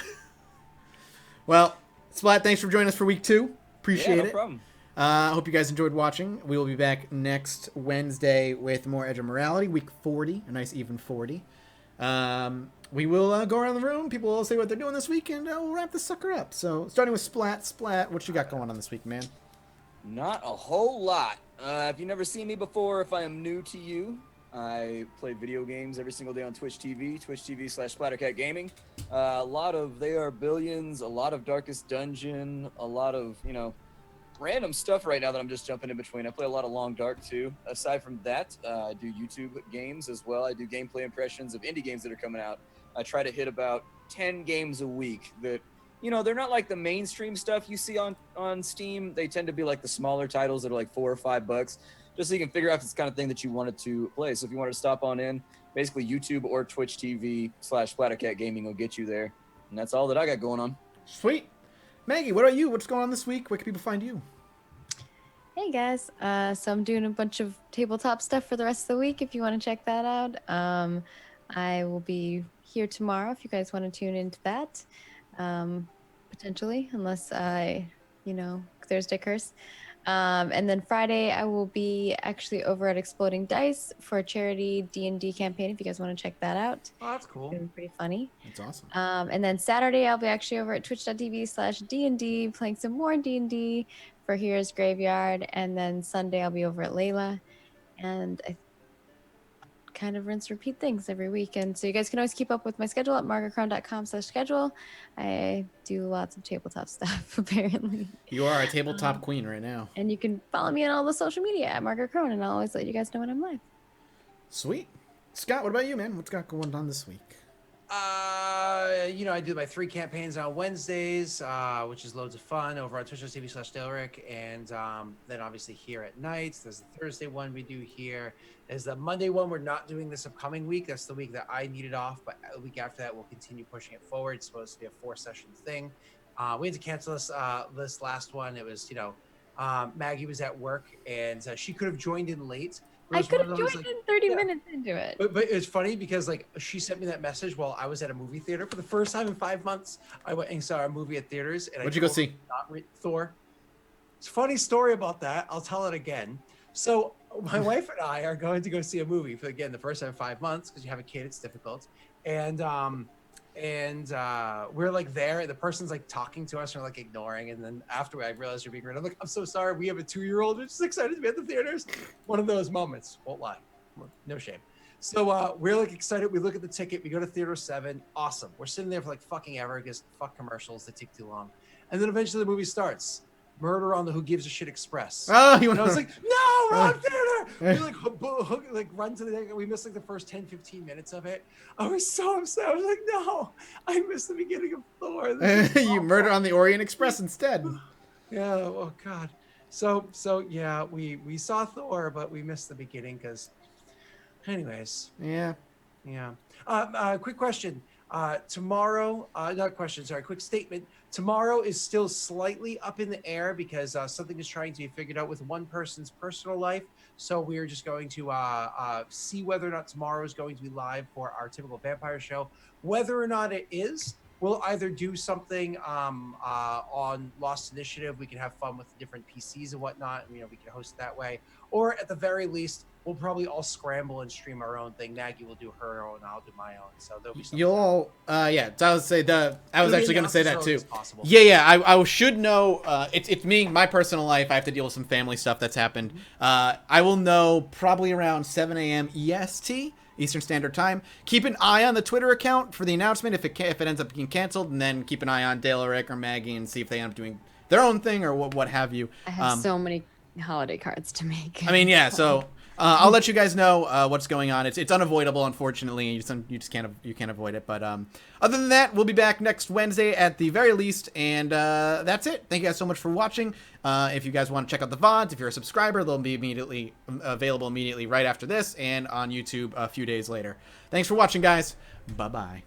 Well, Splat, thanks for joining us for week 2. Appreciate it. No problem. I hope you guys enjoyed watching. We will be back next Wednesday with more Edge of Morality, week 40, a nice even 40. We will go around the room. People will say what they're doing this week, and we'll wrap this sucker up. So, starting with Splat, what you got going on this week, man? Not a whole lot. If you've never seen me before, if I am new to you, I play video games every single day on Twitch TV, twitch.tv/SplatterCatGaming. A lot of They Are Billions, a lot of Darkest Dungeon, a lot of, random stuff right now that I'm just jumping in between. I play a lot of Long Dark too. Aside from that, I do YouTube games as well. I do gameplay impressions of indie games that are coming out. I try to hit about 10 games a week that, they're not like the mainstream stuff you see on Steam. They tend to be like the smaller titles that are like $4 or $5, just so you can figure out if it's the kind of thing that you wanted to play. So if you wanted to stop on in, basically YouTube or Twitch TV/SplatterCatGaming will get you there. And that's all that I got going on. Sweet. Maggie, what about you? What's going on this week? Where can people find you? Hey guys, so I'm doing a bunch of tabletop stuff for the rest of the week if you want to check that out. I will be here tomorrow if you guys want to tune into that. Potentially, unless I, Thursday curse. And then Friday, I will be actually over at Exploding Dice for a charity D&D campaign if you guys want to check that out. Oh, that's cool. It's been pretty funny. That's awesome. And then Saturday, I'll be actually over at twitch.tv/D&D playing some more D&D for Heroes Graveyard. And then Sunday, I'll be over at Layla. And I kind of rinse repeat things every weekend. So you guys can always keep up with my schedule at margaretcrown.com/schedule. I do lots of tabletop stuff, apparently. You are a tabletop queen right now. And you can follow me on all the social media at Margaret Crone, and I'll always let you guys know when I'm live. Sweet. Scott, what about you, man? What's got going on this week? I do my 3 campaigns on Wednesdays, which is loads of fun over on twitch.tv/Delric. And then obviously here at nights, there's the Thursday one we do here. There's the Monday one we're not doing this upcoming week. That's the week that I needed off. But the week after that, we'll continue pushing it forward. It's supposed to be a 4-session thing. We had to cancel this last one. It was, Maggie was at work and she could have joined in late. I could have joined in 30 minutes into it. But it's funny because she sent me that message while I was at a movie theater for the first time in 5 months. I went and saw a movie at theaters. And What'd you go see? Thor. It's a funny story about that. I'll tell it again. So my wife and I are going to go see a movie for, again, the first time in 5 months because you have a kid, it's difficult. And we're there, and the person's talking to us, and we're ignoring. And then after I realized you're being rude, I'm like, I'm so sorry. We have a 2-year-old who's just excited to be at the theaters. One of those moments. Won't lie. No shame. So we're excited. We look at the ticket. We go to Theater 7. Awesome. We're sitting there for fucking ever because fuck commercials. They take too long. And then eventually the movie starts. Murder on the Who Gives a Shit Express. Oh, and I was like, no, wrong theater. We run to the, we missed the first 10-15 minutes of it. I was so upset. I was like, no, I missed the beginning of Thor. You Murder on the Orient Express instead. Yeah. Oh God. So yeah, we saw Thor, but we missed the beginning because, anyways. Yeah. Quick question. Tomorrow, not question, sorry, quick statement. Tomorrow is still slightly up in the air because something is trying to be figured out with one person's personal life. So we're just going to see whether or not tomorrow is going to be live for our typical vampire show. Whether or not it is, we'll either do something on Lost Initiative. We can have fun with different PCs and whatnot. We can host it that way. Or at the very least, we'll probably all scramble and stream our own thing. Maggie will do her own, I'll do my own. So there'll be something. You'll, yeah. I was actually going to say that too. Possible. Yeah. I should know. It's me, my personal life. I have to deal with some family stuff that's happened. I will know probably around 7 a.m. EST, Eastern Standard Time. Keep an eye on the Twitter account for the announcement if it ends up being canceled, and then keep an eye on Dale or Rick or Maggie and see if they end up doing their own thing or what have you. I have so many holiday cards to make. I mean, yeah. So I'll let you guys know what's going on. It's unavoidable, unfortunately. You just can't avoid it. But other than that, we'll be back next Wednesday at the very least, and that's it. Thank you guys so much for watching. If you guys want to check out the VODs, if you're a subscriber, they'll be available immediately right after this, and on YouTube a few days later. Thanks for watching, guys. Bye bye.